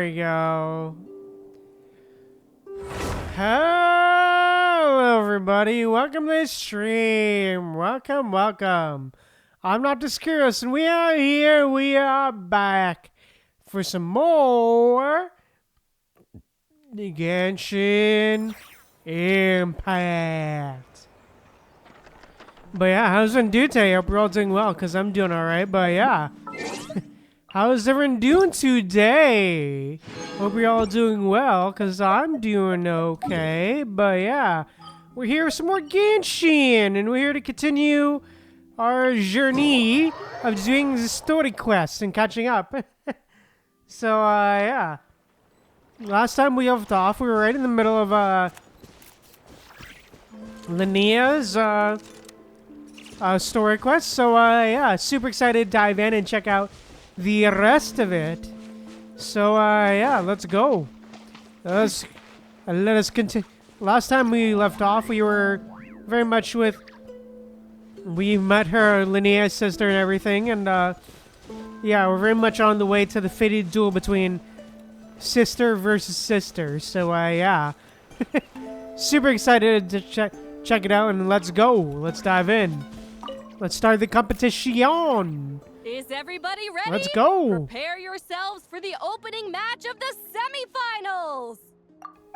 we go. Hello, everybody. Welcome to the stream. Welcome. I'm not just curious, and we are here. We are back for some more Genshin Impact. But yeah, how's everyone doing today? I hope you're all doing well, because I'm doing alright, but yeah. How's everyone doing today? Hope you're all doing well, because I'm doing okay. But yeah, we're here with some more Genshin, and we're here to continue our journey of doing the story quests and catching up. So, yeah. Last time we left off, we were right in the middle of, Linnea's, story quest. So, yeah, super excited to dive in and check out the rest of it. So, yeah, let's go. Let us continue. Last time we left off, we were very much with... We met her, Linnea's sister and everything, and, yeah, we're very much on the way to the fated duel between sister versus sister. So, yeah. Super excited to check it out, and let's go. Let's dive in. Let's start the competition. Is everybody ready? Let's go. Prepare yourselves for the opening match of the semifinals.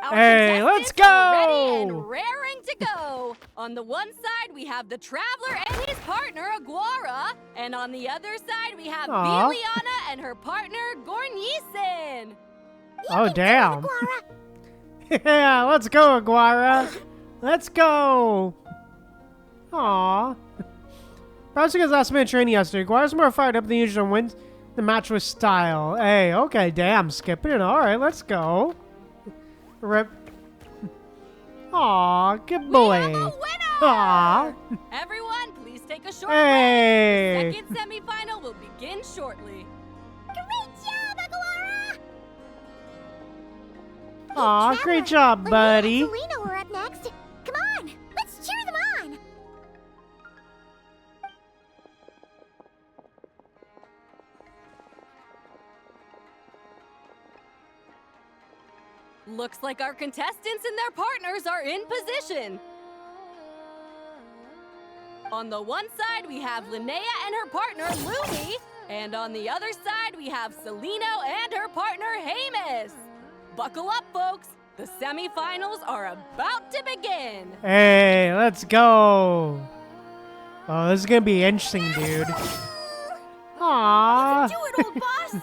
Our Hey, let's contestants are go. ready and raring to go. On the one side, we have the Traveler and his partner, Aguara. And on the other side, we have Aw. Biliana and her partner, Gornisen. Oh, damn. Yeah, let's go, Aguara. Let's go. Aww. Perhaps because last minute training yesterday, Aguara's more fired up than usual and wins the match with style. Hey, okay, damn, skipping it. Alright, let's go. Rip. Aw, good boy. We have a winner! Aw. Everyone, please take a short Hey. break. The second semifinal will begin shortly. Great job, Aguara! Aw, Hey, great Traveler, job, Linnea buddy. and Selena were up next. Come on, let's cheer them on. Looks like our contestants and their partners are in position. On the one side, we have Linnea and her partner, Lumi. And on the other side, we have Celino and her partner, Hamus. Buckle up, folks. The semifinals are about to begin. Hey, let's go. Oh, this is gonna be interesting, dude. Aww. Do it, old boss. Go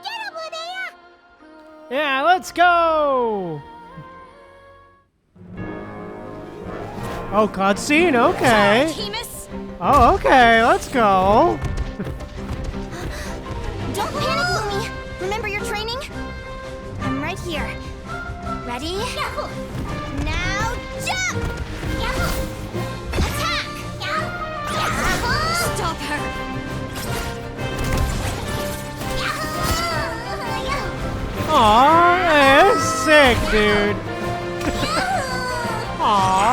get him, Linnea! Yeah, let's go. Oh, cutscene. Okay. Hamus. Oh, okay. Let's go. Don't panic, Lumi. Remember your training? I'm right here. Ready? Now jump! Attack! Stop her. Aw, that's sick, dude. Aw.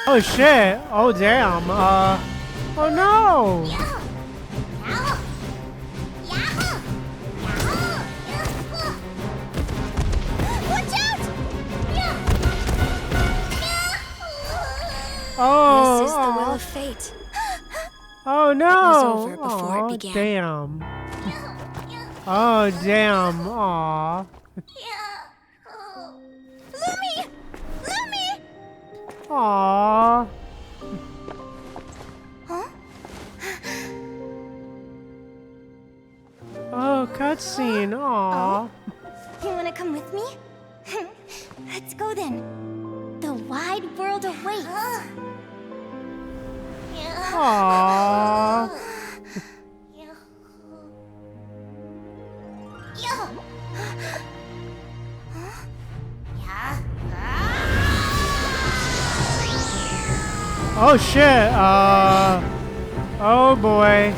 Oh shit. Oh damn. Oh no. Watch out! Oh. This is the will of fate. Oh no. was over before it Aw, began. damn. Oh damn. Aw. Lumi! Lumi! Aw. Huh? Oh, cutscene. Aw. You wanna come with me? Let's go then. The wide world awaits. Aw. Oh shit. Oh boy.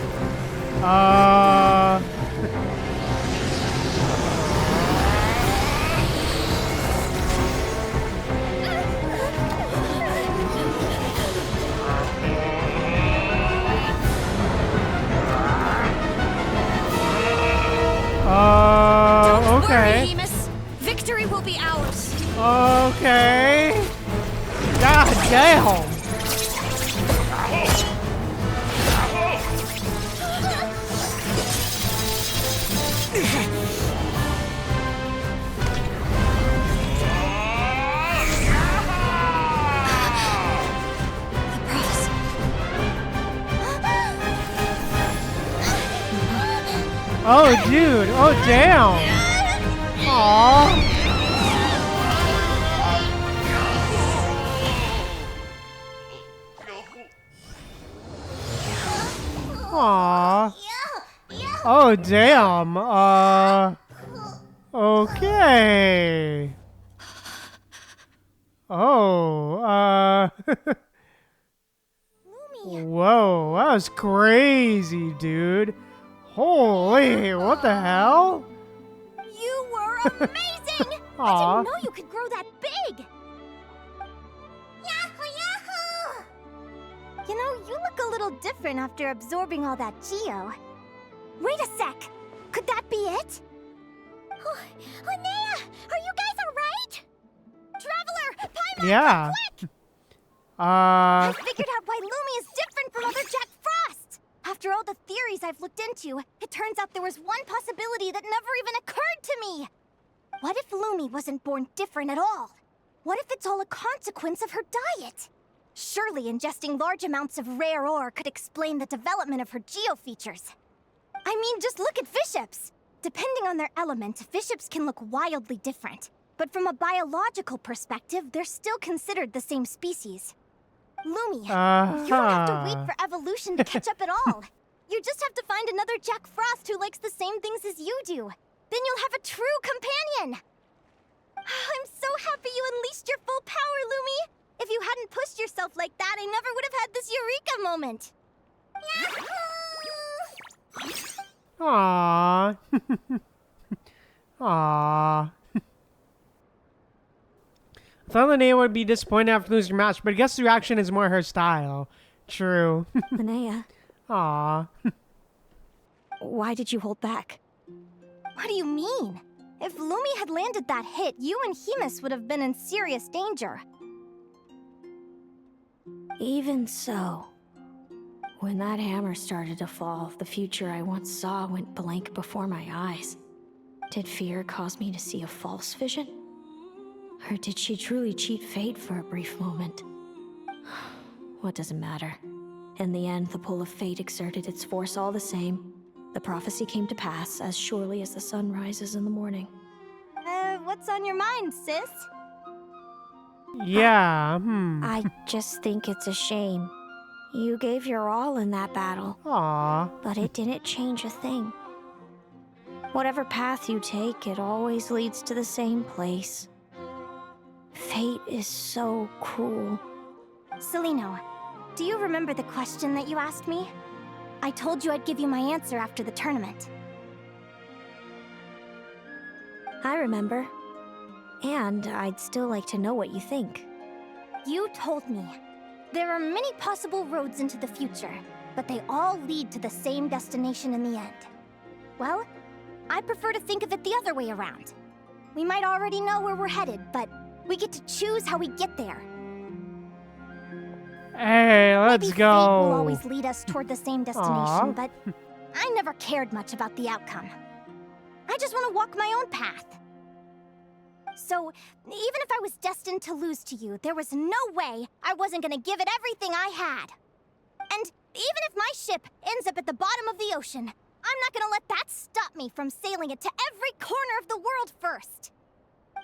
Okay. Remus. Victory will be ours. Okay. God damn. The prophecy. Oh, dude. Oh, damn. Aww. Aww. Oh, damn. Okay. Oh, whoa, that was crazy, dude. Holy, what the hell? You were amazing! I Aw. didn't know you could grow that big! Yahoo, yahoo! You know, you look a little different after absorbing all that geo. Wait a sec! Could that be it? Linnea! Are you guys alright? Traveler! Paimon! Yeah. Quick! I figured out why Lumi is different from other Jack Frosts! After all the theories I've looked into, it turns out there was one possibility that never even occurred to me! What if Lumi wasn't born different at all? What if it's all a consequence of her diet? Surely ingesting large amounts of rare ore could explain the development of her geofeatures. I mean, just look at fiships! Depending on their element, fiships can look wildly different. But from a biological perspective, they're still considered the same species. Lumi, you don't have to wait for evolution to catch up at all. You just have to find another Jack Frost who likes the same things as you do. Then you'll have a true companion! I'm so happy you unleashed your full power, Lumi! If you hadn't pushed yourself like that, I never would have had this eureka moment! Yahoo! Aww. Aww. I thought Linnea would be disappointed after losing her match, but I guess the reaction is more her style. True. Linnea, Aww. why did you hold back? What do you mean? If Lumi had landed that hit, you and Hemus would have been in serious danger. Even so, when that hammer started to fall, the future I once saw went blank before my eyes. Did fear cause me to see a false vision? Or did she truly cheat fate for a brief moment? What does it matter? In the end, the pull of fate exerted its force all the same. The prophecy came to pass as surely as the sun rises in the morning. What's on your mind, sis? Yeah, I just think it's a shame. You gave your all in that battle, Aww. but it didn't change a thing. Whatever path you take, it always leads to the same place. Fate is so cruel. Celino, do you remember the question that you asked me? I told you I'd give you my answer after the tournament. I remember. And I'd still like to know what you think. You told me. There are many possible roads into the future, but they all lead to the same destination in the end. Well, I prefer to think of it the other way around. We might already know where we're headed, but we get to choose how we get there. Hey, let's Maybe go. fate will always lead us toward the same destination, Aw. but I never cared much about the outcome. I just want to walk my own path. So, even if I was destined to lose to you, there was no way I wasn't gonna give it everything I had. And even if my ship ends up at the bottom of the ocean, I'm not gonna let that stop me from sailing it to every corner of the world first.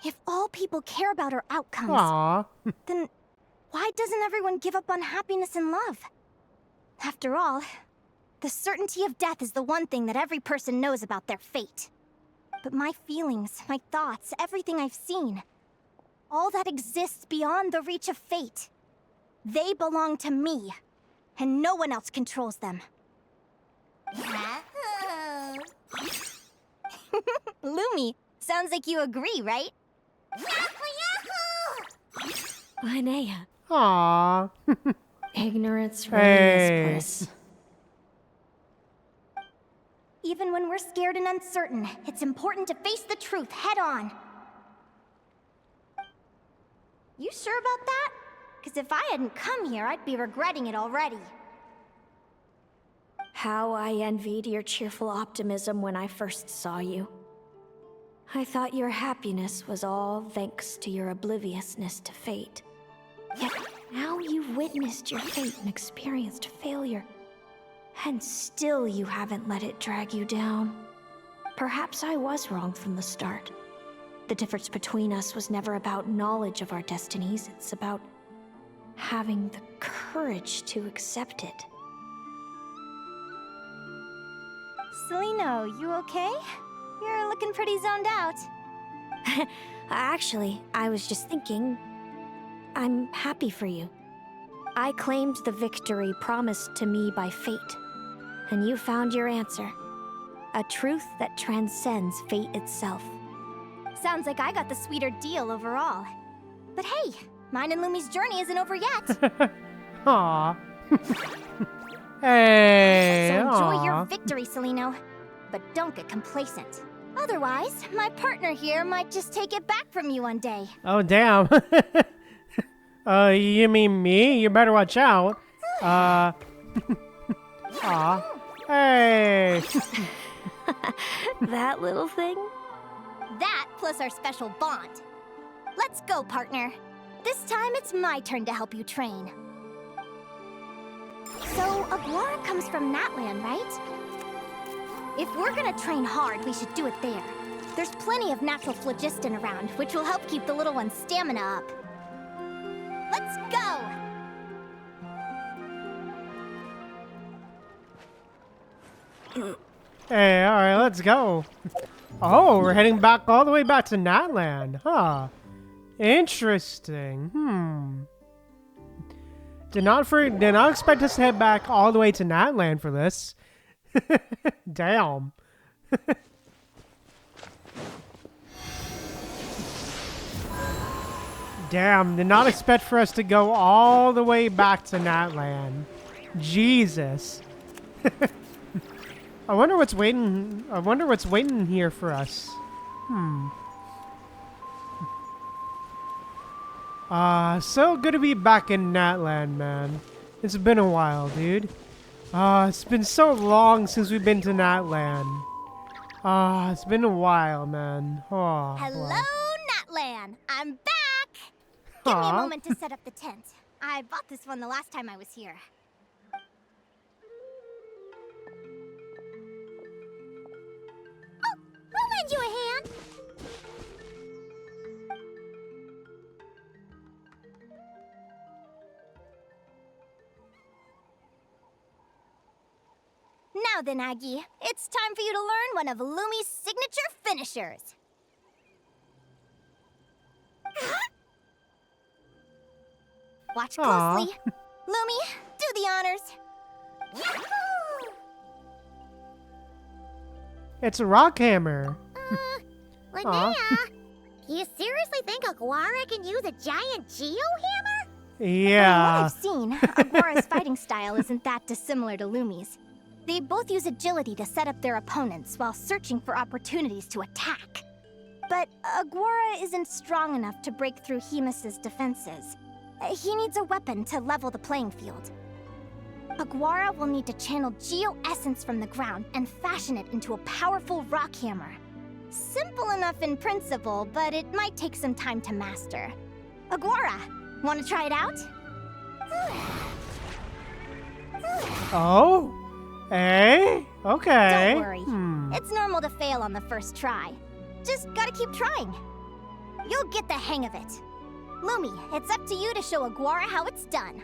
If all people care about are outcomes, Aww. then why doesn't everyone give up on happiness and love? After all, the certainty of death is the one thing that every person knows about their fate. But my feelings, my thoughts, everything I've seen, all that exists beyond the reach of fate, they belong to me, and no one else controls them. Lumi, sounds like you agree, right? Linnea, Aww. ignorance really Hey. is bliss. Even when we're scared and uncertain, it's important to face the truth head on. You sure about that? Because if I hadn't come here, I'd be regretting it already. How I envied your cheerful optimism when I first saw you. I thought your happiness was all thanks to your obliviousness to fate. Yet now you've witnessed your fate and experienced failure. And still you haven't let it drag you down. Perhaps I was wrong from the start. The difference between us was never about knowledge of our destinies. It's about having the courage to accept it. Celino, you okay? You're looking pretty zoned out. Actually, I was just thinking, I'm happy for you. I claimed the victory promised to me by fate, and you found your answer. A truth that transcends fate itself. Sounds like I got the sweeter deal overall. But hey, mine and Lumi's journey isn't over yet. Aw. Hey. So enjoy aw. your victory, Celino. But don't get complacent. Otherwise, my partner here might just take it back from you one day. Oh, damn. You mean me? You better watch out. Aw. Hey. That little thing? That plus our special bond. Let's go, partner. This time it's my turn to help you train. So, Aguara comes from Natland, right? If we're gonna train hard, we should do it there. There's plenty of natural phlogiston around, which will help keep the little one's stamina up. Let's go! Hey, alright, let's go. Oh, we're heading back all the way back to Natland. Huh. Interesting. Did not expect us to head back all the way to Natland for this. Damn. Damn, did not expect for us to go all the way back to Natland. Jesus. I wonder what's waiting here for us. So good to be back in Natland, man. It's been a while, dude. It's been so long since we've been to Natland. It's been a while, man. Oh, Hello, wow. Natland! I'm back! Give me a Aw. moment to set up the tent. I bought this one the last time I was here. Oh, I'll lend you a hand! Now then, Aggie, it's time for you to learn one of Lumi's signature finishers. Watch Aw. closely. Lumi, do the honors. Yahoo! It's a rock hammer. Linnea, do you seriously think Aguara can use a giant geo-hammer? From what Yeah. I've seen, Aguara's fighting style isn't that dissimilar to Lumi's. They both use agility to set up their opponents while searching for opportunities to attack. But Aguara isn't strong enough to break through Hemus's defenses. He needs a weapon to level the playing field. Aguara will need to channel geo-essence from the ground and fashion it into a powerful rock hammer. Simple enough in principle, but it might take some time to master. Aguara, want to try it out? Oh? Hey? Okay. Don't worry. It's normal to fail on the first try. Just gotta keep trying. You'll get the hang of it. Lumi, it's up to you to show Aguara how it's done.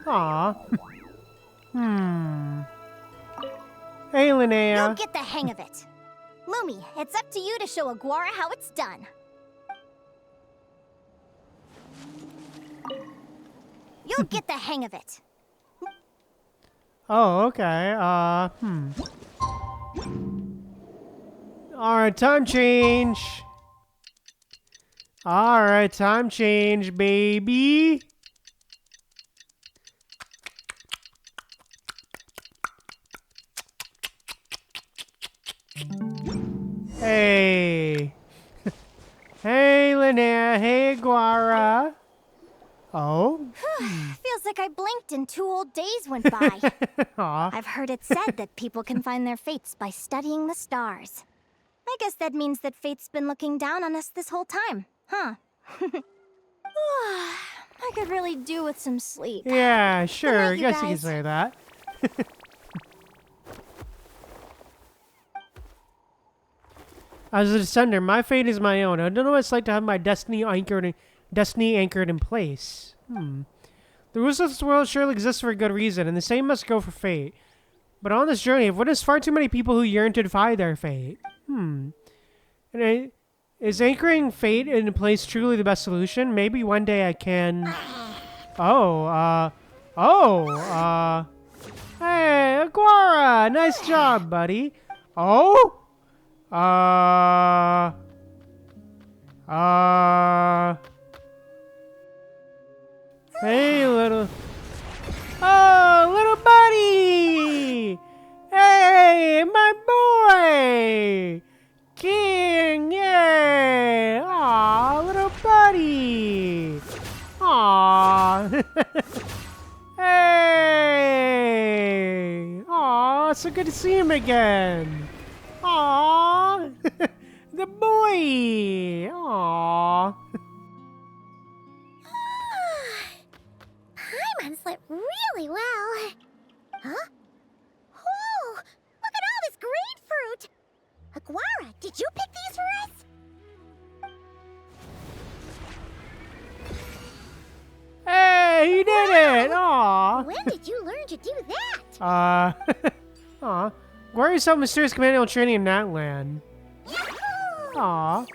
Aw. Hey, Linnea. You'll get the hang of it. Lumi, it's up to you to show Aguara how it's done. You'll get the hang of it. Oh, okay. Alright, time change. Alright, time change, baby. Hey. Hey, Linnea. Hey, Guara. Oh? Feels like I blinked and 2 whole days went by. Aw. I've heard it said that people can find their fates by studying the stars. I guess that means that fate's been looking down on us this whole time, huh? I could really do with some sleep. Yeah, sure. I night, you guess you can guys. say that. As a descender, my fate is my own. I don't know what it's like to have my destiny anchored in place. The rules of this world surely exist for a good reason, and the same must go for fate. But on this journey, I've witnessed far too many people who yearn to defy their fate. Is anchoring fate in place truly the best solution? Maybe one day I can... Hey, Aguara! Nice job, buddy. Hey, little... Oh, little buddy! Hey, my boy! King, yay! Aw, little buddy! Aw! Hey! Aw, so good to see him again! Aw! The boy! Aw! Paimon slept really well. Huh? Whoa! Look at all this grapefruit! Aguara, did you pick these for us? Hey, he did it! Aw! When did you learn to do that? Aw. Why are you so mysterious commando training in that land? Yahoo! Aw.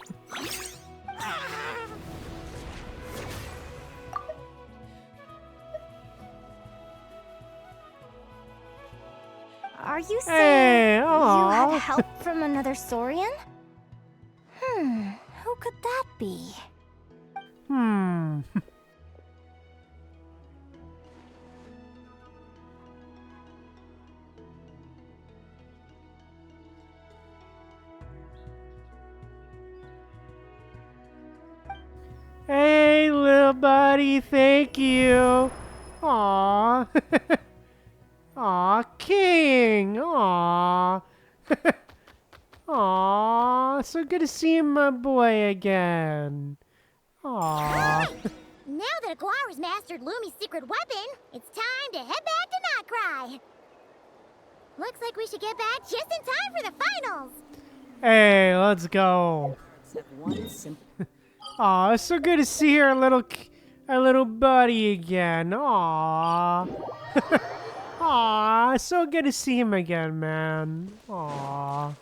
Are you saying Hey, you aw. had help from another Saurian? Who could that be? Hey, little buddy, thank you. Aw. Aw, King. Aw. Aw, so good to see my boy again. Aw. Now that Aguara's mastered Lumi's secret weapon, it's time to head back to Krai. Looks like we should get back just in time for the finals. Hey, let's go. Aw, it's so good to see our little buddy again. Aw. Aw, so good to see him again, man. Aw.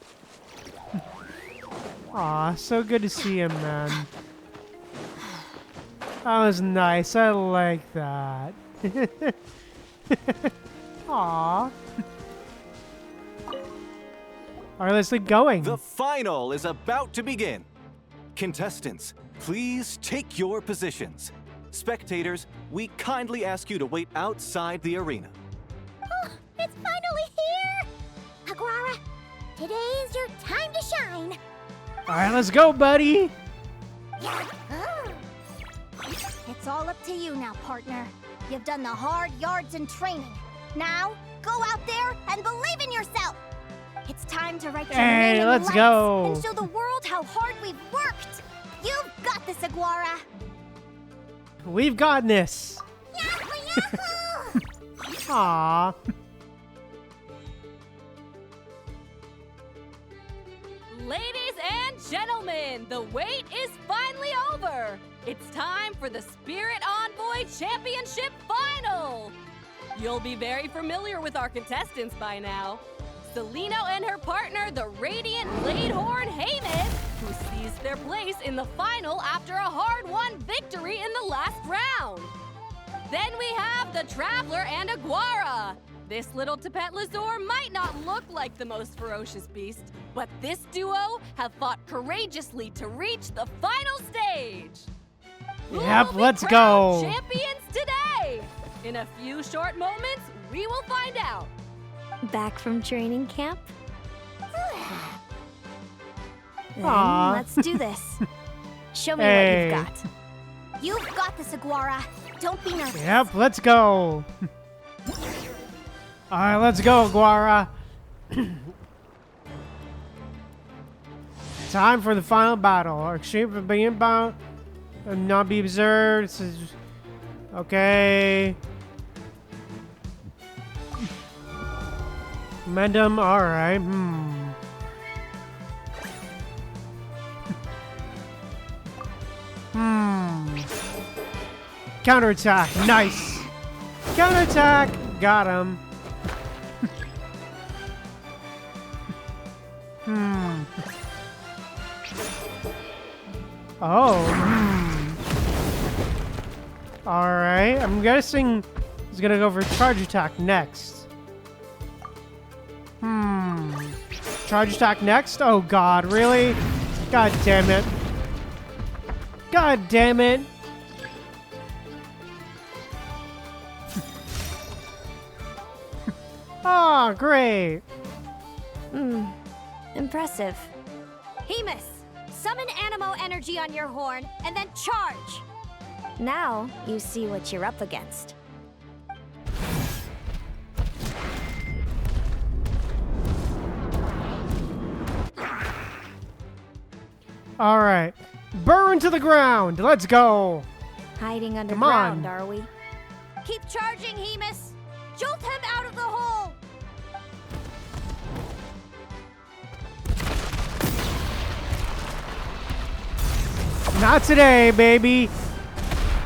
Aw, so good to see him, man. That was nice. I like that. Aw. Alright, let's keep going. The final is about to begin. Contestants, please take your positions. Spectators, we kindly ask you to wait outside the arena. Oh, it's finally here! Aguara, today is your time to shine. Alright, let's go, buddy. It's all up to you now, partner. You've done the hard yards in training. Now, go out there and believe in yourself. It's time to write your Hey, name in let's lights go. and show the world how hard we've worked. You've got this, Aguara. We've got this. Yahoo, yahoo! Aw. Ladies and gentlemen, the wait is finally over. It's time for the Spirit Envoy Championship Final. You'll be very familiar with our contestants by now. Celino and her partner, the Radiant Bladehorn Heyman, who seized their place in the final after a hard-won victory in the last round. Then we have the Traveler and Aguara. This little Tapet Lazur might not look like the most ferocious beast, but this duo have fought courageously to reach the final stage. Who Yep, will be let's crowned go. champions today? In a few short moments, we will find out. Back from training camp? Then Aw. let's do this. Show me Hey. what you've got. You've got this, Iguara. Don't be nervous. Yep, let's go. Alright, let's go, Guara. Time for the final battle. Extreme for being bound and not be observed. This is okay. Momentum, alright. Counterattack, nice. Counterattack, got him. Oh. Alright, I'm guessing he's gonna go for charge attack next. Charge attack next? Oh god, really? God damn it. God damn it. Oh, great. Impressive. Hemus, summon Animo energy on your horn and then charge. Now you see what you're up against. Alright. Burn to the ground. Let's go. Hiding Come underground, on. are we? Keep charging, Hemus. Jolt him out of the hole. Not today, baby.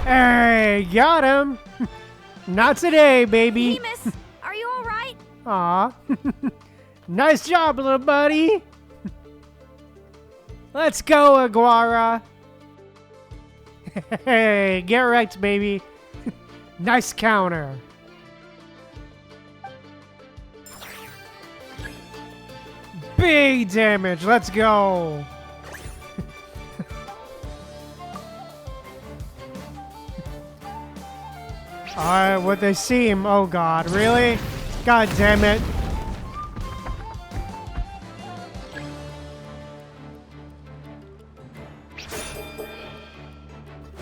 Hey, got him. Not today, baby. Hemus, are you all right? Aw. Nice job, little buddy. Let's go, Aguara. Hey, get wrecked, baby. Nice counter. Big damage. Let's go. Alright, what they seem. Oh god, really? God damn it.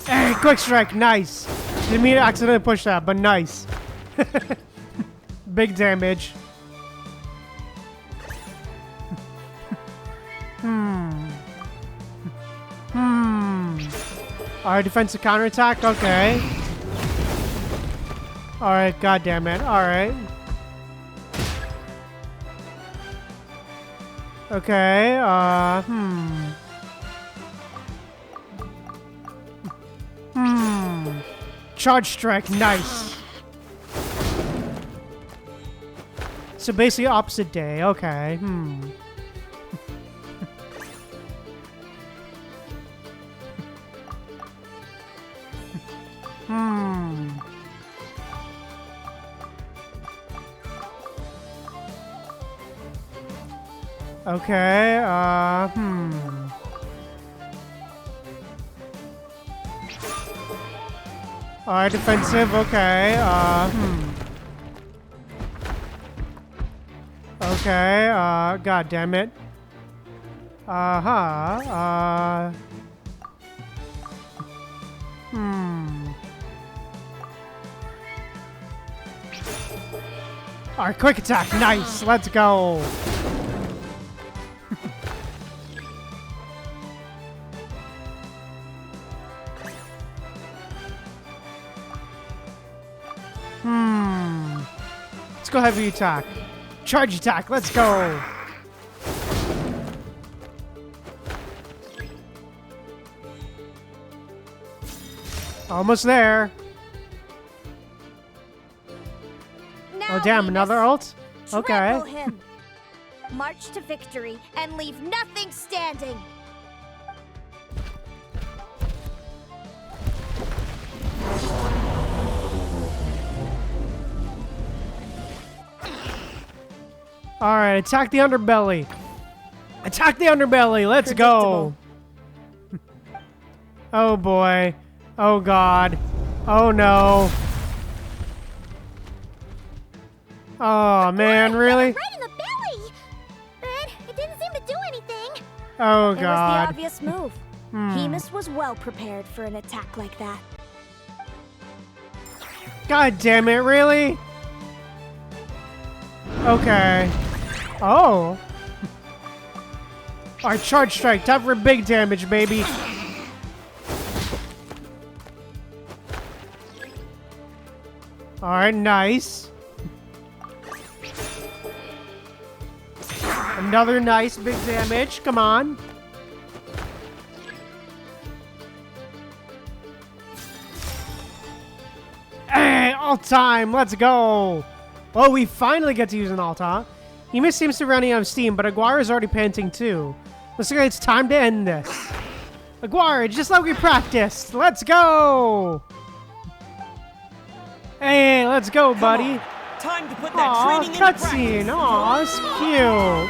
Hey, quick strike, nice. Didn't mean to accidentally push that, but nice. Big damage. Alright, defensive counterattack, okay. Alright, god damn it. Alright. Okay, Charge strike, nice. So basically opposite day, okay, Okay, Alright, defensive, okay, Okay, god damn it. Alright, quick attack, nice, let's go. Let's go heavy attack. Charge attack, let's go. Almost there. Now, Oh damn, Hemus, another ult? trample Okay. him. March to victory and leave nothing standing. Alright, attack the underbelly. Attack the underbelly, let's go. Oh boy. Oh god. Oh no. Oh man, really? Right in the belly. But it didn't seem to do anything. Oh It was the god. obvious move. Hemus was well prepared for an attack like that. God damn it, really? Okay. Oh. Alright, charge strike. Time for big damage, baby. Alright, nice. Another nice big damage. Come on. Hey, all time. Let's go. Oh, we finally get to use an alt-huh. Hemus seems to be running out of steam, but Aguara's already panting too. Looks like it's time to end this. Aguara, just like we practiced. Let's go. Hey, let's go, buddy. Time to put that Aw, training into practice. cutscene. Aw, it's cute.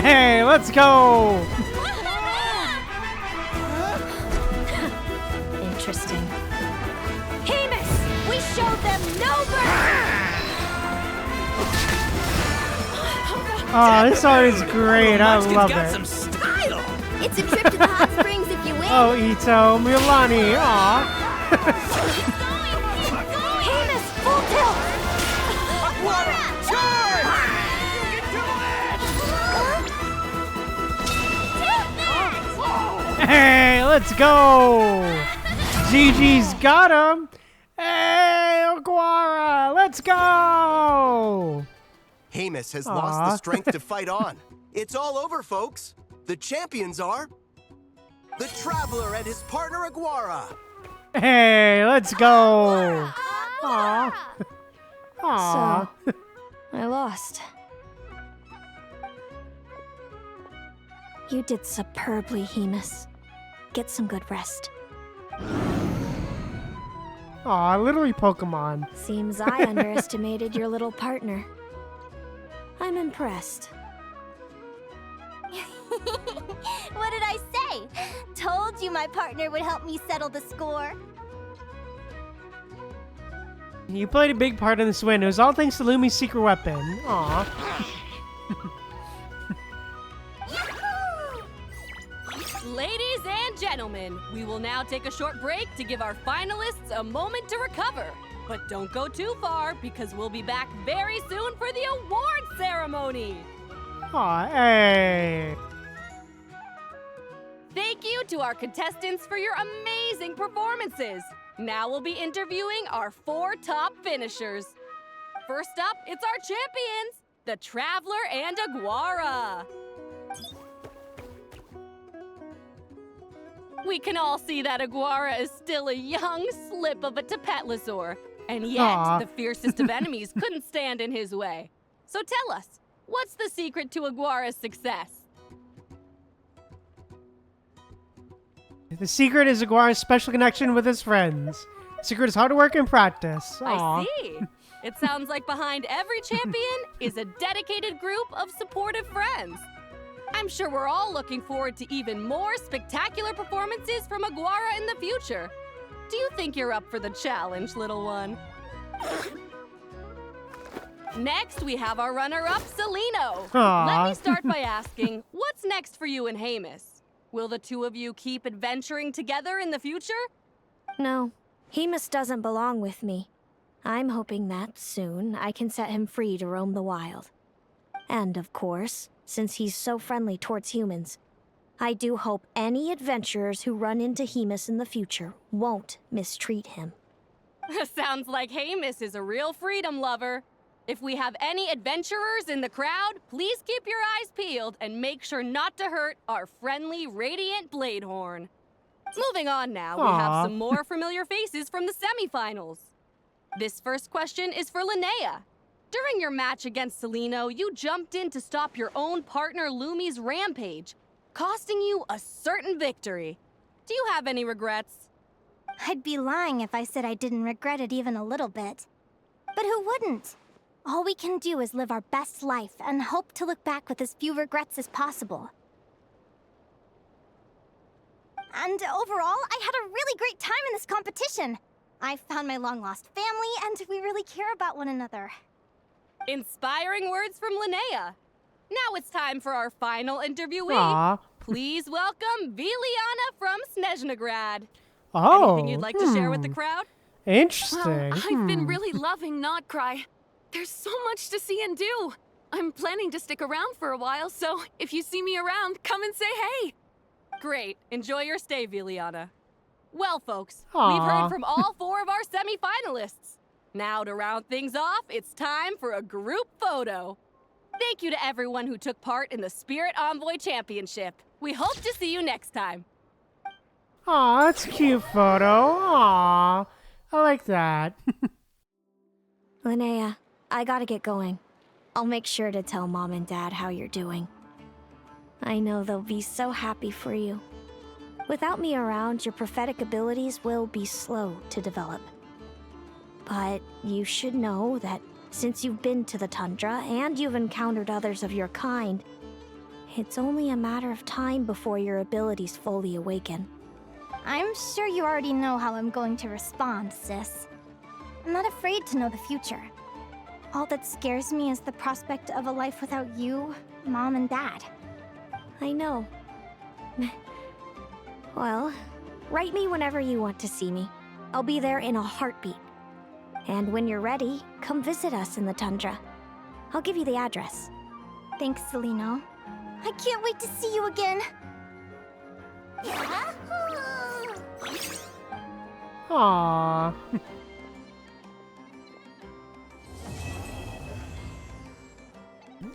Hey, let's go. Interesting. Hemus! We showed them no mercy! Oh, this art is great. I Munchkin's love got it. some style. It's a trip to the hot springs if you win. Oh, Ito, Milani. Aw. Hemus, full tilt. Hey, let's go. Gigi's got him. Hey, Aguara, let's go. Hemus has lost the strength to fight on. It's all over, folks. The champions are the Traveler and his partner Aguara. Hey, let's go. Aw. Aw. So, I lost. You did superbly, Hemus. Get some good rest. Aw, literally Pokemon. Seems I underestimated your little partner. I'm impressed. What did I say? Told you my partner would help me settle the score. You played a big part in this win. It was all thanks to Lumi's secret weapon. Aw. Ladies and gentlemen, we will now take a short break to give our finalists a moment to recover. But don't go too far because we'll be back very soon for the award ceremony. Aw, hey. Thank you to our contestants for your amazing performances. Now we'll be interviewing our 4 top finishers. First up, it's our champions, the Traveler and Aguara. We can all see that Aguara is still a young slip of a Tapetlosaur, and yet Aw. the fiercest of enemies couldn't stand in his way. So tell us, what's the secret to Aguara's success? The secret is Aguara's special connection with his friends. The secret is hard work and practice. Aw. I see. It sounds like behind every champion is a dedicated group of supportive friends. I'm sure we're all looking forward to even more spectacular performances from Aguara in the future. Do you think you're up for the challenge, little one? Next, we have our runner-up, Celino. Aw. Let me start by asking, what's next for you and Hemus? Will the two of you keep adventuring together in the future? No, Hemus doesn't belong with me. I'm hoping that soon I can set him free to roam the wild. And of course, since he's so friendly towards humans, I do hope any adventurers who run into Hemus in the future won't mistreat him. Sounds like Hemus is a real freedom lover. If we have any adventurers in the crowd, please keep your eyes peeled and make sure not to hurt our friendly Radiant Bladehorn. Moving on now, we Aw. have some more familiar faces from the semifinals. This first question is for Linnea. During your match against Celino, you jumped in to stop your own partner Lumi's rampage, costing you a certain victory. Do you have any regrets? I'd be lying if I said I didn't regret it even a little bit. But who wouldn't? All we can do is live our best life and hope to look back with as few regrets as possible. And overall, I had a really great time in this competition. I found my long-lost family, and we really care about one another. Inspiring words from Linnea. Now it's time for our final interviewee. Aw. Please welcome Viliana from Snezhnegrad. Oh. Anything you'd like to share with the crowd? Interesting. Well, I've been really loving Not Cry. There's so much to see and do. I'm planning to stick around for a while, so if you see me around, come and say hey. Great. Enjoy your stay, Viliana. Well, folks, we've Aw. heard from all 4 of our semi-finalists. Now, to round things off, it's time for a group photo. Thank you to everyone who took part in the Spirit Envoy Championship. We hope to see you next time. Aw, that's a cute photo. Aw. I like that. Linnea, I gotta get going. I'll make sure to tell Mom and Dad how you're doing. I know they'll be so happy for you. Without me around, your prophetic abilities will be slow to develop. But you should know that since you've been to the tundra and you've encountered others of your kind, it's only a matter of time before your abilities fully awaken. I'm sure you already know how I'm going to respond, sis. I'm not afraid to know the future. All that scares me is the prospect of a life without you, Mom, and Dad. I know. Well, write me whenever you want to see me. I'll be there in a heartbeat. And when you're ready, come visit us in the tundra. I'll give you the address. Thanks, Celino. I can't wait to see you again. Aw.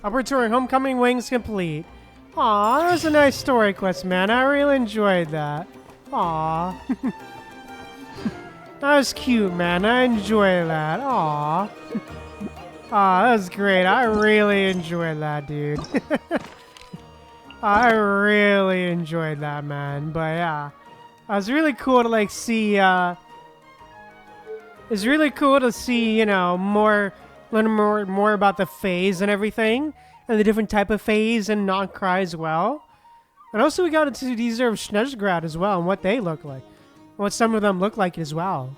Upward Tour Homecoming Wings complete. Aw, that was a nice story quest, man. I really enjoyed that. Aw. That was cute, man. I enjoy that. Aw. Aw, that was great. I really enjoyed that, dude. I really enjoyed that, man. But yeah. It was really cool to like see it's really cool to see, you know, learn more about the phase and everything, and the different type of phase and non-cry as well. And also we got into these of Snezhnegrad as well, and what they look like. And what some of them look like as well.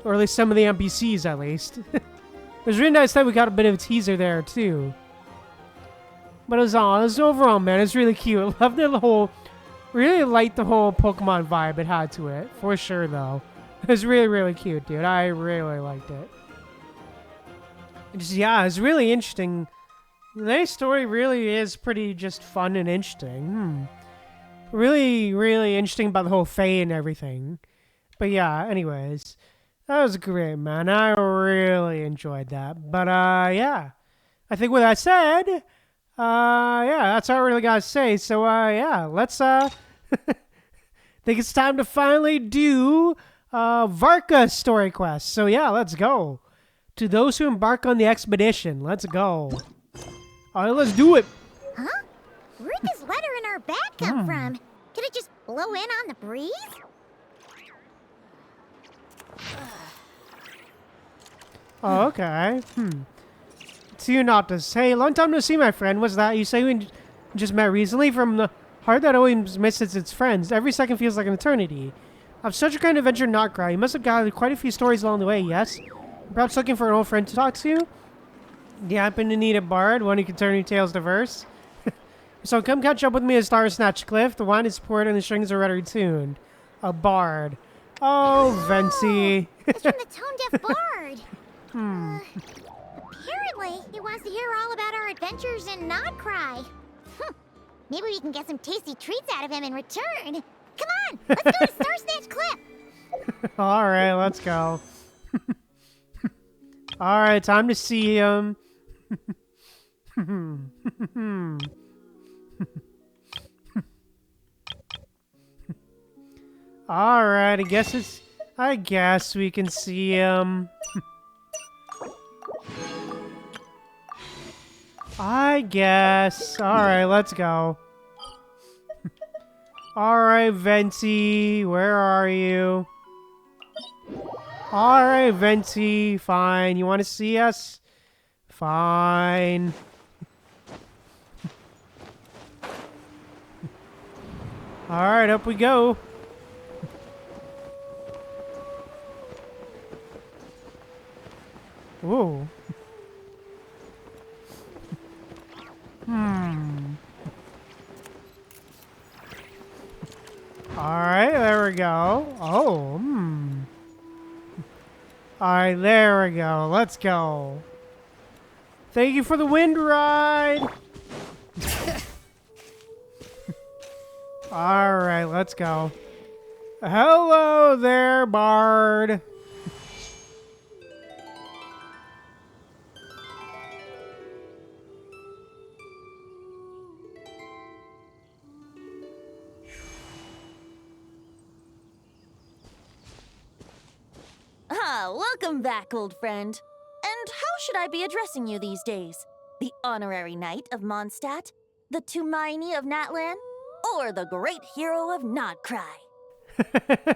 Or at least some of the NPCs, at least. It was really nice that we got a bit of a teaser there, too. But it was overall, man, it's really cute. I loved the whole... Really liked the whole Pokemon vibe it had to it. For sure, though. It was really, really cute, dude. I really liked it. Yeah, it's really interesting. Their story really is pretty just fun and interesting. Really, really interesting about the whole Fae and everything. But yeah, anyways. That was great, man. I really enjoyed that. But, yeah. I think with that said, yeah, that's all I really gotta say. So, yeah, let's, think it's time to finally do, Varka story quest. So, yeah, let's go. To those who embark on the expedition, let's go. All right, let's do it. Huh? Where'd this letter in our bag come from? Could it just blow in on the breeze? Oh, okay. To you, Noctis. Hey, long time no see, my friend. What's that? You say we just met recently? From the heart that always misses its friends. Every second feels like an eternity. I've such a great adventure, not cry. You must have gathered quite a few stories along the way, yes? Perhaps looking for an old friend to talk to? Do you happen to need a bard? One who can turn your tales to verse? So come catch up with me at Star Snatch Cliff. The wine is poured and the strings are already tuned. A bard. Oh, Venti. It's from the tone-deaf bard. Apparently, he wants to hear all about our adventures in Not Cry. Maybe we can get some tasty treats out of him in return. Come on, let's go to Star Snatch Cliff. All right, let's go. All right, time to see him. All right, I guess we can see him. I guess. All right, let's go. All right, Venti, where are you? All right, Venti, fine. You want to see us? Fine. All right, up we go. Ooh. There we go. Let's go. Thank you for the wind ride. All right, let's go. Hello there, Bard. Welcome back, old friend. And how should I be addressing you these days? The honorary knight of Mondstat? The Tumaini of Natlan? Or the great hero of Krai?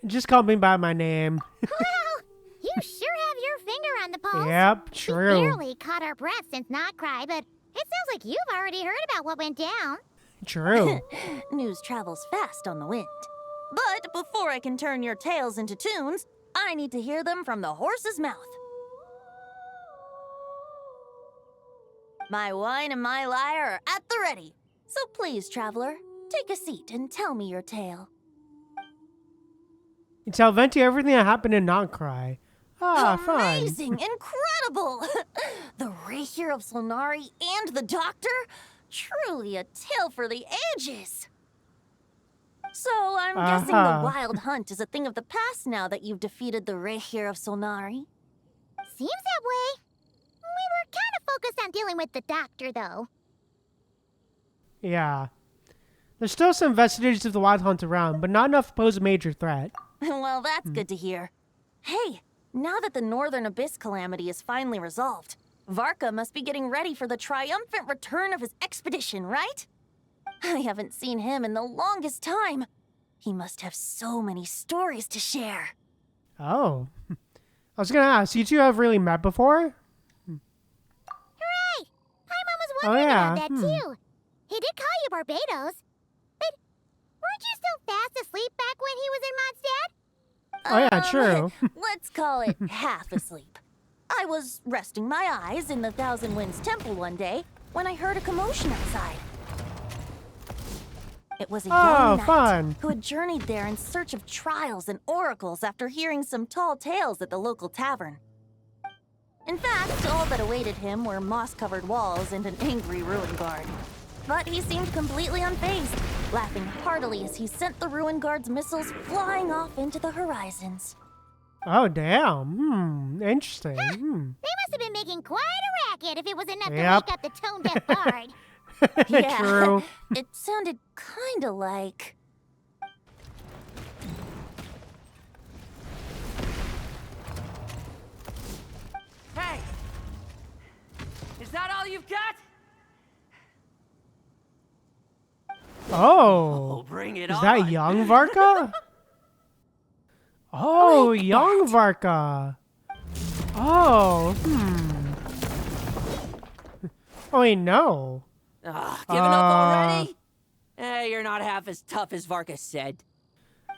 Just call me by my name. Well, you sure have your finger on the pulse. Yep, We true. barely caught our breath since Not Cry, but it sounds like you've already heard about what went down. True. News travels fast on the wind. But before I can turn your tales into tunes, I need to hear them from the horse's mouth. My wine and my lyre are at the ready. So please, traveler, take a seat and tell me your tale. You tell Venti everything that happened in Not Cry. Ah, fun. Amazing! Incredible! The Reactor of Solnari and the Doctor? Truly a tale for the ages! So I'm guessing the Wild Hunt is a thing of the past now that you've defeated the Reactor of Solnari? Seems that way. We were kind of focused on dealing with the Doctor, though. Yeah. There's still some vestiges of the Wild Hunt around, but not enough to pose a major threat. Well, that's good to hear. Hey, now that the Northern Abyss calamity is finally resolved, Varka must be getting ready for the triumphant return of his expedition, right? I haven't seen him in the longest time. He must have so many stories to share. Oh. I was gonna ask, you two have really met before? Hooray! Paimon was wondering yeah, about that, too. He did call you Barbados. But weren't you still fast asleep back when he was in Mondstadt? Oh yeah, true. Let's call it half asleep. I was resting my eyes in the Thousand Winds Temple one day when I heard a commotion outside. It was a young knight fun. who had journeyed there in search of trials and oracles after hearing some tall tales at the local tavern. In fact, all that awaited him were moss-covered walls and an angry ruin guard. But he seemed completely unfazed, laughing heartily as he sent the ruin guard's missiles flying off into the horizons. Oh, damn. Interesting. They must have been making quite a racket if it was enough Yep. to wake up the tone-deaf bard. Yeah, True. it sounded kinda like... Hey! Is that all you've got? Oh. Bring it Is on. that young Varka? Oh, young Varka. Oh, Oh, wait, no. Giving up already? You're not half as tough as Varka said.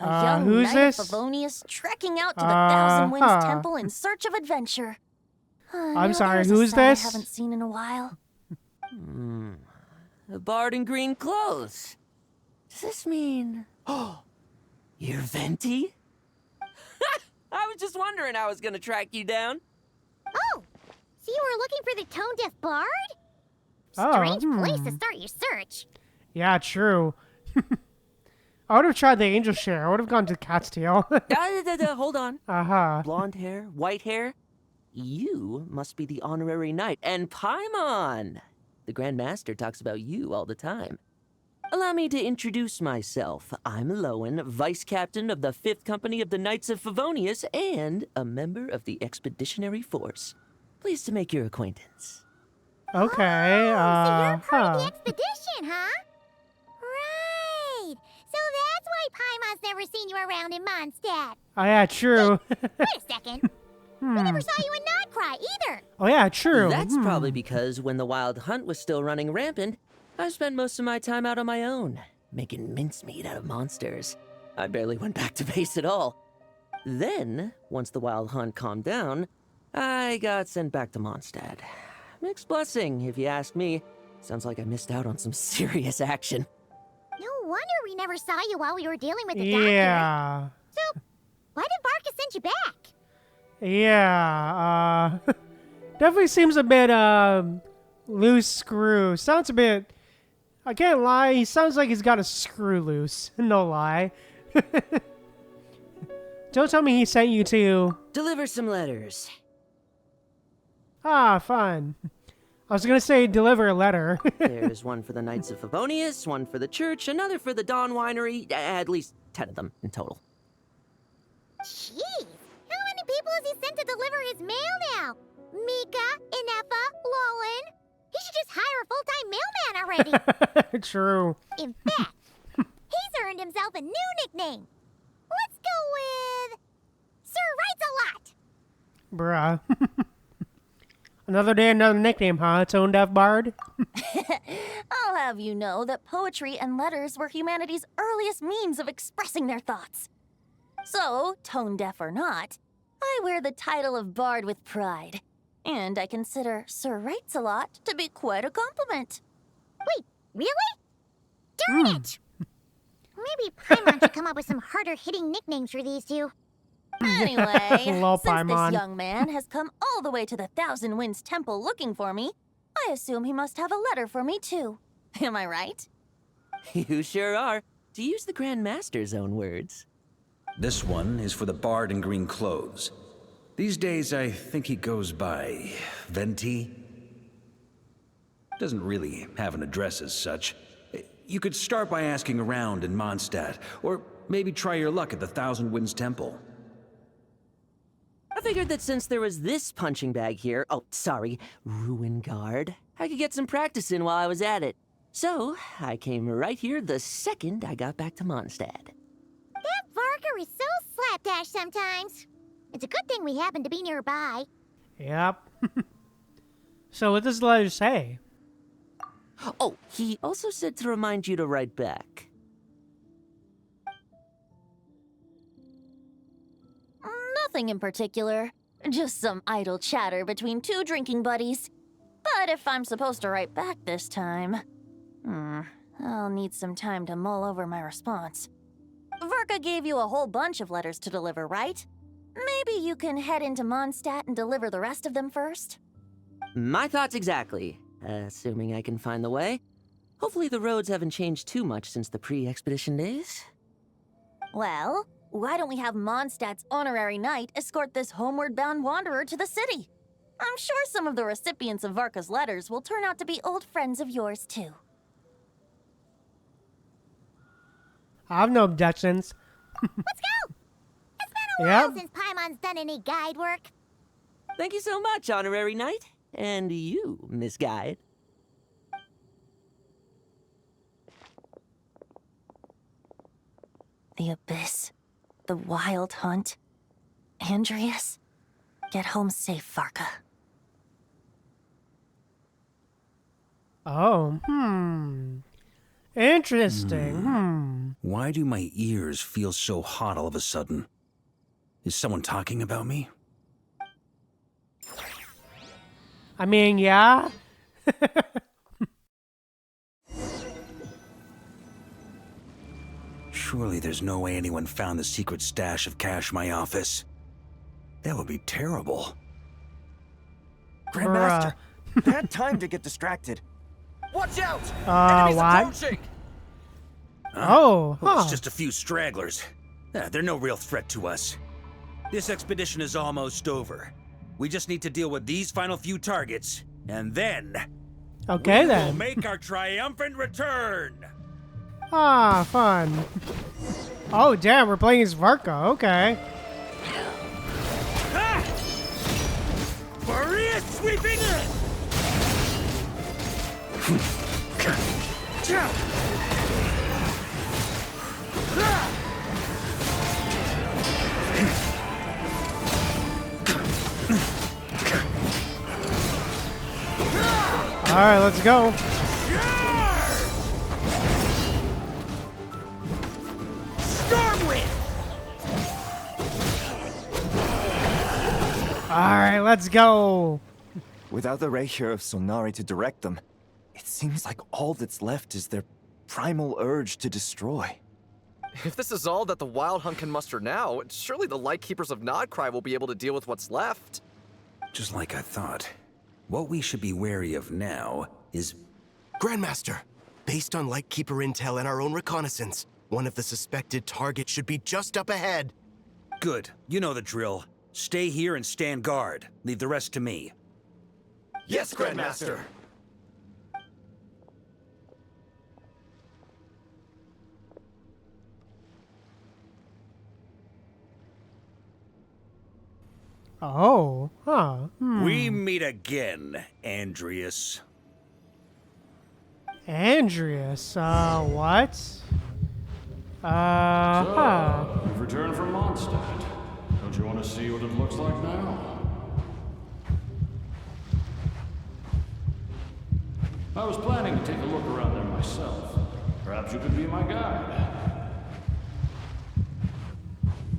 A young who's knight this? of Favonius trekking out to the Thousand Winds Uh-huh. Temple in search of adventure. I'm sorry, there's a who's sight this? I haven't seen in a while. The bard in green clothes. Does this mean... Oh, you're Venti? I was just wondering how I was gonna track you down. Oh, so you were looking for the tone-deaf bard? Oh, Strange place to start your search. Yeah, true. I would have tried the angel share. I would have gone to Cat's Tail. Hold on. Uh-huh. Blonde hair, white hair. You must be the honorary knight. And Paimon! The Grand Master talks about you all the time. Allow me to introduce myself. I'm Lowen, Vice Captain of the 5th Company of the Knights of Favonius and a member of the Expeditionary Force. Pleased to make your acquaintance. Okay, So you're part of the expedition, huh? Right. So that's why Paimon's never seen you around in Mondstadt. Oh, yeah, true. Wait a second. We never saw you in Not Cry either. Oh, yeah, true. That's probably because when the Wild Hunt was still running rampant, I spent most of my time out on my own, making mincemeat out of monsters. I barely went back to base at all. Then, once the Wild Hunt calmed down, I got sent back to Mondstadt. Mixed blessing, if you ask me. Sounds like I missed out on some serious action. No wonder we never saw you while we were dealing with the doctor. Yeah. So, why did Varka send you back? Yeah, definitely seems a bit, loose screw. Sounds a bit, I can't lie, he sounds like he's got a screw loose. No lie. Don't tell me he sent you to... Deliver some letters. Ah, fun. I was gonna say deliver a letter. There's one for the Knights of Favonius, one for the church, another for the Dawn Winery, at least 10 of them in total. Jeez, how many people has he sent to deliver his mail now? Mika, Inefa, Lolan. He should just hire a full-time mailman already. True. In fact, he's earned himself a new nickname. Let's go with Sir Writes-A-Lot. Bruh. Another day, another nickname, huh? Tone Deaf Bard? I'll have you know that poetry and letters were humanity's earliest means of expressing their thoughts. So, tone deaf or not, I wear the title of Bard with pride. And I consider Sir Writes-A-Lot to be quite a compliment. Wait, really? Darn it! Maybe Paimon should come up with some harder-hitting nicknames for these two. Anyway, Lol, since Paimon. this young man has come all the way to the Thousand Winds Temple looking for me, I assume he must have a letter for me too. Am I right? You sure are. To use the Grand Master's own words. This one is for the bard in green clothes. These days, I think he goes by Venti. Doesn't really have an address as such. You could start by asking around in Mondstat, or maybe try your luck at the Thousand Winds Temple. I figured that since there was this punching bag here, Ruin Guard, I could get some practice in while I was at it. So, I came right here the second I got back to Mondstadt. That Varka is so slapdash sometimes. It's a good thing we happen to be nearby. Yep. So what does the letter say? Oh, he also said to remind you to write back. Nothing in particular. Just some idle chatter between two drinking buddies. But if I'm supposed to write back this time, I'll need some time to mull over my response. Varka gave you a whole bunch of letters to deliver, right? Maybe you can head into Mondstadt and deliver the rest of them first? My thoughts exactly. Assuming I can find the way. Hopefully the roads haven't changed too much since the pre-expedition days. Well, why don't we have Mondstadt's honorary knight escort this homeward-bound wanderer to the city? I'm sure some of the recipients of Varka's letters will turn out to be old friends of yours, too. I have no objections. Let's go! It's been a while Yep. since Paimon's done any guide work. Thank you so much, honorary knight. And you, Miss Guide. The Abyss. The Wild Hunt. Andreas. Get home safe, Varka. Oh, Interesting, Why do my ears feel so hot all of a sudden? Is someone talking about me? I mean, yeah. Surely there's no way anyone found the secret stash of cash in my office. That would be terrible. Grandmaster, bad time to get distracted. Watch out! What? Approaching! Oh, huh. It's just a few stragglers. They're no real threat to us. This expedition is almost over. We just need to deal with these final few targets, and then... Okay, we'll then. make our triumphant return! Ah, fun. Oh, damn, we're playing as Varka. Okay. Maria sweeping in! All right, let's go. All right, let's go. Without the ray here of Sonari to direct them, it seems like all that's left is their primal urge to destroy. If this is all that the Wild Hunt can muster now, surely the Lightkeepers of Nodcry will be able to deal with what's left. Just like I thought. What we should be wary of now is... Grandmaster, based on Lightkeeper intel and our own reconnaissance, one of the suspected targets should be just up ahead. Good. You know the drill. Stay here and stand guard. Leave the rest to me. Yes, Grandmaster! Oh, huh. We meet again, Andreas. Andreas, what? Huh. You've returned from Mondstat. Don't you want to see what it looks like now? I was planning to take a look around there myself. Perhaps you could be my guide.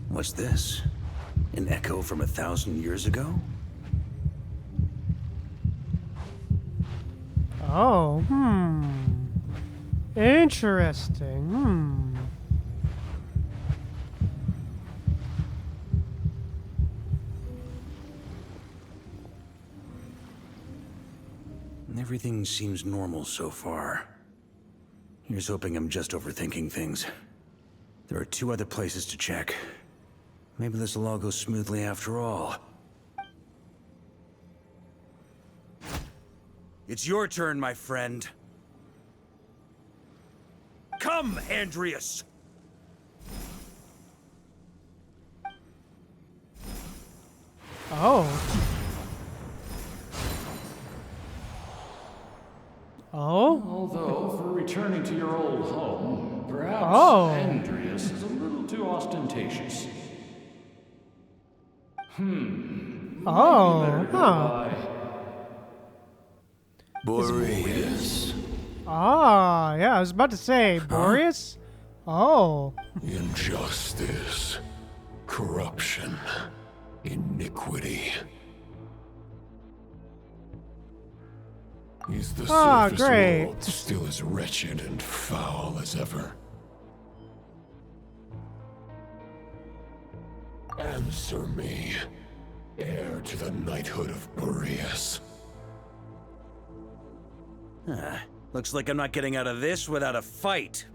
What's this? An echo from 1,000 years ago? Oh, interesting, Everything seems normal so far. Here's hoping I'm just overthinking things. There are 2 other places to check. Maybe this will all go smoothly after all. It's your turn, my friend. Come, Andreas! Oh. Oh? Although, for returning to your old home, perhaps Andreas is a little too ostentatious. Oh, huh. Boreas. Ah, yeah, I was about to say, Boreas? Oh. Injustice. Corruption. Iniquity. Is the surface great. world still as wretched and foul as ever? Answer me, heir to the knighthood of Boreas. Looks like I'm not getting out of this without a fight.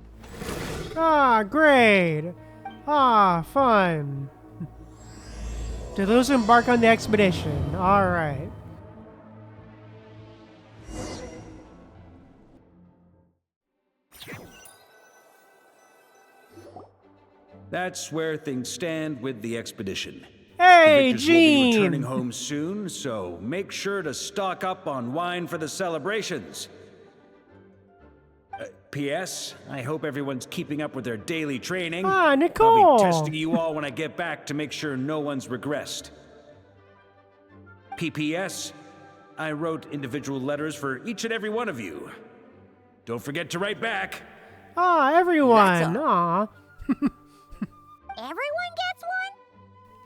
Ah, great. Ah, fun. Do those embark on the expedition? All right. That's where things stand with the expedition. Hey, the victors will be returning Gene! home soon, so make sure to stock up on wine for the celebrations. P.S. I hope everyone's keeping up with their daily training. Ah, Nicole! I'll be testing you all when I get back to make sure no one's regressed. P.P.S. I wrote individual letters for each and every one of you. Don't forget to write back. Ah, everyone! Ah. Everyone gets one?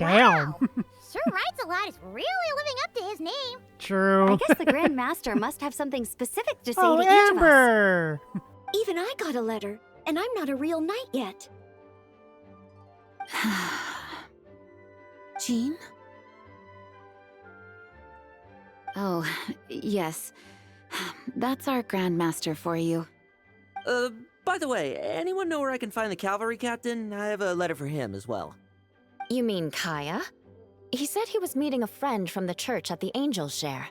Damn. Wow. Sir Writes-A-Lot is really living up to his name. True. I guess the Grand Master must have something specific to say Oh, to each Amber! of us. Even I got a letter, and I'm not a real knight yet. Jean? Oh, yes. That's our Grandmaster for you. By the way, anyone know where I can find the cavalry captain? I have a letter for him as well. You mean Kaya? He said he was meeting a friend from the church at the Angel's Share.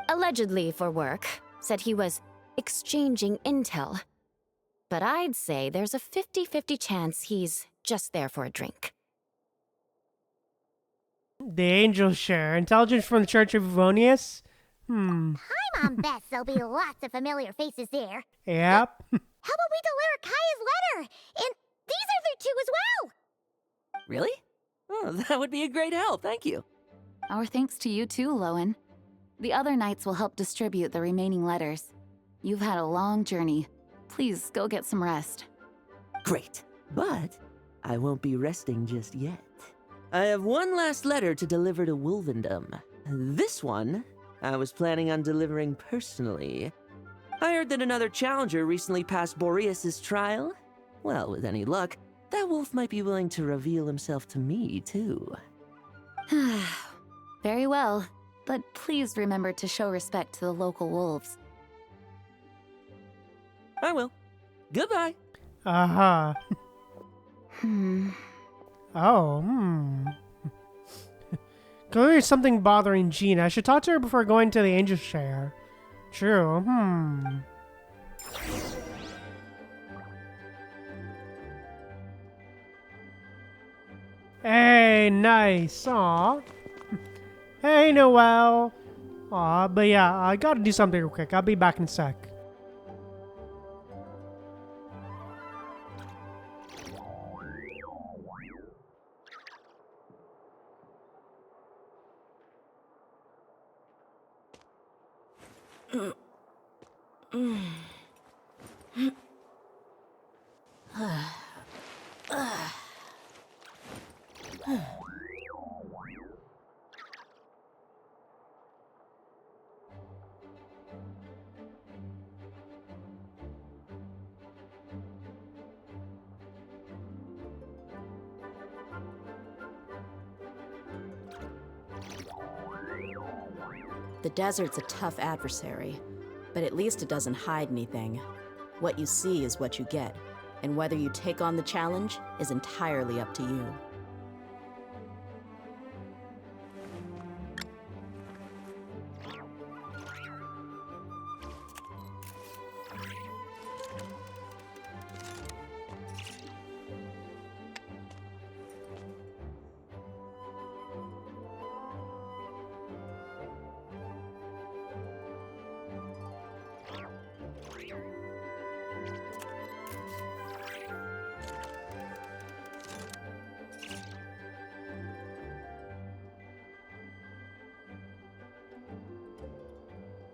Allegedly for work. Said he was exchanging intel. But I'd say there's a 50-50 chance he's just there for a drink. The Angel's Share. Intelligence from the Church of Evonius? I'm on Beth, there'll be lots of familiar faces there. Yep. How about we deliver Kaya's letter? And these are there too as well! Really? Oh, that would be a great help, thank you. Our thanks to you too, Lowen. The other knights will help distribute the remaining letters. You've had a long journey. Please go get some rest. Great, but I won't be resting just yet. I have one last letter to deliver to Wolvendom. This one, I was planning on delivering personally. I heard that another challenger recently passed Boreas' trial. Well, with any luck, that wolf might be willing to reveal himself to me, too. Very well, but please remember to show respect to the local wolves. I will. Goodbye. Uh-huh. Oh, Clearly something bothering Jean. I should talk to her before going to the angel share. True, Hey, nice. Aw. Hey, Noelle. Aw, but yeah, I gotta do something real quick. I'll be back in a sec. The desert's a tough adversary, but at least it doesn't hide anything. What you see is what you get, and whether you take on the challenge is entirely up to you.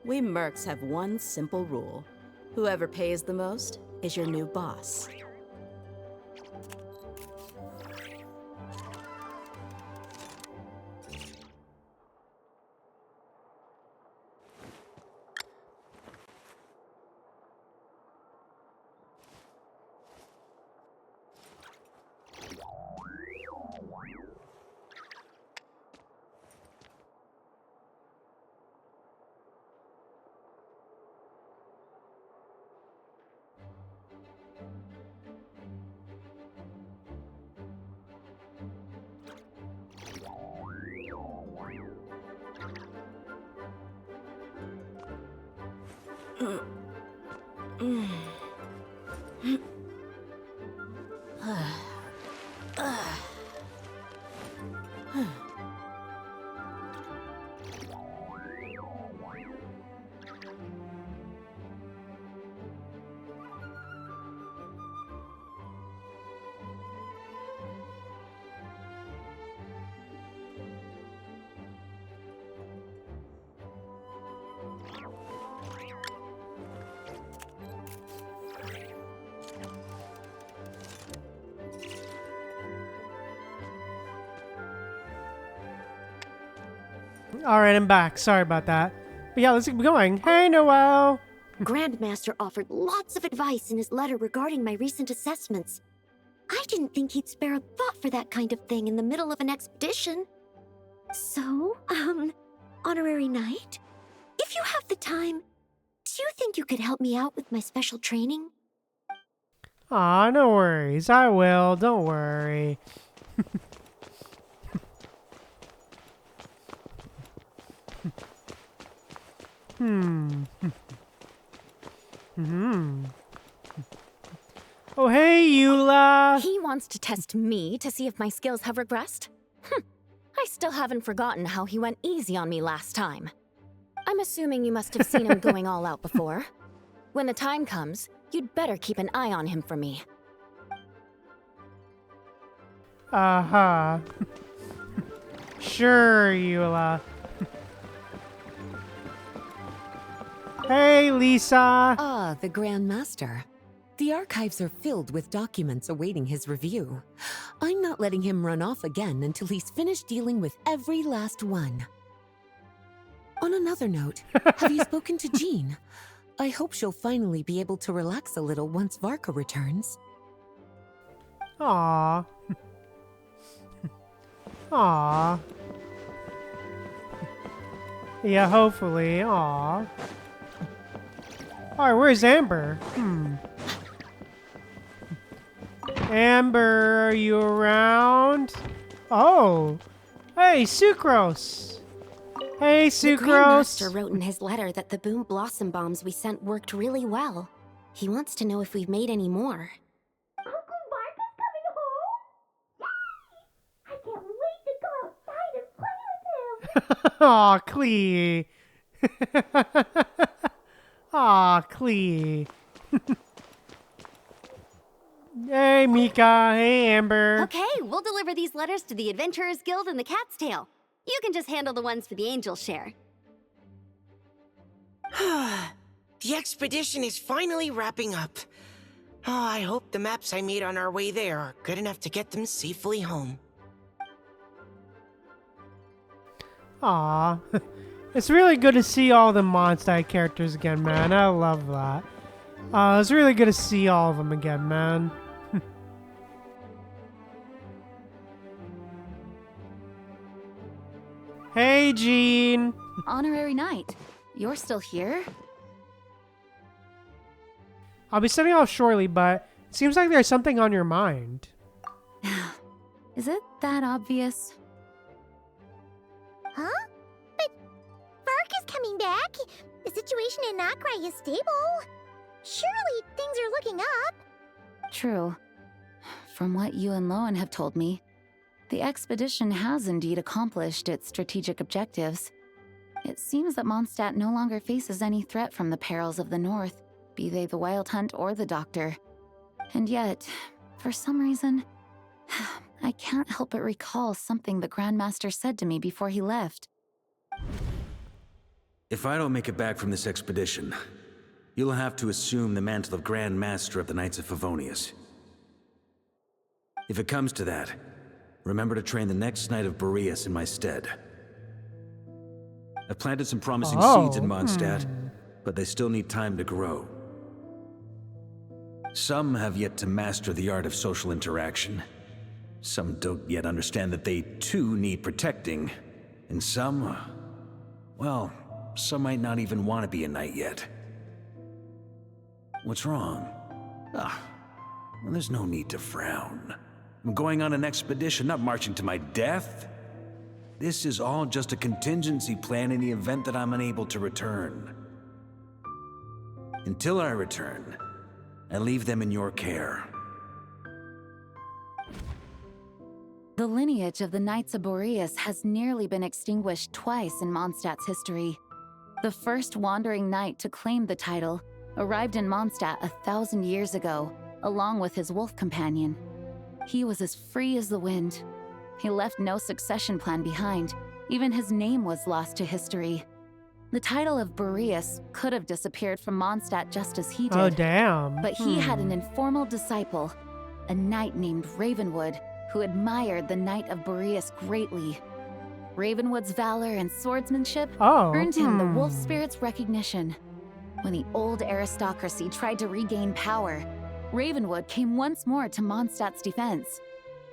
We mercs have one simple rule. Whoever pays the most is your new boss. Alright, I'm back. Sorry about that. But yeah, let's keep going. Hey, Noelle! Grandmaster offered lots of advice in his letter regarding my recent assessments. I didn't think he'd spare a thought for that kind of thing in the middle of an expedition. So, honorary knight, if you have the time, do you think you could help me out with my special training? Aw, no worries. I will. Don't worry. Oh, hey, Eula! He wants to test me to see if my skills have regressed? I still haven't forgotten how he went easy on me last time. I'm assuming you must have seen him going all out before. When the time comes, you'd better keep an eye on him for me. Uh-huh. Sure, Eula. Hey, Lisa! Ah, the Grand Master. The archives are filled with documents awaiting his review. I'm not letting him run off again until he's finished dealing with every last one. On another note, have you spoken to Jean? I hope she'll finally be able to relax a little once Varka returns. Aww. Aww. Yeah, hopefully. Aww. Alright, where's Amber? Amber, are you around? Oh! Hey, Sucrose! Hey, The Grandmaster Sucrose! wrote in his letter that the boom blossom bombs we sent worked really well. He wants to know if we've made any more. Aw, Clee! Aw, Clee! Hey, Mika! Hey, Amber! Okay, we'll deliver these letters to the Adventurers Guild and the Cat's Tail. You can just handle the ones for the Angel Share. The expedition is finally wrapping up. Oh, I hope the maps I made on our way there are good enough to get them safely home. Aw. It's really good to see all the mondstat characters again, man. I love that. It's really good to see all of them again, man. Hey, Jean! Honorary Knight, you're still here? I'll be setting off shortly, but it seems like there's something on your mind. Is it that obvious? Huh? But Varka's coming back. The situation in Krai is stable. Surely things are looking up. True. From what you and Lowen have told me, the expedition has indeed accomplished its strategic objectives. It seems that Mondstat no longer faces any threat from the perils of the North, be they the Wild Hunt or the Doctor. And yet, for some reason, I can't help but recall something the Grandmaster said to me before he left. If I don't make it back from this expedition, you'll have to assume the mantle of Grand Master of the Knights of Favonius. If it comes to that, remember to train the next Knight of Boreas in my stead. I've planted some promising seeds in Mondstadt, but they still need time to grow. Some have yet to master the art of social interaction. Some don't yet understand that they too need protecting. And some, well, some might not even want to be a knight yet. What's wrong? Well, there's no need to frown. I'm going on an expedition, not marching to my death. This is all just a contingency plan in the event that I'm unable to return. Until I return, I leave them in your care. The lineage of the Knights of Boreas has nearly been extinguished twice in Mondstadt's history. The first wandering knight to claim the title arrived in Mondstadt 1,000 years ago, along with his wolf companion. He was as free as the wind. He left no succession plan behind. Even his name was lost to history. The title of Boreas could have disappeared from Mondstadt just as he did. Oh, damn. But he had an informal disciple, a knight named Ravenwood, who admired the Knight of Boreas greatly. Ravenwood's valor and swordsmanship earned him the wolf spirit's recognition. When the old aristocracy tried to regain power, Ravenwood came once more to Mondstadt's defense.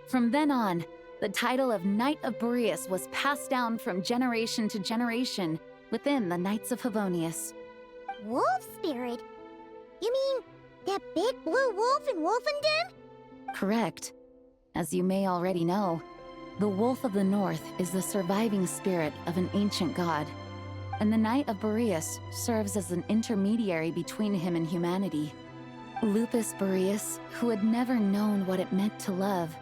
From then on, the title of Knight of Boreas was passed down from generation to generation within the Knights of Favonius. Wolf spirit? You mean that big blue wolf in Wolfenden? Correct. As you may already know, the Wolf of the North is the surviving spirit of an ancient god, and the Knight of Boreas serves as an intermediary between him and humanity. Lupus Boreas, who had never known what it meant to love,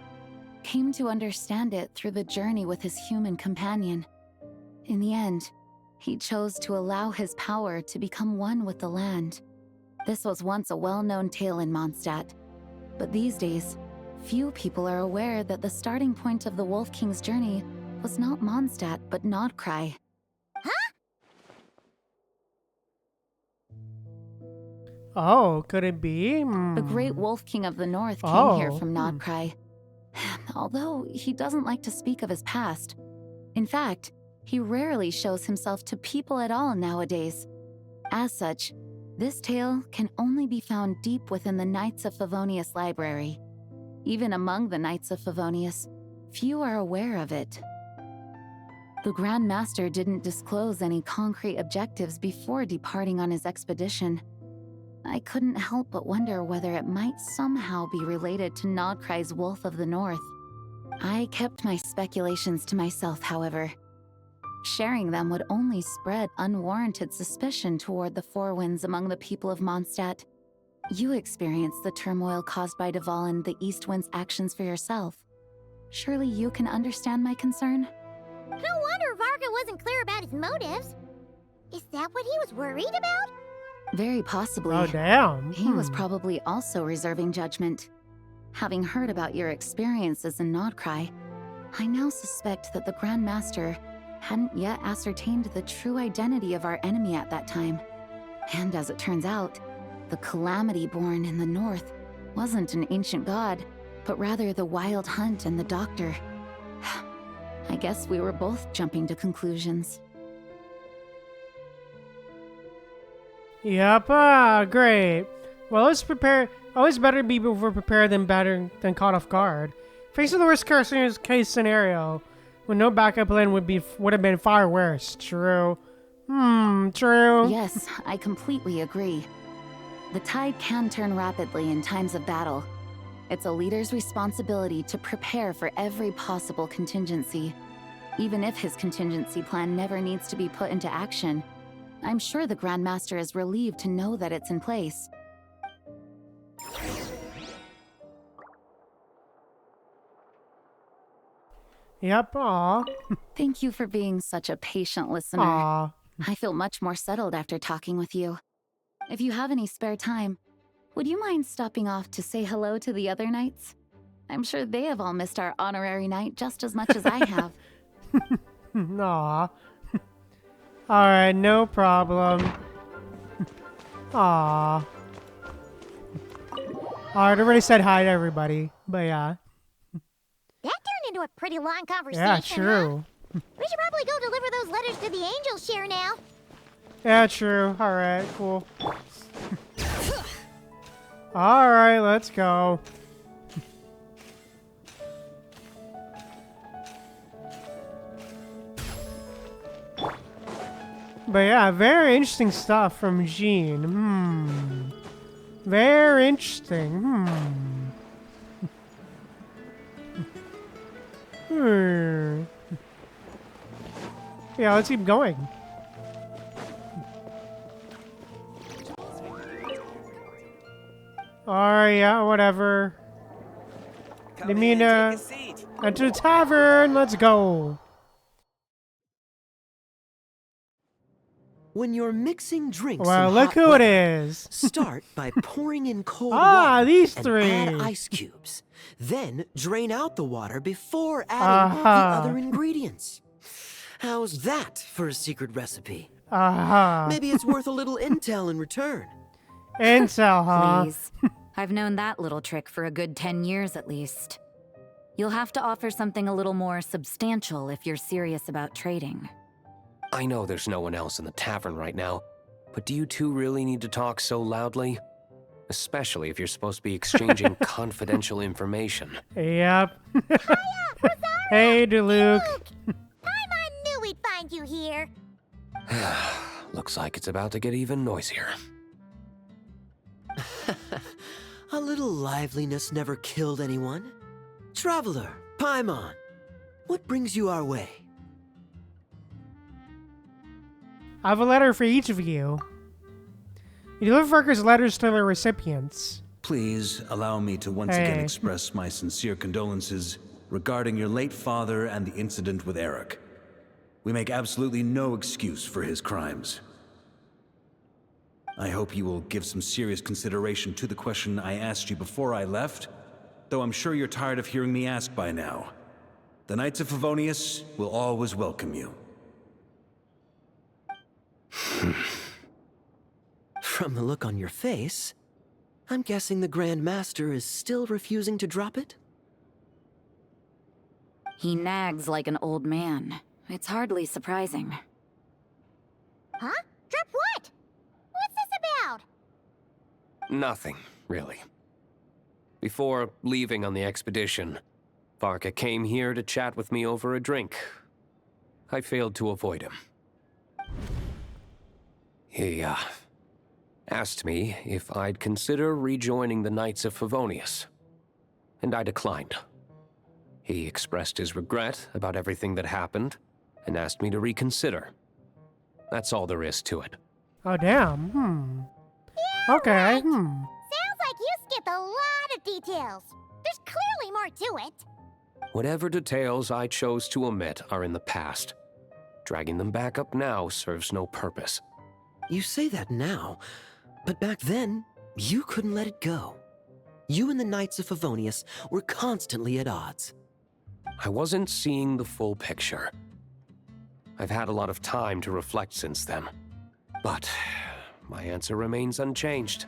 came to understand it through the journey with his human companion. In the end, he chose to allow his power to become one with the land. This was once a well-known tale in Mondstadt, but these days, few people are aware that the starting point of the Wolf King's journey was not Mondstadt, but Krai. Oh, could it be? The great Wolf King of the North came here from Hmm. Krai. Although he doesn't like to speak of his past. In fact, he rarely shows himself to people at all nowadays. As such, this tale can only be found deep within the Knights of Favonius library. Even among the Knights of Favonius, few are aware of it. The Grand Master didn't disclose any concrete objectives before departing on his expedition. I couldn't help but wonder whether it might somehow be related to Nodkrai's Wolf of the North. I kept my speculations to myself, however. Sharing them would only spread unwarranted suspicion toward the Four Winds among the people of Mondstat. You experienced the turmoil caused by Duval and the East Wind's actions for yourself. Surely you can understand my concern? No wonder Varka wasn't clear about his motives. Is that what he was worried about? Very possibly. Oh, damn. He was probably also reserving judgment. Having heard about your experiences in Nodkrai, I now suspect that the Grand Master hadn't yet ascertained the true identity of our enemy at that time. And as it turns out, the calamity born in the north wasn't an ancient god, but rather the Wild Hunt and the Doctor. I guess we were both jumping to conclusions. Yep, great. Well, let's prepare. Always better be prepared than caught off guard. Facing the worst case scenario, with no backup plan would have been far worse. True. True. Yes, I completely agree. The tide can turn rapidly in times of battle. It's a leader's responsibility to prepare for every possible contingency. Even if his contingency plan never needs to be put into action, I'm sure the Grand Master is relieved to know that it's in place. Yep, aw. Thank you for being such a patient listener. Aw. I feel much more settled after talking with you. If you have any spare time, would you mind stopping off to say hello to the other knights? I'm sure they have all missed our honorary knight just as much as I have. Aw. Alright, no problem. Aw. Alright, I already said hi to everybody, but yeah. That turned into a pretty long conversation. Yeah, true. Huh? We should probably go deliver those letters to the angel share now. Yeah, true. Alright, cool. Alright, let's go. But yeah, very interesting stuff from Jean. Very interesting. Yeah, let's keep going. Alright, yeah, whatever. Linnea, enter the tavern. Let's go. When you're mixing drinks, well, in look hot who weather, it is. Start by pouring in cold water these and three. add ice cubes. Then drain out the water before adding the other ingredients. How's that for a secret recipe? Maybe it's worth a little intel in return. Intel, huh? Please. I've known that little trick for a good 10 years at least. You'll have to offer something a little more substantial if you're serious about trading. I know there's no one else in the tavern right now, but do you two really need to talk so loudly? Especially if you're supposed to be exchanging confidential information. Yep. Hey, Luke. I knew we'd find you here. Looks like it's about to get even noisier. A little liveliness never killed anyone. Traveler, Paimon, what brings you our way? I have a letter for each of you. You deliver Varka's letters to their recipients. Please allow me to once again express my sincere condolences regarding your late father and the incident with Eric. We make absolutely no excuse for his crimes. I hope you will give some serious consideration to the question I asked you before I left, though I'm sure you're tired of hearing me ask by now. The Knights of Favonius will always welcome you. From the look on your face, I'm guessing the Grand Master is still refusing to drop it? He nags like an old man. It's hardly surprising. Huh? Drop what? What's this about? Nothing, really. Before leaving on the expedition, Varka came here to chat with me over a drink. I failed to avoid him. He, asked me if I'd consider rejoining the Knights of Favonius, and I declined. He expressed his regret about everything that happened, and asked me to reconsider. That's all there is to it. Oh, damn. Okay. Sounds like you skipped a lot of details. There's clearly more to it. Whatever details I chose to omit are in the past. Dragging them back up now serves no purpose. You say that now, but back then, you couldn't let it go. You and the Knights of Favonius were constantly at odds. I wasn't seeing the full picture. I've had a lot of time to reflect since then. But my answer remains unchanged.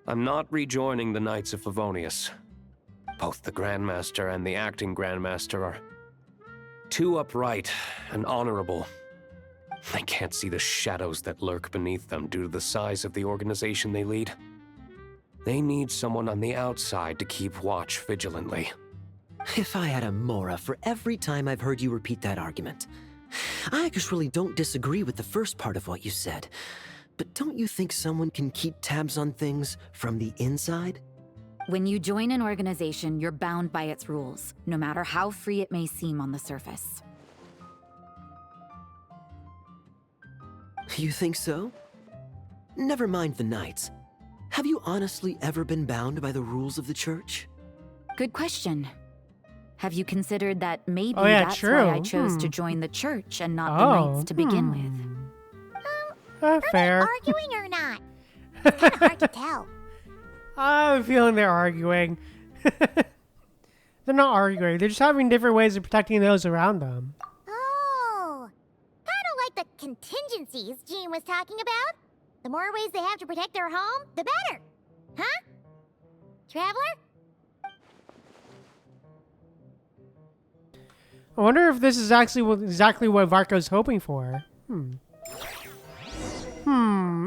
I'm not rejoining the Knights of Favonius. Both the Grandmaster and the acting Grandmaster are too upright and honorable. I can't see the shadows that lurk beneath them due to the size of the organization they lead. They need someone on the outside to keep watch vigilantly. If I had a Mora for every time I've heard you repeat that argument. I actually don't disagree with the first part of what you said, but don't you think someone can keep tabs on things from the inside? When you join an organization, you're bound by its rules, no matter how free it may seem on the surface. You think so? Never mind the Knights. Have you honestly ever been bound by the rules of the Church? Good question. Have you considered that maybe that's why I chose to join the Church and not the Knights to begin with? Fair. Arguing or not? It's kind of hard to tell. I have a feeling they're arguing. They're not arguing. They're just having different ways of protecting those around them. Oh, kind of like the contingencies Jean was talking about. The more ways they have to protect their home, the better. Huh? Traveler? I wonder if this is actually exactly what Varka's hoping for.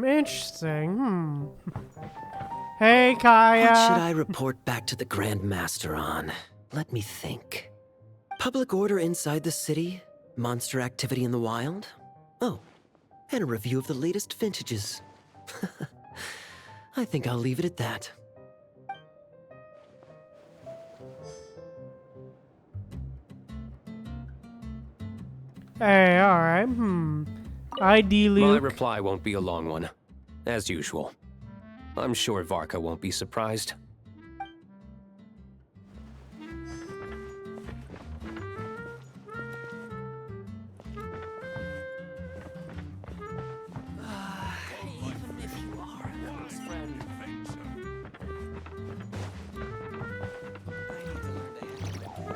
Interesting. Hey, Kaya. What should I report back to the Grand Master on? Let me think. Public order inside the city, monster activity in the wild. Oh, and a review of the latest vintages. I think I'll leave it at that. Hey, alright. Ideally. My reply won't be a long one, as usual. I'm sure Varka won't be surprised.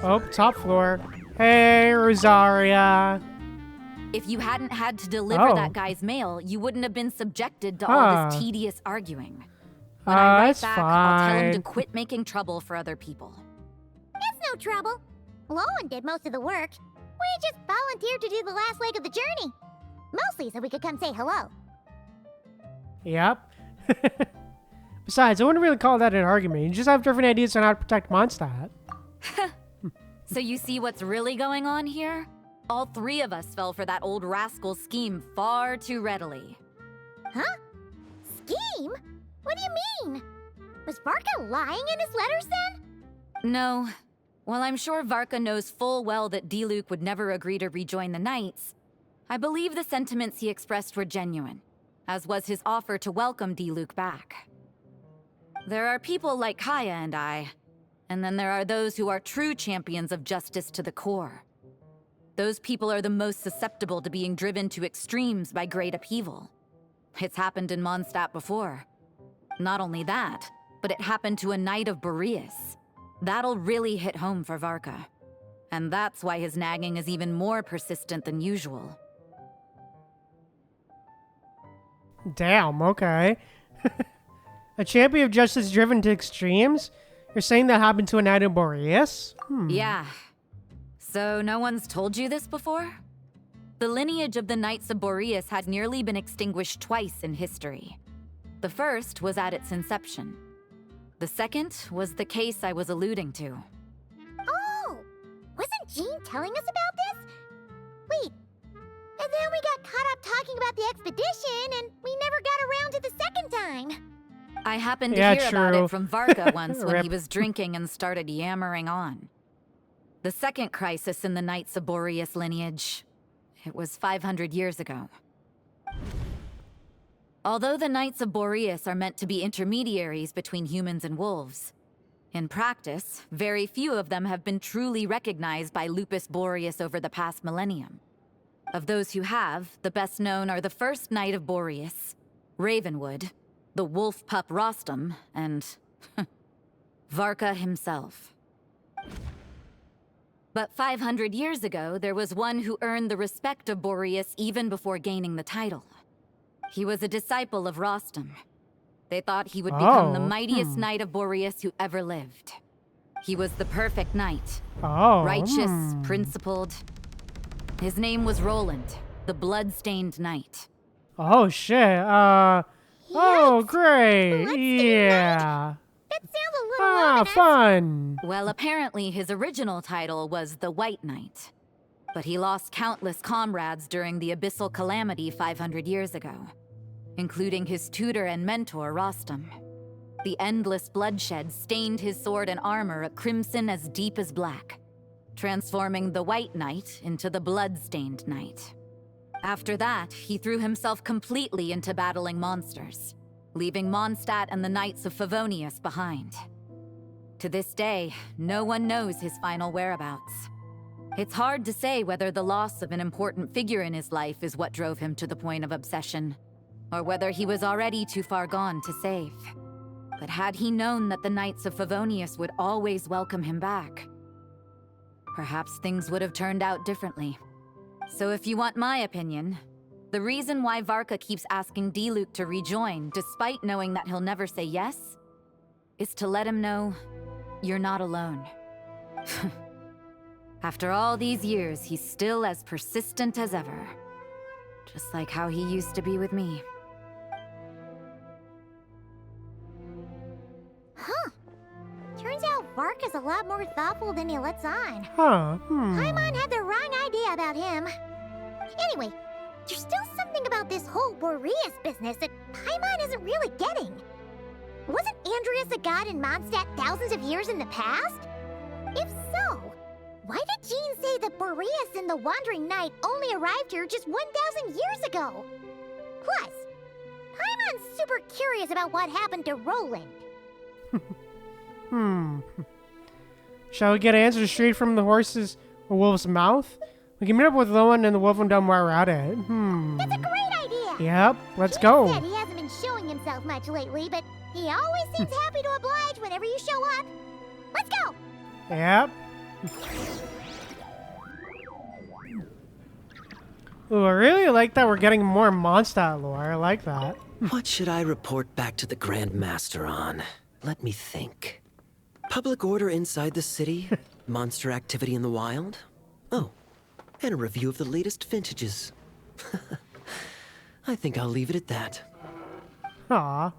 Oh, top floor. Hey, Rosaria. If you hadn't had to deliver that guy's mail, you wouldn't have been subjected to all this tedious arguing. When I write back, I'll tell him to quit making trouble for other people. It's no trouble. Lowen did most of the work. We just volunteered to do the last leg of the journey. Mostly so we could come say hello. Yep. Besides, I wouldn't really call that an argument. You just have different ideas on how to protect Mondstadt. So you see what's really going on here? All three of us fell for that old rascal's scheme far too readily. Huh? Scheme? What do you mean? Was Varka lying in his letters then? No. While I'm sure Varka knows full well that Diluc would never agree to rejoin the Knights, I believe the sentiments he expressed were genuine, as was his offer to welcome Diluc back. There are people like Kaya and I, and then there are those who are true champions of justice to the core. Those people are the most susceptible to being driven to extremes by great upheaval. It's happened in Mondstadt before. Not only that, but it happened to a Knight of Boreas. That'll really hit home for Varka. And that's why his nagging is even more persistent than usual. Damn, okay. A champion of justice driven to extremes? You're saying that happened to a Knight of Boreas? Yeah. So no one's told you this before? The lineage of the Knights of Boreas had nearly been extinguished twice in history. The first was at its inception. The second was the case I was alluding to. Oh! Wasn't Jean telling us about this? Wait. And then we got caught up talking about the expedition, and we never got around to the second time. I happened to hear about it from Varka once when he was drinking and started yammering on. The second crisis in the Knights of Boreas lineage. It was 500 years ago. Although the Knights of Boreas are meant to be intermediaries between humans and wolves, in practice, very few of them have been truly recognized by Lupus Boreas over the past millennium. Of those who have, the best known are the first Knight of Boreas, Ravenwood, the wolf pup Rostam, and Varka himself. But 500 years ago, there was one who earned the respect of Boreas even before gaining the title. He was a disciple of Rostam. They thought he would become the mightiest knight of Boreas who ever lived. He was the perfect knight. Righteous, principled. His name was Roland, the blood-stained knight. Oh, shit. Oh, great. Yeah. That sounds a little ominous. Fun. Well, apparently his original title was the White Knight. But he lost countless comrades during the Abyssal Calamity 500 years ago, including his tutor and mentor, Rostam. The endless bloodshed stained his sword and armor a crimson as deep as black, transforming the White Knight into the Blood-Stained Knight. After that, he threw himself completely into battling monsters, leaving Mondstat and the Knights of Favonius behind. To this day, no one knows his final whereabouts. It's hard to say whether the loss of an important figure in his life is what drove him to the point of obsession, or whether he was already too far gone to save. But had he known that the Knights of Favonius would always welcome him back, perhaps things would have turned out differently. So if you want my opinion, the reason why Varka keeps asking Diluc to rejoin, despite knowing that he'll never say yes, is to let him know you're not alone. After all these years, he's still as persistent as ever. Just like how he used to be with me. Huh. Turns out Varka's a lot more thoughtful than he lets on. Huh. Paimon had the wrong idea about him. Anyway, there's still something about this whole Boreas business that Paimon isn't really getting. Wasn't Andreas a god in Mondstadt thousands of years in the past? If so, why did Jean say that Boreas and the Wandering Knight only arrived here just 1,000 years ago? Plus, Paimon's super curious about what happened to Roland. Shall we get answers straight from the horse's or wolf's mouth? We can meet up with Lowen and the wolf and dumb while we're at it. That's a great idea! Yep, let's Jean go. said he hasn't been showing himself much lately, but he always seems happy to oblige whenever you show up. Let's go! Yep. Ooh, I really like that we're getting more Mondstadt lore. I like that. What should I report back to the Grand Master on? Let me think. Public order inside the city? Monster activity in the wild? Oh, and a review of the latest vintages. I think I'll leave it at that. Aw.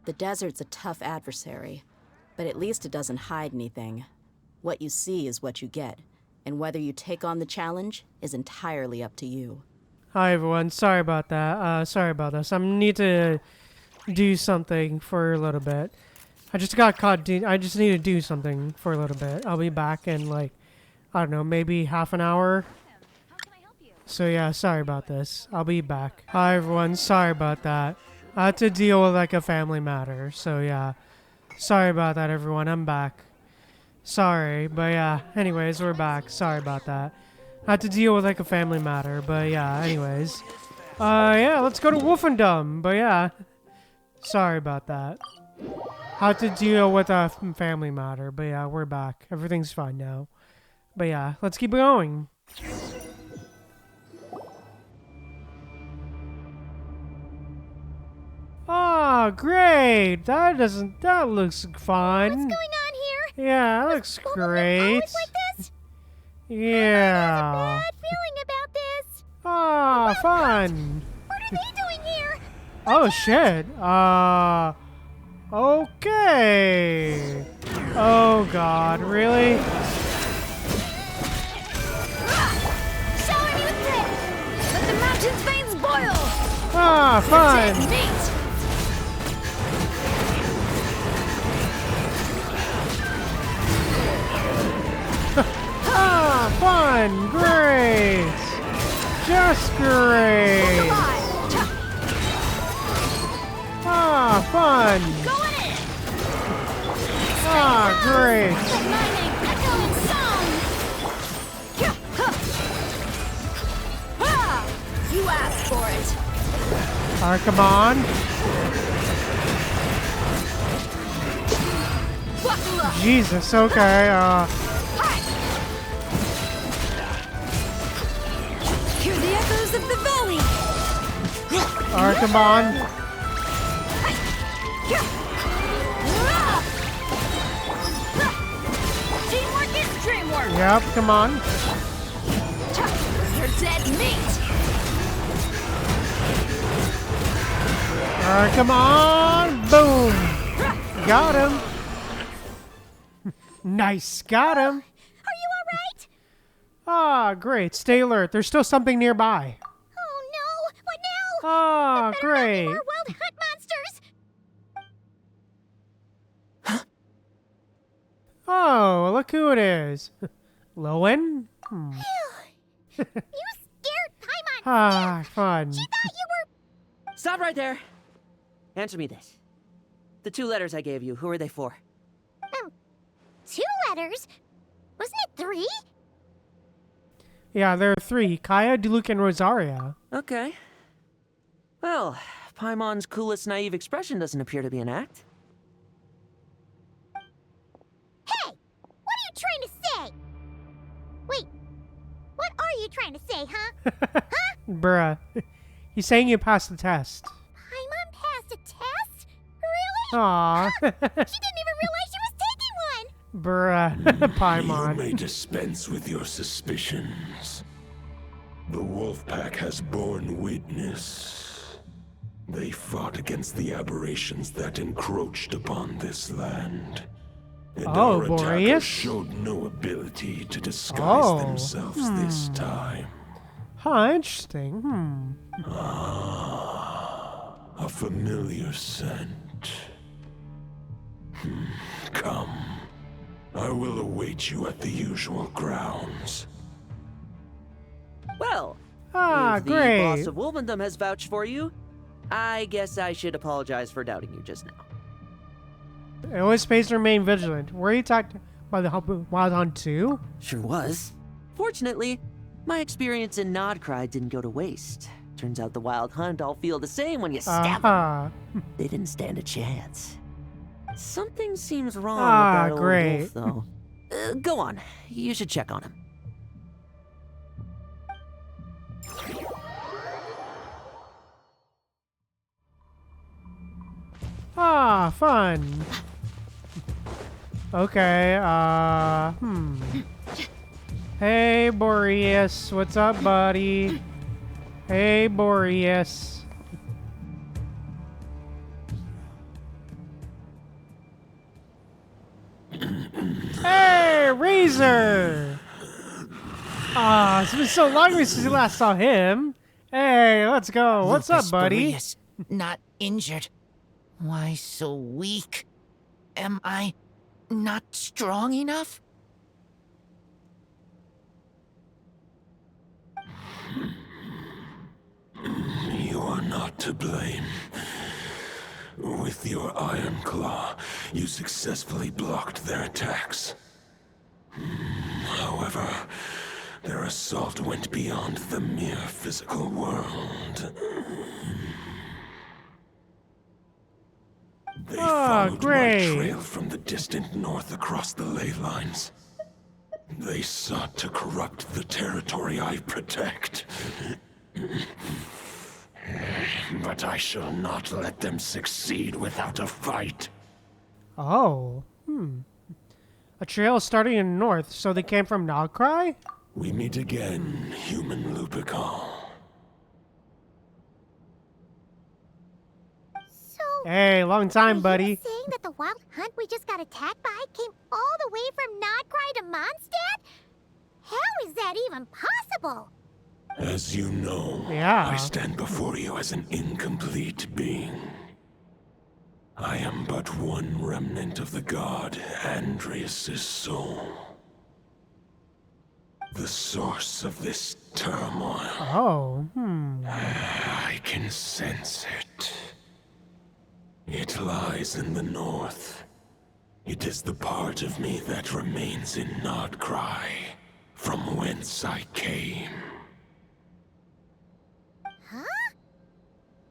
The desert's a tough adversary, but at least it doesn't hide anything. What you see is what you get, And whether you take on the challenge is entirely up to you. Hi everyone, sorry about that. Sorry about this. I need to do something for a little bit. I just got caught. I just need to do something for a little bit. I'll be back in like, I don't know, maybe half an hour. So yeah, sorry about this. I'll be back. Hi everyone, sorry about that. I had to deal with like a family matter. So yeah, sorry about that everyone. I'm back. Sorry, but yeah. Anyways, we're back. Sorry about that. I had to deal with like a family matter, but yeah. Anyways, yeah, let's go to Wolfendom. But yeah, sorry about that. Had to deal with a family matter, but yeah, we're back. Everything's fine now. But yeah, let's keep going. Oh, great! That looks fun. What's going on here? Yeah, that looks great. Always like this? Yeah. Bad feeling about this. Ah, fun. What are they doing here? Oh shit. Okay. Oh god, really? Shower me with grit. Let the mountain's veins boil. Ah, fun. Neat. Ah, fun. Great. Just great. Ah, fun. Ah, great. You asked for it. Alright, come on. Jesus, okay, Hear the echoes of the valley. Alright, come on. Teamwork is dreamwork. Yep, come on. You're dead meat. Alright, come on. Boom. Got him. Nice, got him. Are you alright? Ah, great. Stay alert. There's still something nearby. Oh no! What now? Ah, There better not be great. more wild hunt monsters. Oh, look who it is. Lowen? You scared Paimon. Ah, fun. She thought you were. Stop right there. Answer me this. The 2 letters I gave you, who are they for? 2 letters? Wasn't it 3? Yeah, there are 3. Kaya, Diluc, and Rosaria. Okay. Well, Paimon's coolest naive expression doesn't appear to be an act. Hey! What are you trying to say? Wait. What are you trying to say, huh? Bruh. He's saying you passed the test. Paimon passed a test? Really? Aw. She didn't even realize she was taking one! Bruh. Paimon. You may dispense with your suspicions. The Wolfpack has borne witness. They fought against the aberrations that encroached upon this land. And Oh, our Boreas? attackers showed no ability to disguise themselves this time. Huh, interesting. A familiar scent. Come. I will await you at the usual grounds. Well, Ah, if the great. boss of Wolfendom has vouched for you, I guess I should apologize for doubting you just now. It always pays to remain vigilant. Were you talking about the Wild Hunt 2? Sure was. Fortunately, my experience in Nodcry didn't go to waste. Turns out the Wild Hunt all feel the same when you stab them. They didn't stand a chance. Something seems wrong with that old great. wolf, though. Go on. You should check on him. Ah, fun. Okay, Hey, Boreas. What's up, buddy? Hey, Boreas. Hey, Razor! Ah, it's been so long since we last saw him. Hey, let's go. What's up, buddy? Boreas, not injured. Why so weak? Am I not strong enough? You are not to blame. With your iron claw, you successfully blocked their attacks. However, their assault went beyond the mere physical world. They followed my trail from the distant north across the ley lines. They sought to corrupt the territory I protect. But I shall not let them succeed without a fight. Oh, A trail starting in the north, so they came from Krai? We meet again, human Lupical. Hey, long time, buddy. Saying that the wild hunt we just got attacked by came all the way from Krai to Mondstadt? How is that even possible? As you know, I stand before you as an incomplete being. I am but one remnant of the god Andrias' soul. The source of this turmoil. Oh, I can sense it. It lies in the north. It is the part of me that remains in Krai, from whence I came. Huh?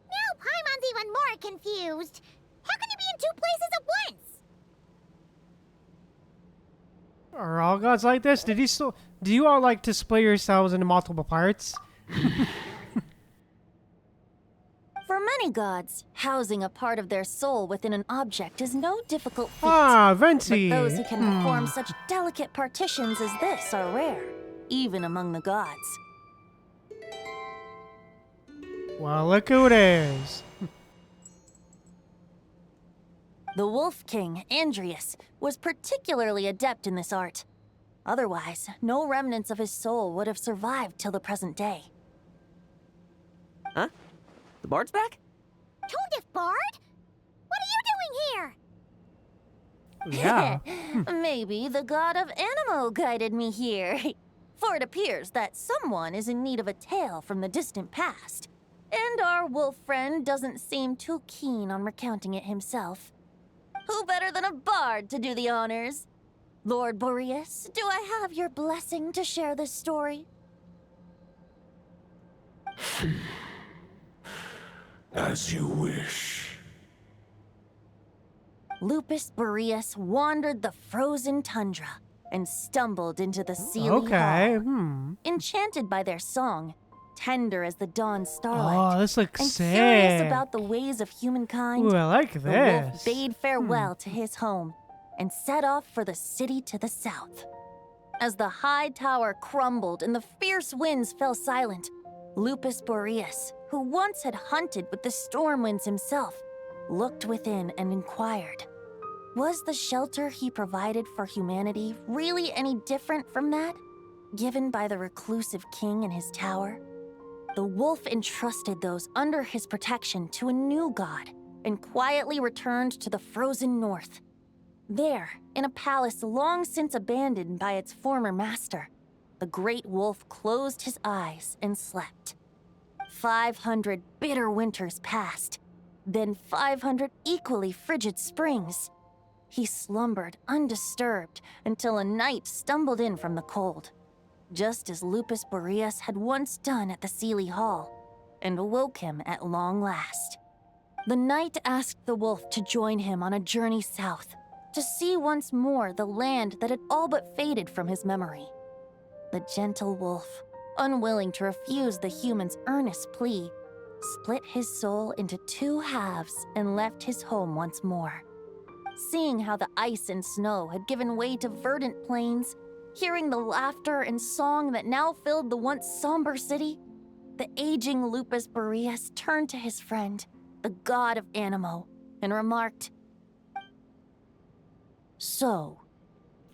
Now Paimon's even more confused. How can you be in two places at once? Are all gods like this? Do you all like to split yourselves into multiple parts? For many gods, housing a part of their soul within an object is no difficult feat. Ah, Venti. But those who can perform such delicate partitions as this are rare, even among the gods. Well, look who it is. The Wolf King, Andrias, was particularly adept in this art. Otherwise, no remnants of his soul would have survived till the present day. Huh? The bard's back? Toadif Bard? What are you doing here? Yeah. Maybe the god of Animo guided me here. For it appears that someone is in need of a tale from the distant past. And our wolf friend doesn't seem too keen on recounting it himself. Who better than a bard to do the honors? Lord Boreas, do I have your blessing to share this story? As you wish. Lupus Boreas wandered the frozen tundra and stumbled into the Sealy Hall. Enchanted by their song, tender as the dawn starlight, Oh, this looks and sick. curious about the ways of humankind, Ooh, I like the wolf this. bade farewell to his home and set off for the city to the south. As the high tower crumbled and the fierce winds fell silent, Lupus Boreas, who once had hunted with the storm winds himself, looked within and inquired, was the shelter he provided for humanity really any different from that given by the reclusive king in his tower? The wolf entrusted those under his protection to a new god and quietly returned to the frozen north. There, in a palace long since abandoned by its former master, the great wolf closed his eyes and slept. 500 bitter winters passed, then 500 equally frigid springs. He slumbered undisturbed until a night stumbled in from the cold, just as Lupus Boreas had once done at the Sealy Hall, and awoke him at long last. The night asked the wolf to join him on a journey south, to see once more the land that had all but faded from his memory. The gentle wolf, unwilling to refuse the human's earnest plea, split his soul into two halves and left his home once more. Seeing how the ice and snow had given way to verdant plains, hearing the laughter and song that now filled the once somber city, the aging Lupus Boreas turned to his friend, the god of Animo, and remarked, "So,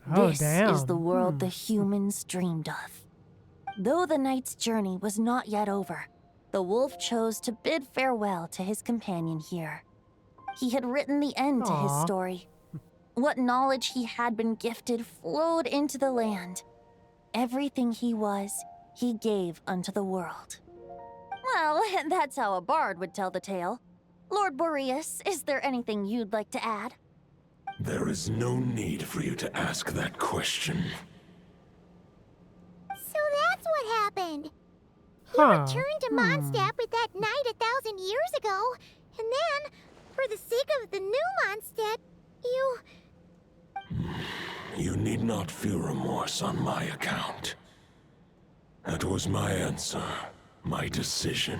this is the world the humans dreamed of. Though the knight's journey was not yet over, the wolf chose to bid farewell to his companion here. He had written the end to his story. What knowledge he had been gifted flowed into the land. Everything he was, he gave unto the world. Well, that's how a bard would tell the tale. Lord Boreas, is there anything you'd like to add? There is no need for you to ask that question. So that's what happened. You returned to Mondstadt with that knight 1,000 years ago, and then, for the sake of the new Mondstadt, you... You need not feel remorse on my account. That was my answer, my decision.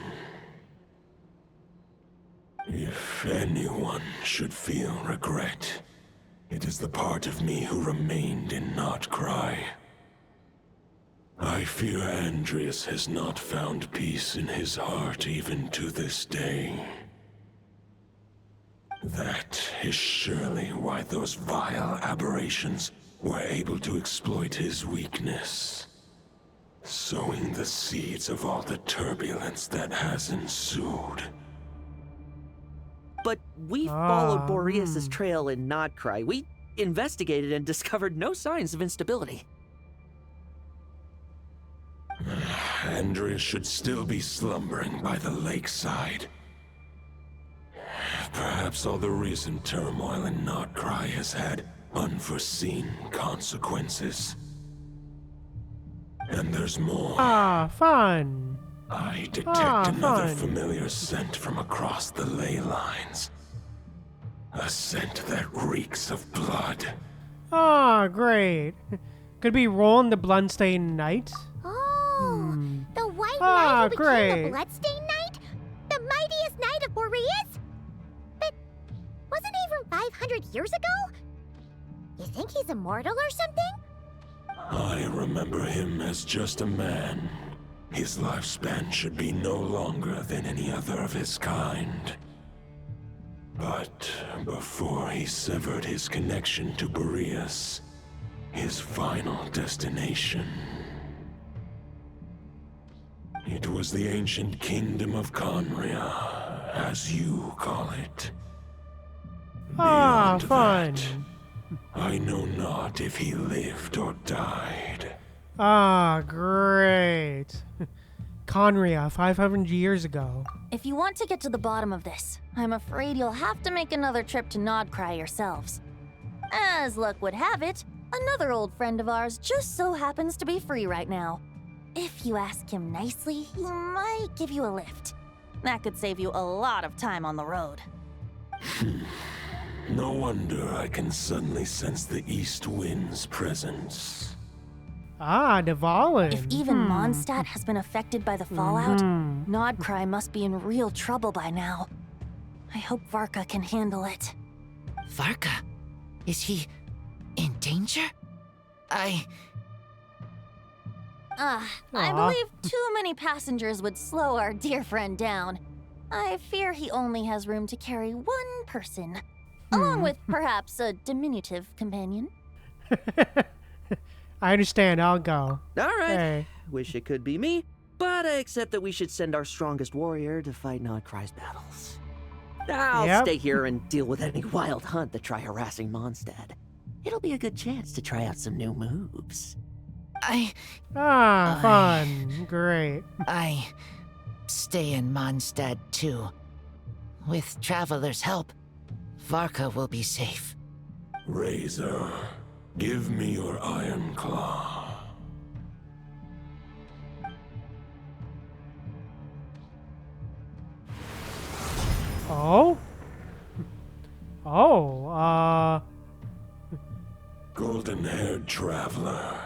If anyone should feel regret, it is the part of me who remained in Not Krai. I fear Andreas has not found peace in his heart even to this day. That is surely why those vile aberrations were able to exploit his weakness, sowing the seeds of all the turbulence that has ensued. But we followed Boreas' trail in Not Krai. We investigated and discovered no signs of instability. Andreas should still be slumbering by the lakeside. Perhaps all the recent turmoil in Not Krai has had unforeseen consequences. And there's more. Fun. I detect another familiar scent from across the ley lines. A scent that reeks of blood. Great. Could be Roland the Bloodstained Knight. Oh, the White Knight who became great. the Bloodstained Knight? The mightiest knight of Boreas? But wasn't he from 500 years ago? You think he's immortal or something? I remember him as just a man. His lifespan should be no longer than any other of his kind. But before he severed his connection to Boreas, his final destination, it was the ancient kingdom of Conria, as you call it. Beyond fun. that, I know not if he lived or died. Great. Conria, 500 years ago. If you want to get to the bottom of this, I'm afraid you'll have to make another trip to Nodcry yourselves. As luck would have it, another old friend of ours just so happens to be free right now. If you ask him nicely, he might give you a lift. That could save you a lot of time on the road. No wonder I can suddenly sense the east wind's presence. Dvalin. If even Mondstat has been affected by the fallout, Nodcry must be in real trouble by now. I hope Varka can handle it. Varka? Is he in danger? I believe too many passengers would slow our dear friend down. I fear he only has room to carry one person, along with perhaps a diminutive companion. I understand, I'll go. All right. Hey. Wish it could be me, but I accept that we should send our strongest warrior to fight Nodcry's battles. I'll stay here and deal with any wild hunt that try harassing Mondstadt. It'll be a good chance to try out some new moves. Fun. Great. I stay in Mondstadt too. With Traveler's help, Varka will be safe. Razor, give me your iron claw. Golden-haired traveler,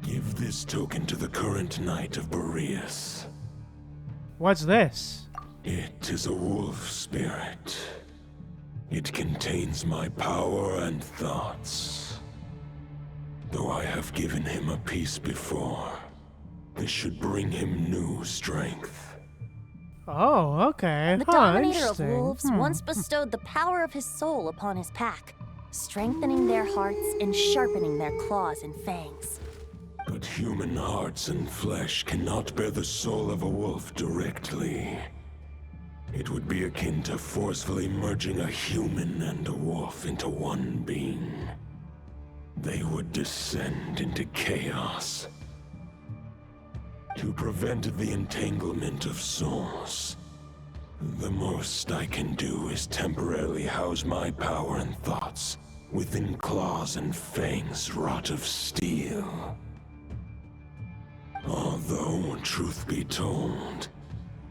give this token to the current knight of Boreas. What's this? It is a wolf spirit. It contains my power and thoughts. Though I have given him a piece before, this should bring him new strength. Oh, okay. The Dominator of Wolves once bestowed the power of his soul upon his pack, strengthening their hearts and sharpening their claws and fangs. But human hearts and flesh cannot bear the soul of a wolf directly. It would be akin to forcefully merging a human and a wolf into one being. They would descend into chaos. To prevent the entanglement of souls, the most I can do is temporarily house my power and thoughts within claws and fangs wrought of steel. Although, truth be told,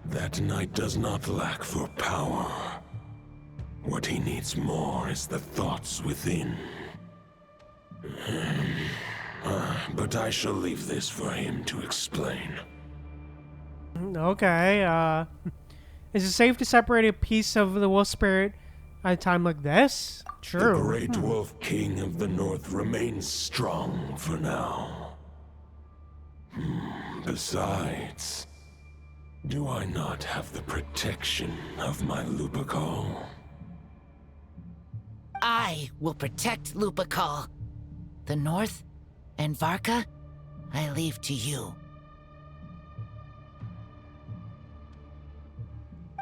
that knight does not lack for power. What he needs more is the thoughts within. But I shall leave this for him to explain. Okay, is it safe to separate a piece of the wolf spirit at a time like this? True. The great wolf king of the north remains strong for now. Besides, do I not have the protection of my Lupacol? I will protect Lupacol. The north and Varka, I leave to you.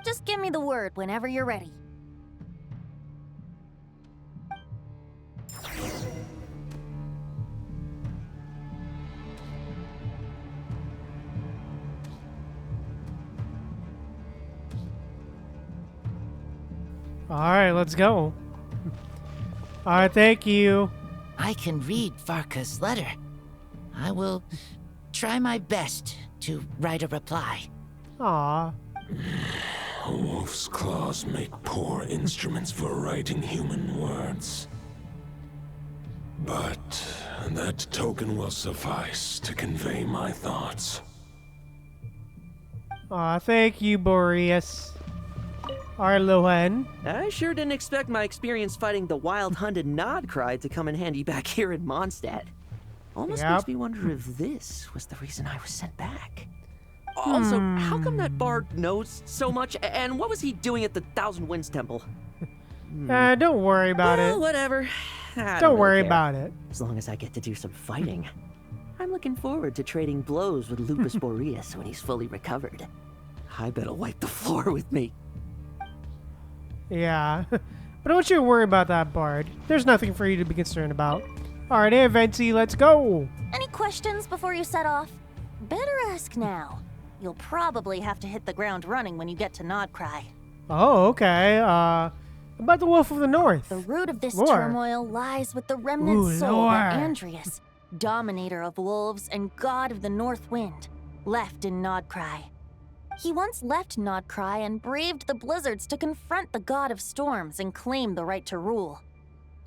Just give me the word whenever you're ready. Alright, let's go. Alright, thank you. I can read Varka's letter. I will try my best to write a reply. Aww. A wolf's claws make poor instruments for writing human words. But that token will suffice to convey my thoughts. Aw, thank you, Boreas. Alright, Lohan. I sure didn't expect my experience fighting the wild-hunted Nodkrai to come in handy back here in Mondstadt. Almost makes me wonder if this was the reason I was sent back. Also, how come that bard knows so much, and what was he doing at the Thousand Winds Temple? Don't worry about it. Whatever. Don't worry about it. As long as I get to do some fighting. I'm looking forward to trading blows with Lupus Boreas when he's fully recovered. I bet he'll wipe the floor with me. Yeah, but don't you worry about that, Bard. There's nothing for you to be concerned about. Alright, hey, Venti, let's go! Any questions before you set off? Better ask now. You'll probably have to hit the ground running when you get to Nodkrai. Oh, okay. About the Wolf of the North. The root of this lore. turmoil lies with the remnant soul lore. that Andrius, dominator of wolves and god of the North Wind, left in Nodkrai. He once left Nodkrai and braved the blizzards to confront the god of storms and claim the right to rule.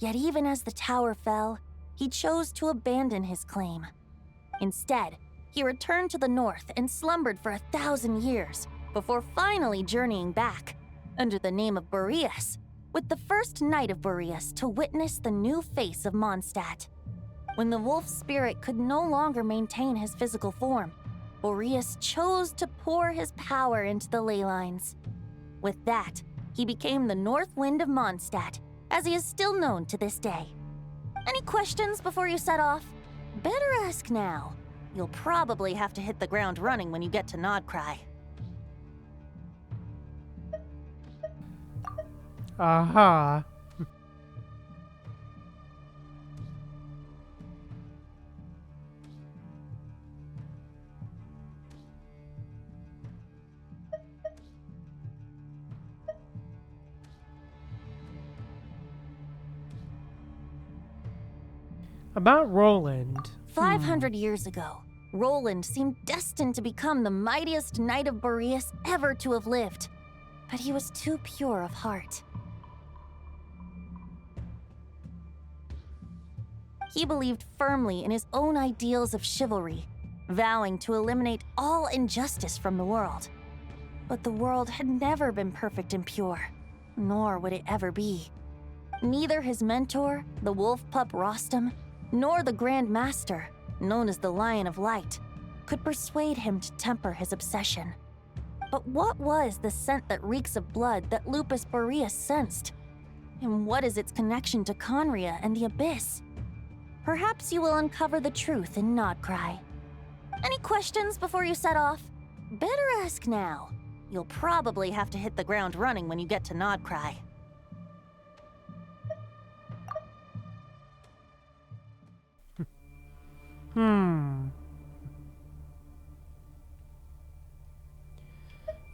Yet even as the tower fell, he chose to abandon his claim. Instead, he returned to the north and slumbered for 1,000 years before finally journeying back, under the name of Boreas, with the first knight of Boreas to witness the new face of Mondstadt. When the wolf spirit could no longer maintain his physical form, Boreas chose to pour his power into the ley lines. With that, he became the North Wind of Mondstadt, as he is still known to this day. Any questions before you set off? Better ask now. You'll probably have to hit the ground running when you get to Nodkrai. Aha. About Roland. 500 years ago, Roland seemed destined to become the mightiest knight of Boreas ever to have lived. But he was too pure of heart. He believed firmly in his own ideals of chivalry, vowing to eliminate all injustice from the world. But the world had never been perfect and pure, nor would it ever be. Neither his mentor, the wolf pup Rostam, nor the Grand Master, known as the Lion of Light, could persuade him to temper his obsession. But what was the scent that reeks of blood that Lupus Boreas sensed? And what is its connection to Conria and the Abyss? Perhaps you will uncover the truth in Nodkrai. Any questions before you set off? Better ask now. You'll probably have to hit the ground running when you get to Nod Krai.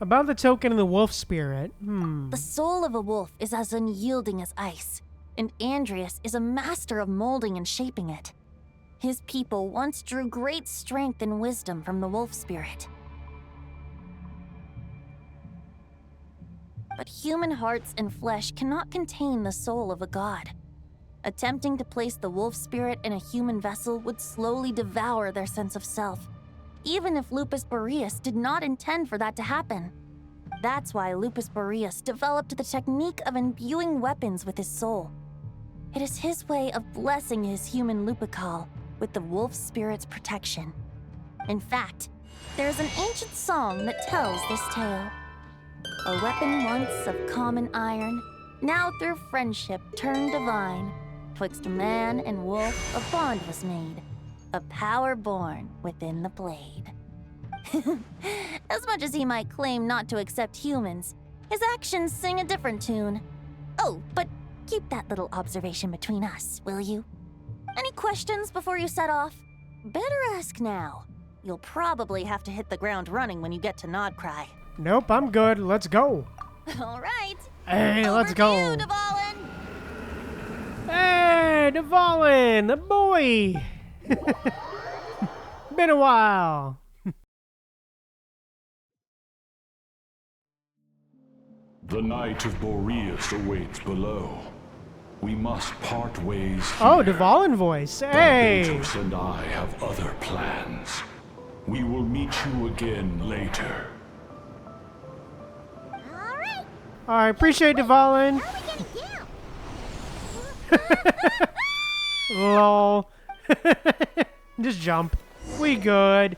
About the token of the wolf spirit. The soul of a wolf is as unyielding as ice, and Andreas is a master of molding and shaping it. His people once drew great strength and wisdom from the wolf spirit. But human hearts and flesh cannot contain the soul of a god. Attempting to place the wolf spirit in a human vessel would slowly devour their sense of self, even if Lupus Boreas did not intend for that to happen. That's why Lupus Boreas developed the technique of imbuing weapons with his soul. It is his way of blessing his human Lupical with the wolf spirit's protection. In fact, there is an ancient song that tells this tale. A weapon once of common iron, now through friendship turned divine. Twixt man and wolf a bond was made, a power born within the blade. As much as he might claim not to accept humans, his actions sing a different tune. Oh, but keep that little observation between us, will you? Any questions before you set off? Better ask now. You'll probably have to hit the ground running when you get to Nod Krai. Nope, I'm good. Let's go. All right. Hey, let's go. Over to you, Dvalin. Hey, Dvalin, the boy. Been a while. The Knight of Boreas awaits below. We must part ways here. Oh, Dvalin voice. Hey. Barbatos and I have other plans. We will meet you again later. I appreciate Dvalin. Lol. Just jump. We good.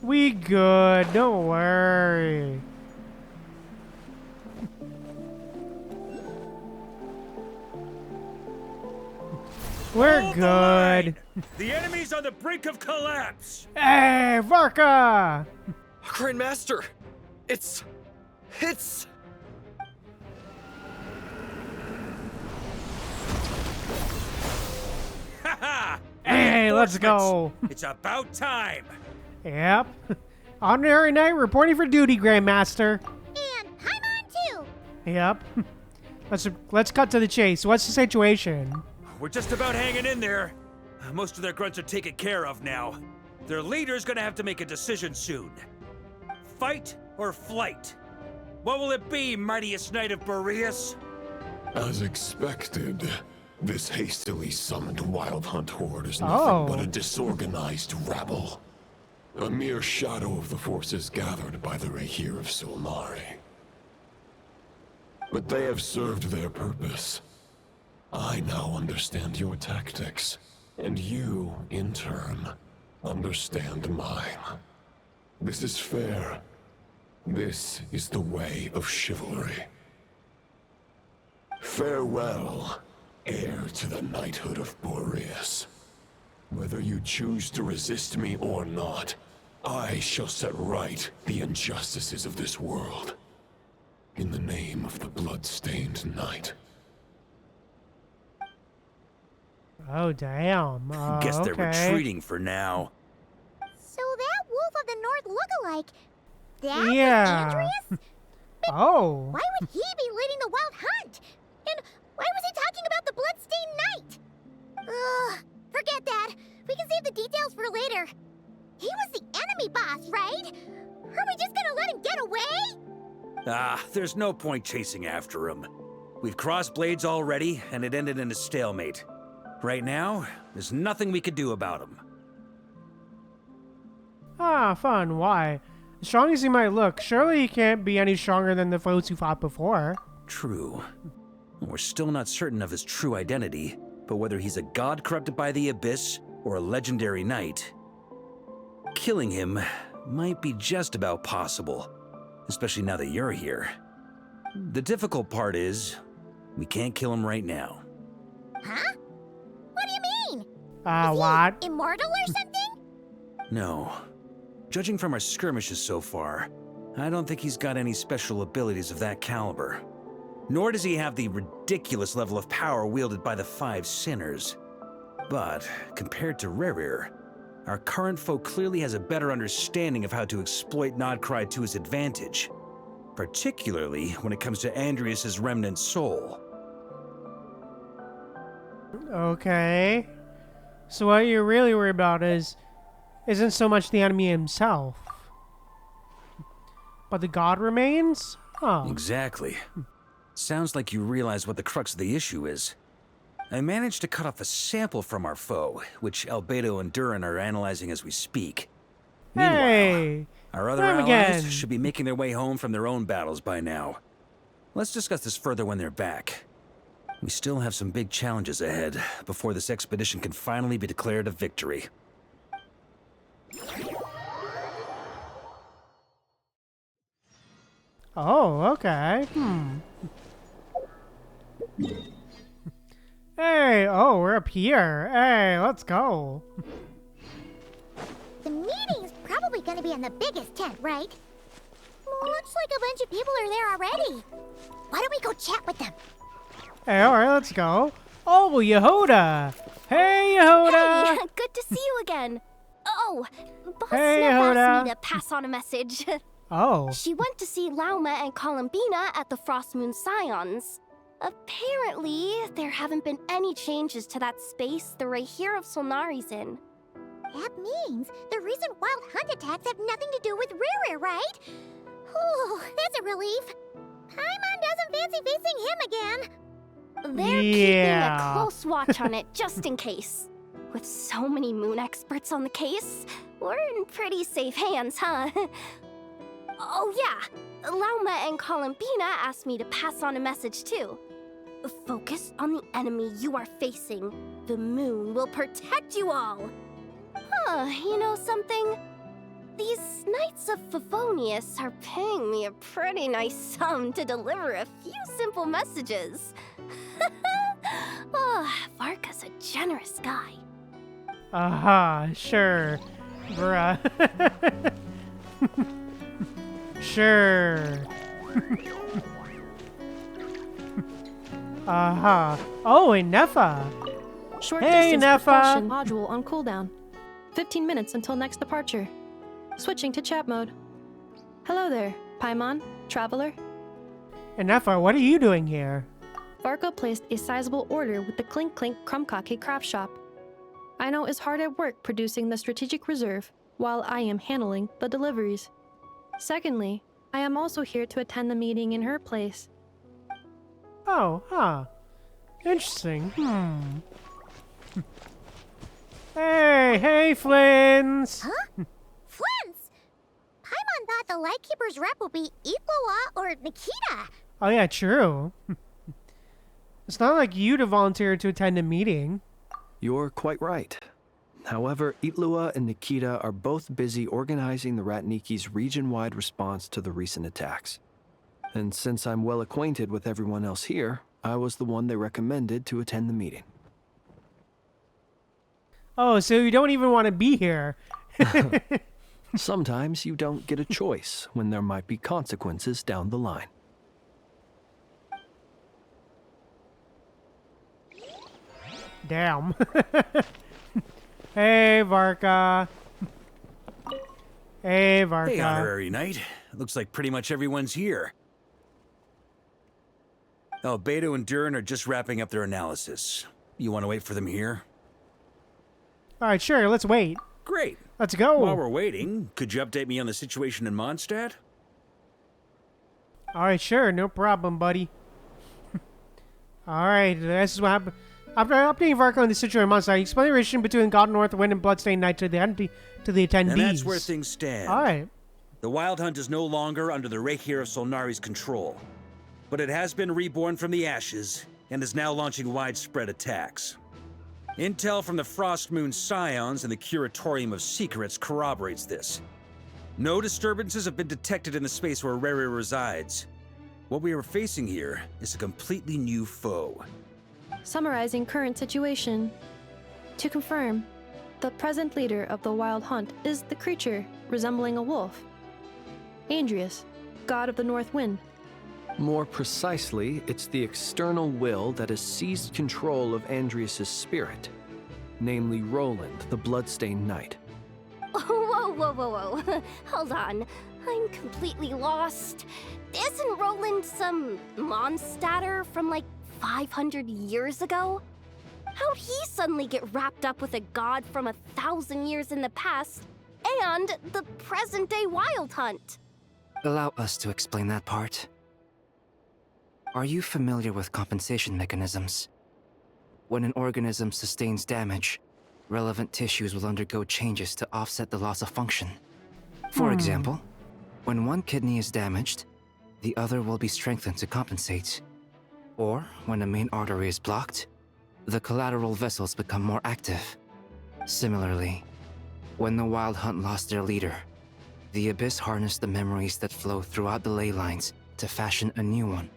We good. Don't worry. We're good. The enemy's on the brink of collapse. Hey, Varka! Grandmaster, it's... Haha! Hey, let's go. It's about time. Yep. Honorary Knight reporting for duty, Grandmaster. And I'm on too. Yep. Let's cut to the chase. What's the situation? We're just about hanging in there. Most of their grunts are taken care of now. Their leader's gonna have to make a decision soon. Fight or flight? What will it be, mightiest Knight of Boreas? As expected, this hastily summoned Wild Hunt horde is nothing but a disorganized rabble. A mere shadow of the forces gathered by the Reactor of Solmari. But they have served their purpose. I now understand your tactics, and you, in turn, understand mine. This is fair. This is the way of chivalry. Farewell, heir to the knighthood of Boreas. Whether you choose to resist me or not, I shall set right the injustices of this world. In the name of the blood-stained knight. Oh, damn. Guess they're okay. retreating for now. So that Wolf of the North lookalike, that Yeah. was Andreas? Oh. Why would he be leading the Wild Hunt? And why was he talking about the Bloodstained Knight? Ugh, forget that. We can save the details for later. He was the enemy boss, right? Are we just gonna let him get away? There's no point chasing after him. We've crossed blades already, and it ended in a stalemate. Right now, there's nothing we could do about him. Ah, fun. Why? As strong as he might look, surely he can't be any stronger than the foes who fought before. True. We're still not certain of his true identity, but whether he's a god corrupted by the Abyss or a legendary knight, killing him might be just about possible, especially now that you're here. The difficult part is, we can't kill him right now. Huh? What do you mean? What? Immortal or something? No. Judging from our skirmishes so far, I don't think he's got any special abilities of that caliber. Nor does he have the ridiculous level of power wielded by the 5 sinners. But, compared to Rerir, our current foe clearly has a better understanding of how to exploit Nodkrai to his advantage. Particularly when it comes to Andrias' remnant soul. Okay. So what you're really worried about isn't so much the enemy himself, but the god remains? Oh. Exactly. Sounds like you realize what the crux of the issue is. I managed to cut off a sample from our foe, which Albedo and Durin are analyzing as we speak. Meanwhile, Hey, our other allies should be making their way home from their own battles by now. Let's discuss this further when they're back. We still have some big challenges ahead before this expedition can finally be declared a victory. Oh, okay. Hey, oh, we're up here. Hey, let's go. The meeting's probably gonna be in the biggest tent, right? Looks like a bunch of people are there already. Why don't we go chat with them? Hey, alright, let's go. Oh, Yehuda. Hey, Yehuda. Hey, good to see you again. Oh, Boss Hey, Sniff Yehuda. asked me to pass on a message. Oh. She went to see Lauma and Columbina at the Frost Moon Scions. Apparently, there haven't been any changes to that space the Reactor of Solnari's in. That means the recent wild hunt attacks have nothing to do with Rerir, right? Whew, that's a relief. Paimon doesn't fancy facing him again. They're keeping a close watch on it, just in case. With so many moon experts on the case, we're in pretty safe hands, huh? Oh yeah, Lauma and Columbina asked me to pass on a message too. Focus on the enemy you are facing. The moon will protect you all. Huh, you know something? These Knights of Favonius are paying me a pretty nice sum to deliver a few simple messages. Oh, Varka's a generous guy. Aha, sure. Bruh. Sure. Aha. Oh, and Nefa. Short Hey, distance Nefa. propulsion module on cooldown. 15 minutes until next departure. Switching to chat mode. Hello there, Paimon, Traveler. And Nefa, what are you doing here? Varka placed a sizable order with the Clink Clink Krumkake craft shop. I know is hard at work producing the strategic reserve, while I am handling the deliveries. Secondly, I am also here to attend the meeting in her place. Oh, huh. Interesting. Hey, Flins! Huh? Flins! Paimon thought the Lightkeeper's rep would be Iqua or Nikita. Oh yeah, true. It's not like you to volunteer to attend a meeting. You're quite right. However, Itlua and Nikita are both busy organizing the Ratniki's region-wide response to the recent attacks. And since I'm well acquainted with everyone else here, I was the one they recommended to attend the meeting. Oh, so you don't even want to be here. Sometimes you don't get a choice when there might be consequences down the line. Damn. Hey, Varka. Hey, Varka. Hey, Honorary Knight. Looks like pretty much everyone's here. Albedo and Durin are just wrapping up their analysis. You want to wait for them here? Alright, sure, let's wait. Great. Let's go. While we're waiting, could you update me on the situation in Mondstat? Alright, sure, no problem, buddy. Alright, this is what happened. After updating Varka on the situation in Mondstat, he explained the relationship between God Northwind and Bloodstained Knight to the attendees. And that's where things stand. Alright. The Wild Hunt is no longer under the Reactor of Solnari's control, but it has been reborn from the ashes and is now launching widespread attacks. Intel from the Frost Moon Scions and the Curatorium of Secrets corroborates this. No disturbances have been detected in the space where Rerir resides. What we are facing here is a completely new foe. Summarizing current situation. To confirm, the present leader of the Wild Hunt is the creature resembling a wolf. Andrius, god of the North Wind. More precisely, it's the external will that has seized control of Andrius' spirit, namely Roland, the bloodstained knight. Whoa, whoa, whoa, whoa. Hold on. I'm completely lost. Isn't Roland some mondstatter from like 500 years ago? How'd he suddenly get wrapped up with a god from 1,000 years in the past and the present-day Wild Hunt? Allow us to explain that part. Are you familiar with compensation mechanisms? When an organism sustains damage, relevant tissues will undergo changes to offset the loss of function. For example, when one kidney is damaged, the other will be strengthened to compensate. Or, when a main artery is blocked, the collateral vessels become more active. Similarly, when the Wild Hunt lost their leader, the Abyss harnessed the memories that flow throughout the ley lines to fashion a new one,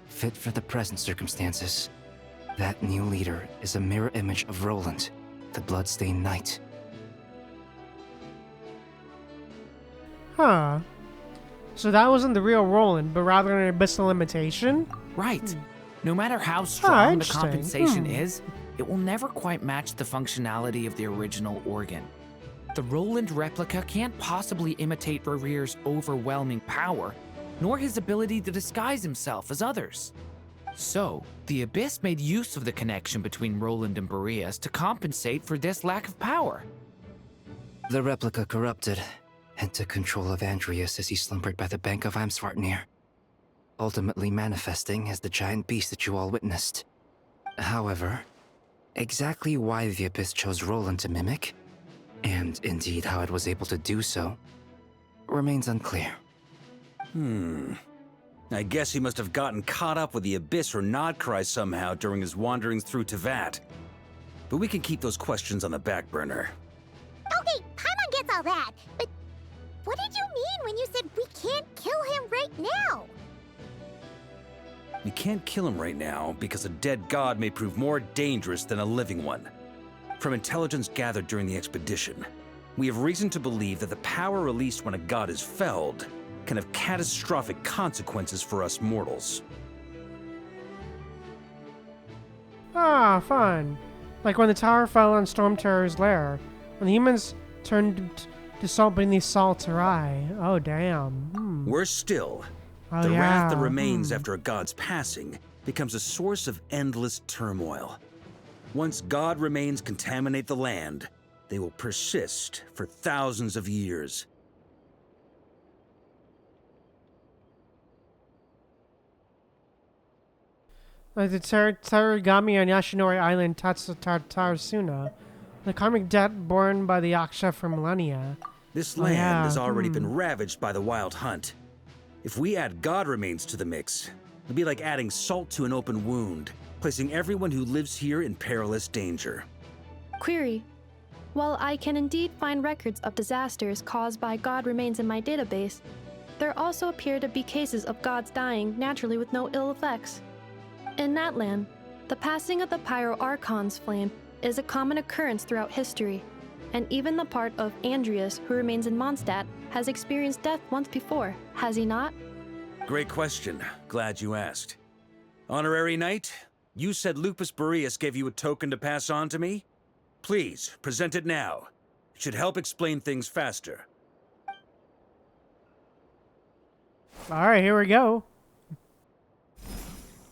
fit for the present circumstances. That new leader is a mirror image of Roland, the bloodstained knight. Huh. So that wasn't the real Roland, but rather an abyssal imitation? Right. No matter how strong the interesting. compensation is, it will never quite match the functionality of the original organ. The Roland replica can't possibly imitate Rerear's overwhelming power, nor his ability to disguise himself as others. So, the Abyss made use of the connection between Roland and Boreas to compensate for this lack of power. The replica corrupted and took control of Andrius as he slumbered by the bank of Eimsvartnir, ultimately manifesting as the giant beast that you all witnessed. However, exactly why the Abyss chose Roland to mimic, and indeed how it was able to do so, remains unclear. I guess he must have gotten caught up with the Abyss or Nodkrai somehow during his wanderings through Tevat. But we can keep those questions on the back burner. Okay, Paimon gets all that, but what did you mean when you said we can't kill him right now? We can't kill him right now because a dead god may prove more dangerous than a living one. From intelligence gathered during the expedition, we have reason to believe that the power released when a god is felled can have catastrophic consequences for us mortals. Ah, fun. Like when the tower fell on Storm Terror's lair, when the humans turned to salt beneath Salt's eye. Oh, damn. Worse still, Oh, the yeah. wrath that remains after a god's passing becomes a source of endless turmoil. Once god remains contaminate the land, they will persist for thousands of years. Like the Terugami on Yashinori Island Tatsuna, the karmic debt borne by the Yaksha for millennia. This land has already Hmm. been ravaged by the Wild Hunt. If we add god remains to the mix, it'd be like adding salt to an open wound, placing everyone who lives here in perilous danger. Query. While I can indeed find records of disasters caused by god remains in my database, there also appear to be cases of gods dying naturally with no ill effects. In that land, the passing of the Pyro Archon's flame is a common occurrence throughout history, and even the part of Andrius who remains in Mondstat has experienced death once before, has he not? Great question. Glad you asked. Honorary Knight, you said Lupus Boreas gave you a token to pass on to me? Please, present it now. It should help explain things faster. Alright, here we go.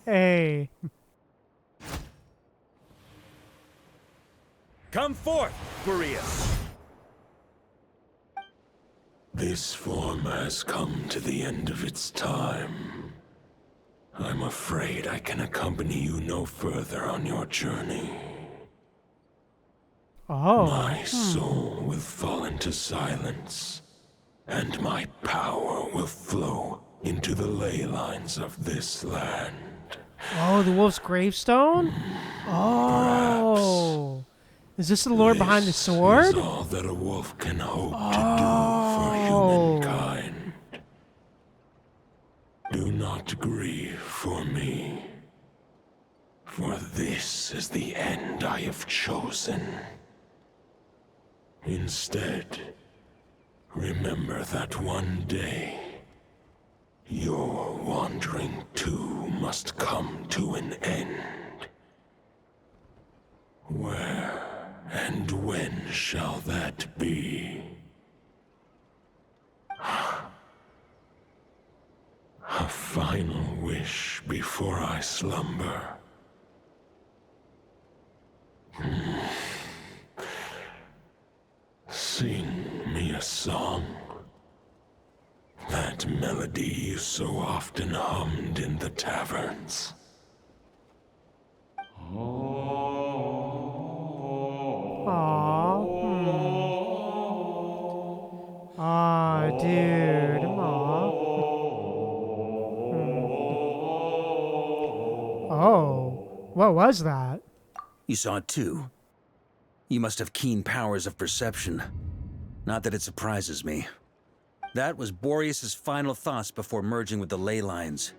Hey. Come forth, Boreas! This form has come to the end of its time. I'm afraid I can accompany you no further on your journey. Oh. My soul will fall into silence, and my power will flow into the ley lines of this land. Oh, the wolf's gravestone? Oh. Is this the lore behind the sword? Is all that a wolf can hope to do for humankind. Do not grieve for me, for this This is the end I have chosen. Instead, remember that one day, your wandering too must come to an end. Where and when shall that be? A final wish before I slumber. Sing me a song. That melody you so often hummed in the taverns. Aw, dude. Aw. Oh, what was that? You saw it too. You must have keen powers of perception. Not that it surprises me. That was Boreas's final thoughts before merging with the ley lines.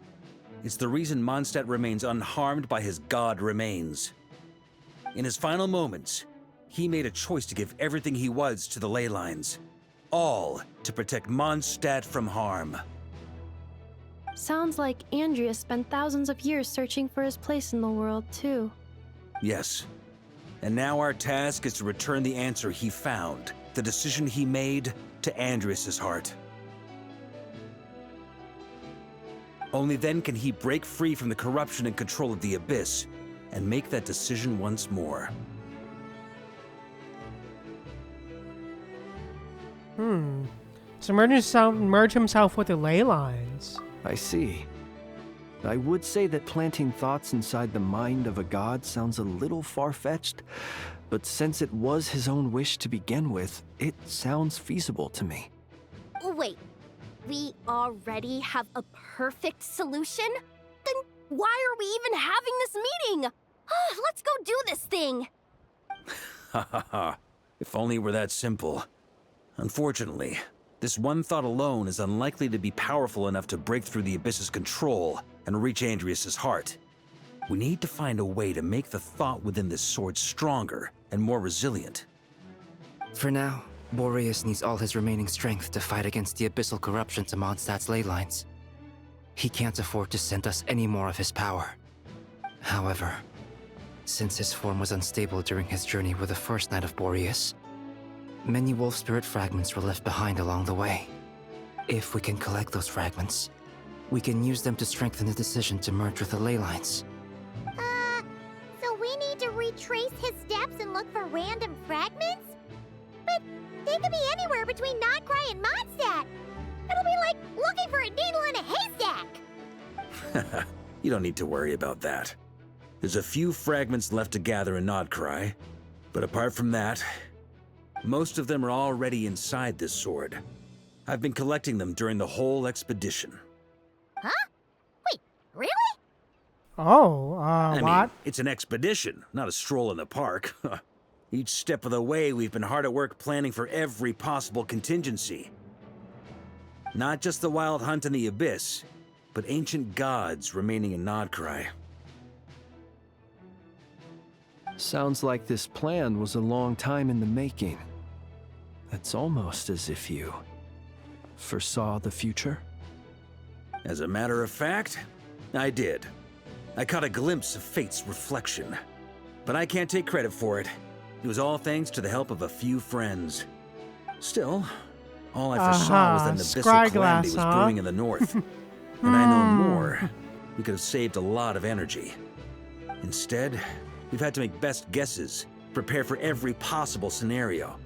It's the reason Mondstat remains unharmed by his god remains. In his final moments, he made a choice to give everything he was to the ley lines. All to protect Mondstat from harm. Sounds like Andreas spent thousands of years searching for his place in the world, too. Yes. And now our task is to return the answer he found, the decision he made, to Andreas's heart. Only then can he break free from the corruption and control of the Abyss, and make that decision once more. So merge himself with the ley lines. I see. I would say that planting thoughts inside the mind of a god sounds a little far-fetched, but since it was his own wish to begin with, it sounds feasible to me. Wait, we already have a perfect solution? Then why are we even having this meeting? Let's go do this thing! Ha ha ha. If only it were that simple. Unfortunately, this one thought alone is unlikely to be powerful enough to break through the Abyss's control and reach Andreas's heart. We need to find a way to make the thought within this sword stronger and more resilient. For now, Boreas needs all his remaining strength to fight against the abyssal corruption to Mondstat's ley lines. He can't afford to send us any more of his power. However, since his form was unstable during his journey with the first night of Boreas, many wolf spirit fragments were left behind along the way. If we can collect those fragments, we can use them to strengthen the decision to merge with the ley lines. So we need to retrace his steps and look for random fragments? But they could be anywhere between krai and Mondstat. It'll be like looking for a needle in a haystack. You don't need to worry about that. There's a few fragments left to gather in krai, but apart from that, most of them are already inside this sword. I've been collecting them during the whole expedition. Huh? Wait, really? Oh, I what? mean, it's an expedition, not a stroll in the park. Each step of the way, we've been hard at work planning for every possible contingency. Not just the wild hunt in the Abyss, but ancient gods remaining in krai. Sounds like this plan was a long time in the making. It's almost as if you foresaw the future. As a matter of fact, I did. I caught a glimpse of fate's reflection. But I can't take credit for it. It was all thanks to the help of a few friends. Still, all I foresaw was that an abyssal calamity was brewing in the north. And I know more, we could have saved a lot of energy. Instead, we've had to make best guesses, prepare for every possible scenario.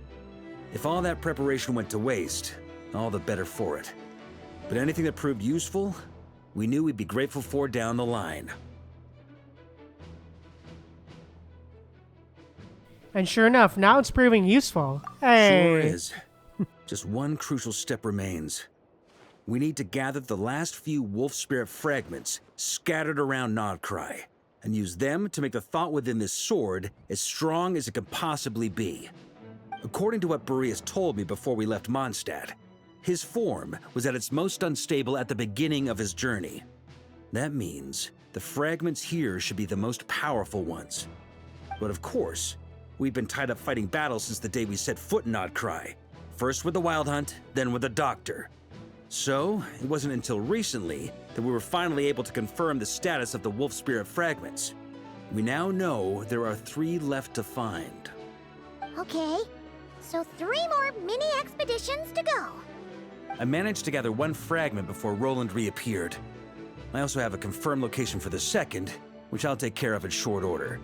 If all that preparation went to waste, all the better for it. But anything that proved useful, we knew we'd be grateful for down the line. And sure enough, now it's proving useful. Hey. Sure is. Just one crucial step remains. We need to gather the last few wolf spirit fragments scattered around krai, and use them to make the thought within this sword as strong as it could possibly be. According to what Boreas told me before we left Mondstat, his form was at its most unstable at the beginning of his journey. That means the fragments here should be the most powerful ones. But of course, we've been tied up fighting battles since the day we set foot in Odd Krai. First with the Wild Hunt, then with the Doctor. So, it wasn't until recently that we were finally able to confirm the status of the Wolf Spirit fragments. We now know there are 3 left to find. Okay, so 3 more mini expeditions to go. I managed to gather 1 fragment before Roland reappeared. I also have a confirmed location for the second, which I'll take care of in short order.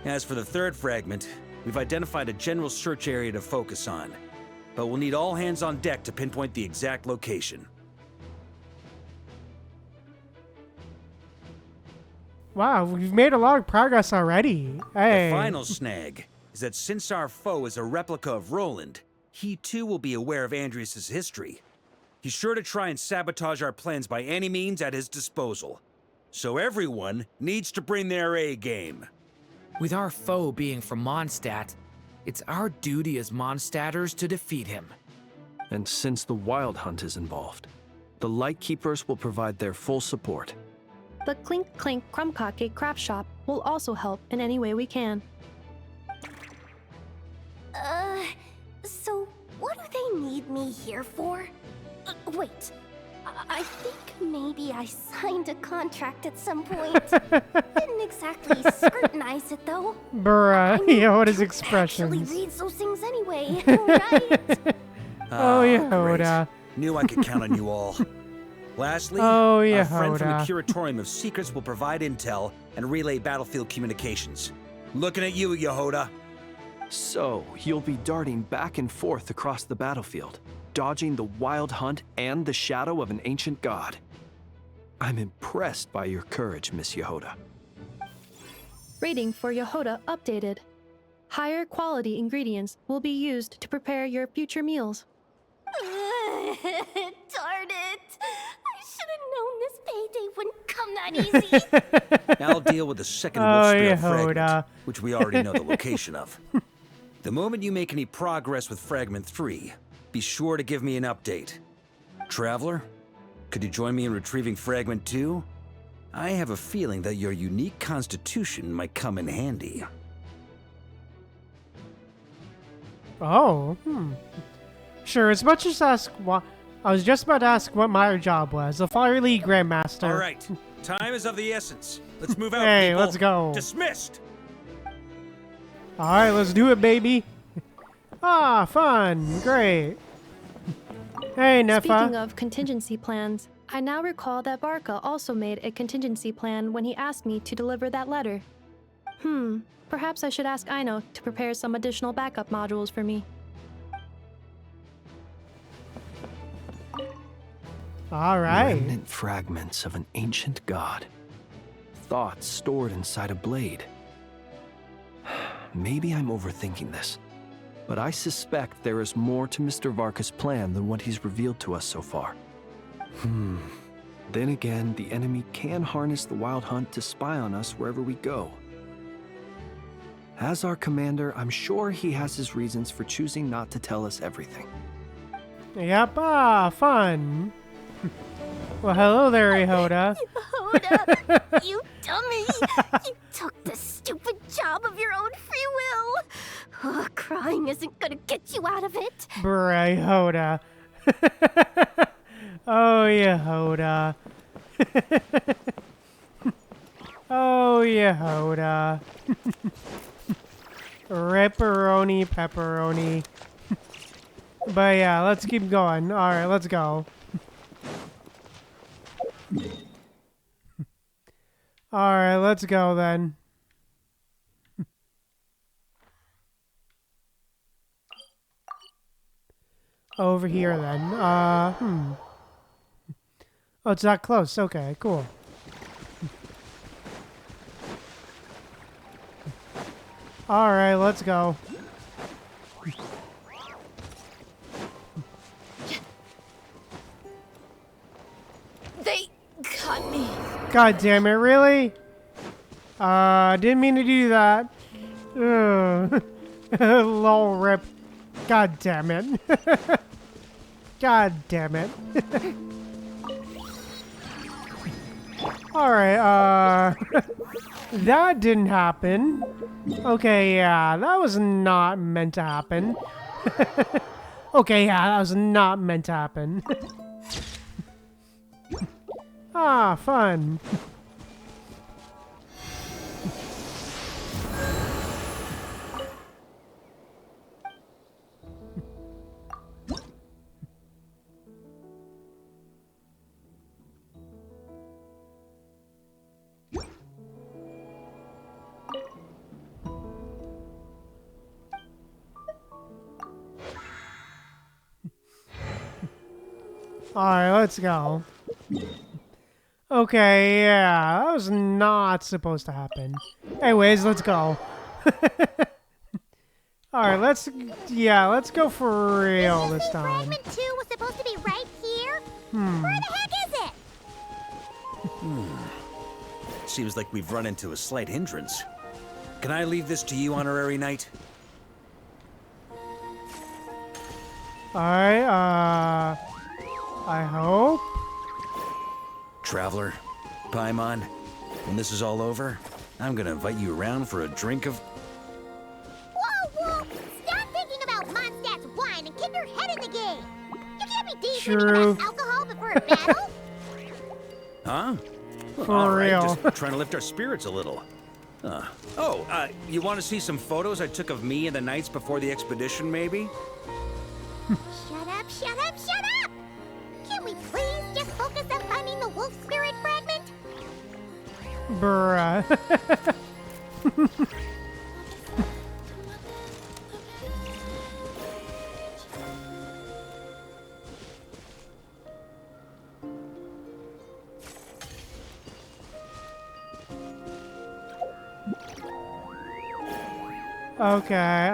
As for the 3rd fragment, we've identified a general search area to focus on, but we'll need all hands on deck to pinpoint the exact location. Wow, we've made a lot of progress already. Hey. The final snag is that since our foe is a replica of Roland, he too will be aware of Andreas' history. He's sure to try and sabotage our plans by any means at his disposal. So everyone needs to bring their A game. With our foe being from Mondstat, it's our duty as Mondstatters to defeat him. And since the Wild Hunt is involved, the Lightkeepers will provide their full support. The Clink Clink Krumkake craft shop will also help in any way we can. So what do they need me here for? Wait, I think maybe I signed a contract at some point. Didn't exactly scrutinize it though. Bruh, I mean, Yehoda's who expressions. actually reads those things anyway, right? Oh, Yehoda. Knew I could count on you all. Lastly, Oh, our friend from the Yehoda. Curatorium of Secrets will provide intel and relay battlefield communications. Looking at you, Yehoda. So, you'll be darting back and forth across the battlefield, dodging the Wild Hunt and the shadow of an ancient god. I'm impressed by your courage, Miss Yehoda. Rating for Yehoda updated. Higher quality ingredients will be used to prepare your future meals. Darn it! I should have known this payday wouldn't come that easy. I'll deal with the second Oh, Wolf Spirit Yehoda. fragment, which we already know the location of. The moment you make any progress with Fragment 3, be sure to give me an update. Traveler, could you join me in retrieving Fragment 2? I have a feeling that your unique constitution might come in handy. Oh, Sure, as much as ask what I was just about to ask what my job was. The Fire League Grandmaster. All right, time is of the essence. Let's move out, Hey, people. let's go. Dismissed! Alright, let's do it, baby. Ah, fun. Great. Hey, Nefa. Speaking of contingency plans, I now recall that Varka also made a contingency plan when he asked me to deliver that letter. Perhaps I should ask Aino to prepare some additional backup modules for me. Alright. Remnant fragments of an ancient god. Thoughts stored inside a blade. Maybe I'm overthinking this, but I suspect there is more to Mr. Varka's plan than what he's revealed to us so far. Then again, the enemy can harness the Wild Hunt to spy on us wherever we go. As our commander, I'm sure he has his reasons for choosing not to tell us everything. Yep, fun. Well, hello there, Yehoda. Yehoda, you dummy! You took the stupid job of your own free will. Oh, crying isn't gonna get you out of it. Bruh, Yehoda. Oh, Yehoda. Oh, Yehoda. Ripperoni, pepperoni. But yeah, let's keep going. Alright, let's go. Alright, let's go then. Over here then. Oh, it's that close. Okay, cool. Alright, let's go. They got me. God damn it, really? Didn't mean to do that. Ugh. Lol rip. God damn it. God damn it. Alright, That didn't happen. Okay, yeah, that was not meant to happen. Okay, yeah, that was not meant to happen. Ah, fun. Alright, let's go. Okay, yeah, that was not supposed to happen. Anyways, let's go. Alright, let's go for real this time. Fragment 2 was supposed to be right here? Where the heck is it? Seems like we've run into a slight hindrance. Can I leave this to you, Honorary Knight? Alright, I hope. Traveler, Paimon, when this is all over, I'm gonna invite you around for a drink of... Whoa, whoa! Stop thinking about Mondstad's wine and keep your head in the game! You can't be daydreaming about alcohol before a battle! Huh? For all right, real. just trying to lift our spirits a little. You want to see some photos I took of me and the knights before the expedition, maybe? Shut up, shut up, shut up! Can we please just focus on finding the wolf spirit fragment? Bruh. Okay,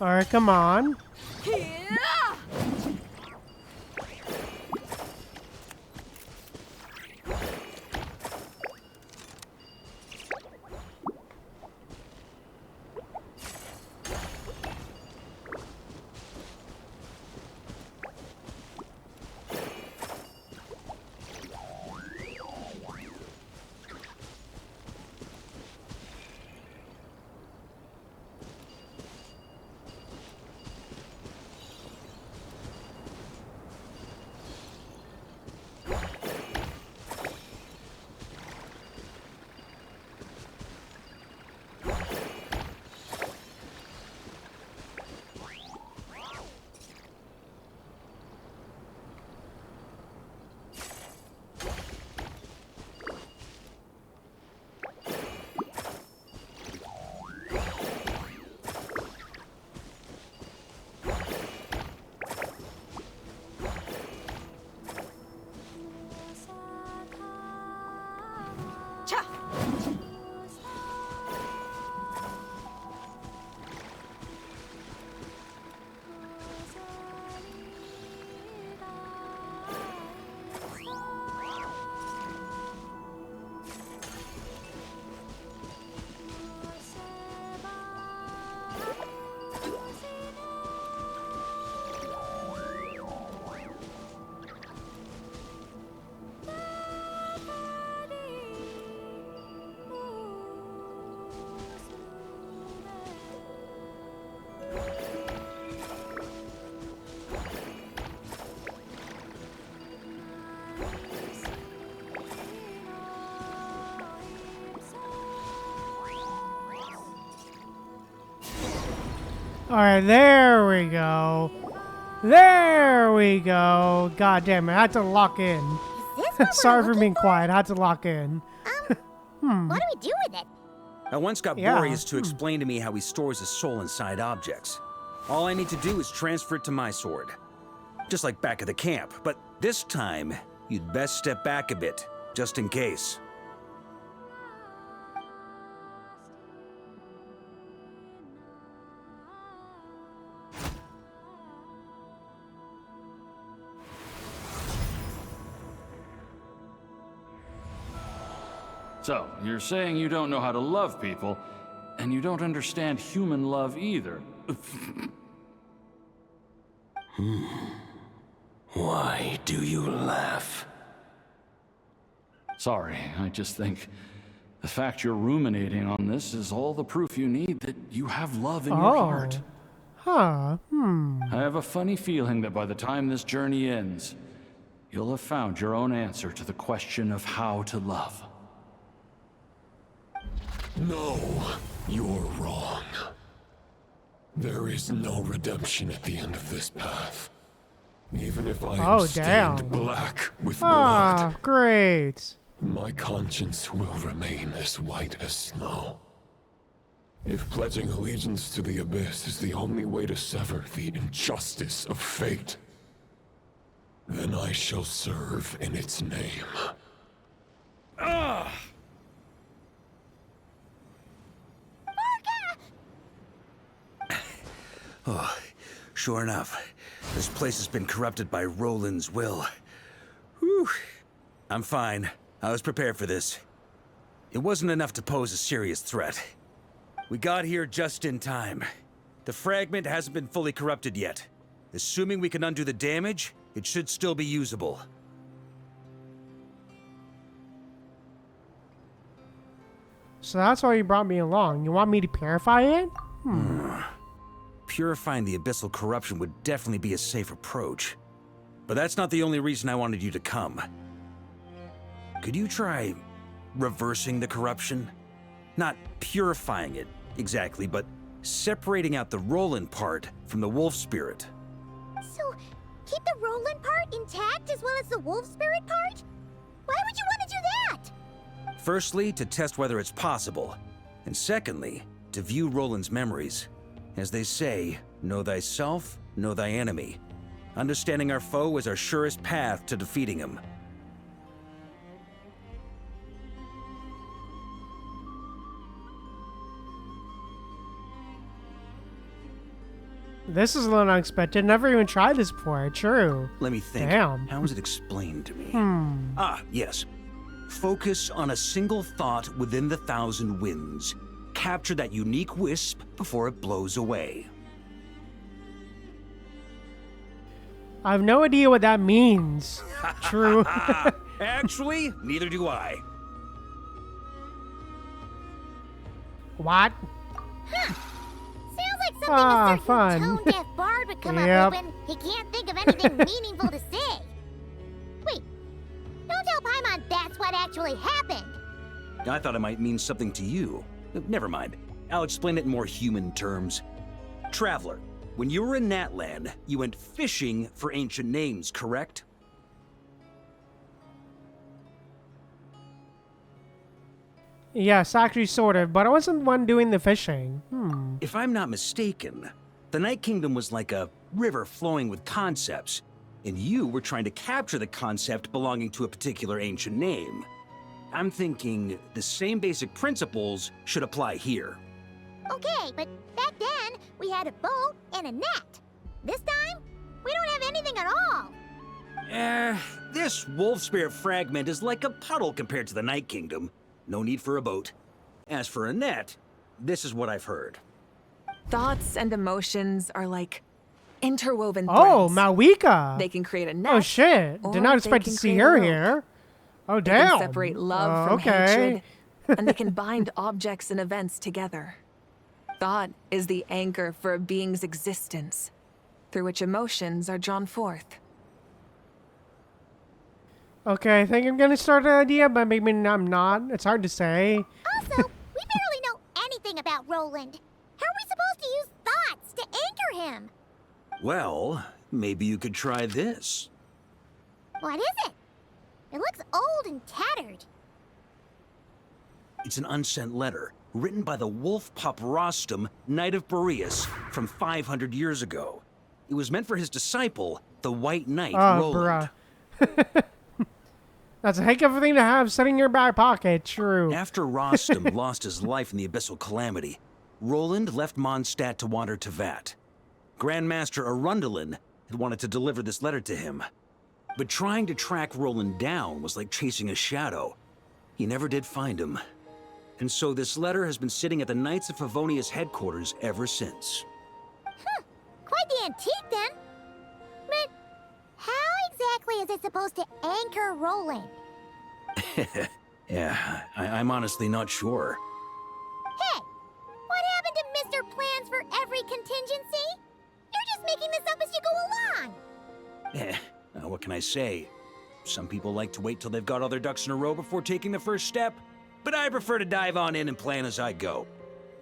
Alright, come on. Alright, there we go. There we go. God damn it, I had to lock in. Sorry for being quiet, I had to lock in. What do we do with it? I once got Boreas to explain to me how he stores his soul inside objects. All I need to do is transfer it to my sword. Just like back at the camp, but this time, you'd best step back a bit, just in case. So, you're saying you don't know how to love people, and you don't understand human love either. Why do you laugh? Sorry, I just think the fact you're ruminating on this is all the proof you need that you have love in your heart. Huh. I have a funny feeling that by the time this journey ends, you'll have found your own answer to the question of how to love. No, you're wrong. There is no redemption at the end of this path. Even if I am stained black with blood. Great. My conscience will remain as white as snow. If pledging allegiance to the Abyss is the only way to sever the injustice of fate, then I shall serve in its name. Oh, sure enough. This place has been corrupted by Roland's will. Whew. I'm fine. I was prepared for this. It wasn't enough to pose a serious threat. We got here just in time. The fragment hasn't been fully corrupted yet. Assuming we can undo the damage, it should still be usable. So that's why you brought me along. You want me to purify it? Purifying the abyssal corruption would definitely be a safe approach. But that's not the only reason I wanted you to come. Could you try reversing the corruption? Not purifying it, exactly, but separating out the Roland part from the wolf spirit. So, keep the Roland part intact as well as the wolf spirit part? Why would you want to do that? Firstly, to test whether it's possible. And secondly, to view Roland's memories. As they say, know thyself, know thy enemy. Understanding our foe is our surest path to defeating him. This is a little unexpected. Never even tried this before. True. Let me think. Damn. How was it explained to me? Ah, yes. Focus on a single thought within the 1,000 winds. Capture that unique wisp before it blows away. I have no idea what that means. True. Actually, neither do I. What? Sounds like something a certain fun. tone-deaf bard would come Yep. up with when he can't think of anything meaningful to say. Wait, don't tell Paimon that's what actually happened. I thought it might mean something to you. Never mind. I'll explain it in more human terms. Traveler, when you were in Natland, you went fishing for ancient names, correct? Yes, actually, sort of, but I wasn't the one doing the fishing. If I'm not mistaken, the Night Kingdom was like a river flowing with concepts, and you were trying to capture the concept belonging to a particular ancient name. I'm thinking the same basic principles should apply here. Okay, but back then, we had a boat and a net. This time, we don't have anything at all. This wolf spirit fragment is like a puddle compared to the Night Kingdom. No need for a boat. As for a net, this is what I've heard. Thoughts and emotions are like interwoven Oh, threads. Malwika. They can create a net. Oh, shit. or Did not they expect to can see create a her rope. here. Oh, They damn. can separate love from okay. hatred, and they can bind objects and events together. Thought is the anchor for a being's existence, through which emotions are drawn forth. Okay, I think I'm gonna start an idea, but maybe I'm not. It's hard to say. Also, we barely know anything about Roland. How are we supposed to use thoughts to anchor him? Well, maybe you could try this. What is it? It looks old and tattered. It's an unsent letter, written by the wolf pup Rostam, Knight of Boreas, from 500 years ago. It was meant for his disciple, the White Knight, Roland. Bruh. That's a heck of a thing to have sitting in your back pocket, true. After Rostam lost his life in the Abyssal Calamity, Roland left Mondstat to wander to Vat. Grandmaster Arundelen had wanted to deliver this letter to him. But trying to track Roland down was like chasing a shadow. He never did find him. And so this letter has been sitting at the Knights of Favonius headquarters ever since. Quite the antique, then. But how exactly is it supposed to anchor Roland? Yeah, I'm honestly not sure. Hey! What happened to Mr. Plans for every contingency? You're just making this up as you go along! What can I say? Some people like to wait till they've got all their ducks in a row before taking the first step, but I prefer to dive on in and plan as I go.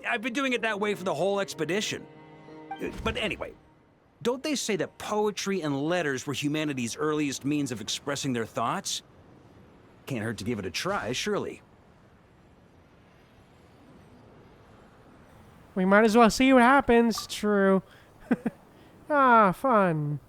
I've been doing it that way for the whole expedition. But anyway, don't they say that poetry and letters were humanity's earliest means of expressing their thoughts? Can't hurt to give it a try, surely. We might as well see what happens. True. Ah, fun.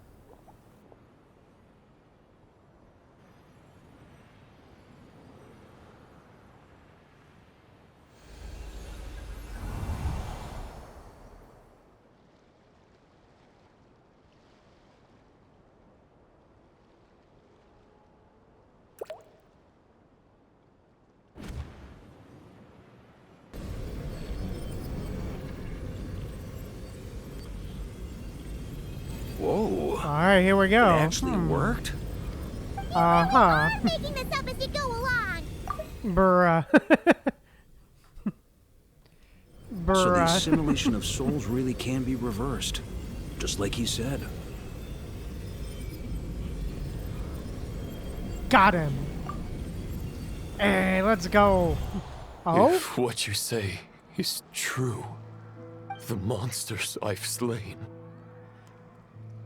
Whoa. Alright, here we go. It actually worked? Uh-huh. You're making this up as you go along! Bruh. Bruh. So the assimilation of souls really can be reversed, just like he said. Got him. Hey, let's go. Oh? If what you say is true, the monsters I've slain,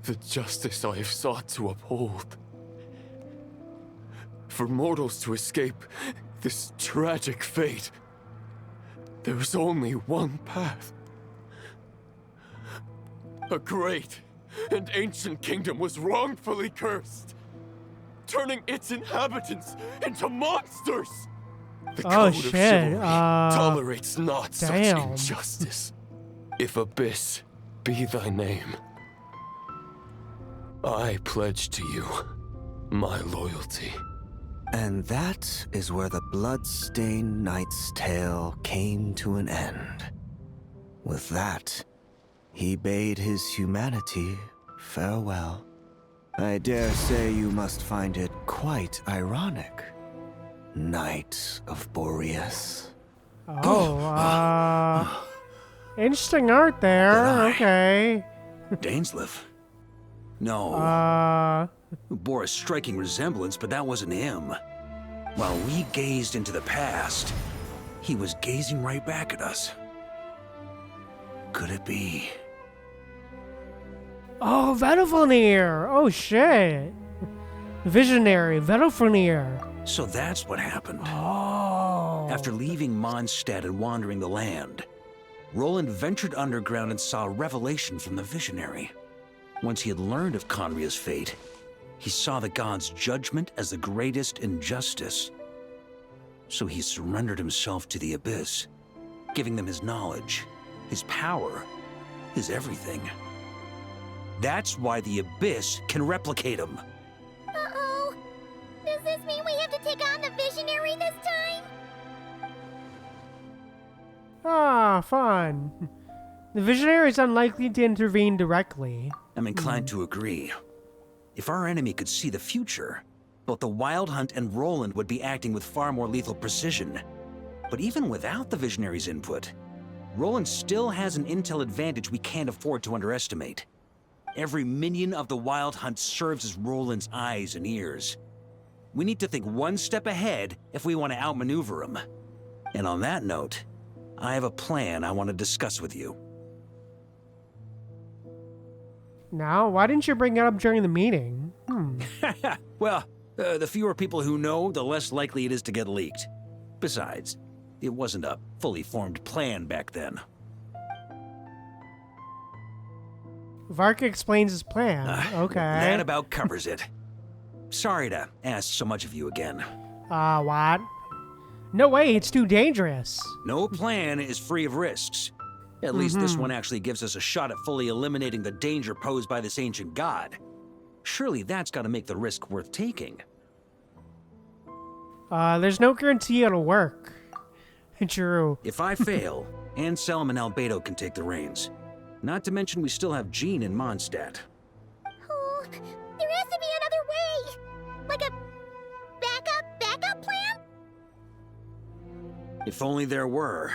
the justice I have sought to uphold, for mortals to escape this tragic fate, there is only one path. A great and ancient kingdom was wrongfully cursed, turning its inhabitants into monsters. The code of chivalry tolerates not such injustice. If abyss be thy name, I pledge to you my loyalty. And that is where the blood-stained knight's tale came to an end. With that, he bade his humanity farewell. I dare say you must find it quite ironic, Knight of Boreas. Oh, interesting art there. Okay. Dainsleif? No. Bore a striking resemblance, but that wasn't him. While we gazed into the past, he was gazing right back at us. Could it be? Oh, Vedalfenir. Oh, shit. Visionary, Vedalfenir. So that's what happened. Oh. After leaving Mondstadt and wandering the land, Roland ventured underground and saw a revelation from the Visionary. Once he had learned of Conria's fate, he saw the gods' judgment as the greatest injustice. So he surrendered himself to the Abyss, giving them his knowledge, his power, his everything. That's why the Abyss can replicate him. Uh-oh. Does this mean we have to take on the Visionary this time? Ah, fun. The Visionary is unlikely to intervene directly. I'm inclined to agree. If our enemy could see the future, both the Wild Hunt and Roland would be acting with far more lethal precision. But even without the Visionary's input, Roland still has an intel advantage we can't afford to underestimate. Every minion of the Wild Hunt serves as Roland's eyes and ears. We need to think one step ahead if we want to outmaneuver him. And on that note, I have a plan I want to discuss with you. Now, why didn't you bring it up during the meeting? Well, the fewer people who know, the less likely it is to get leaked. Besides, it wasn't a fully formed plan back then. Varka explains his plan. Okay. That about covers it. Sorry to ask so much of you again. What? No way, it's too dangerous. No plan is free of risks. At least this one actually gives us a shot at fully eliminating the danger posed by this ancient god. Surely that's got to make the risk worth taking. There's no guarantee it'll work. True. If I fail, Anselm and Albedo can take the reins. Not to mention we still have Jean and Mondstat. Oh, there has to be another way! Like a backup plan? If only there were.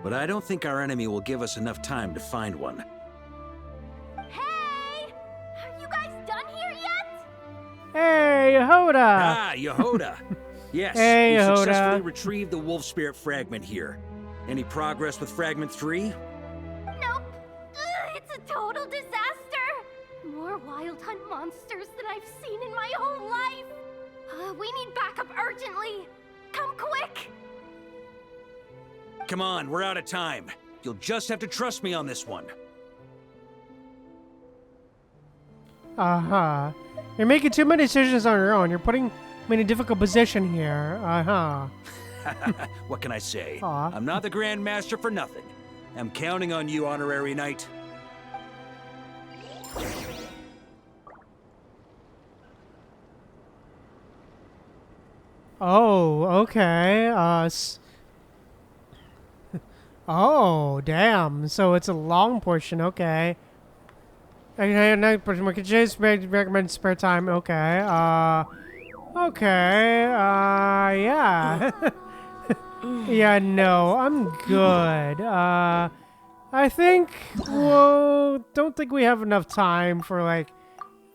But I don't think our enemy will give us enough time to find one. Hey! Are you guys done here yet? Hey, Yehoda! Ah, Yehoda! Yes, Hey, we Yehoda. successfully retrieved the Wolf Spirit fragment here. Any progress with Fragment 3? Nope. It's a total disaster. More wild hunt monsters than I've seen in my whole life. We need backup urgently. Come quick. Come on, we're out of time. You'll just have to trust me on this one. Uh-huh. You're making too many decisions on your own. You're putting me in a difficult position here. Uh-huh. What can I say? Aw. I'm not the Grand Master for nothing. I'm counting on you, Honorary Knight. Oh, okay. Oh, damn. So it's a long portion. Okay. Okay, no, we could just recommend spare time. Okay. Okay. Yeah. Yeah, no, I'm good. I think, well, don't think we have enough time for like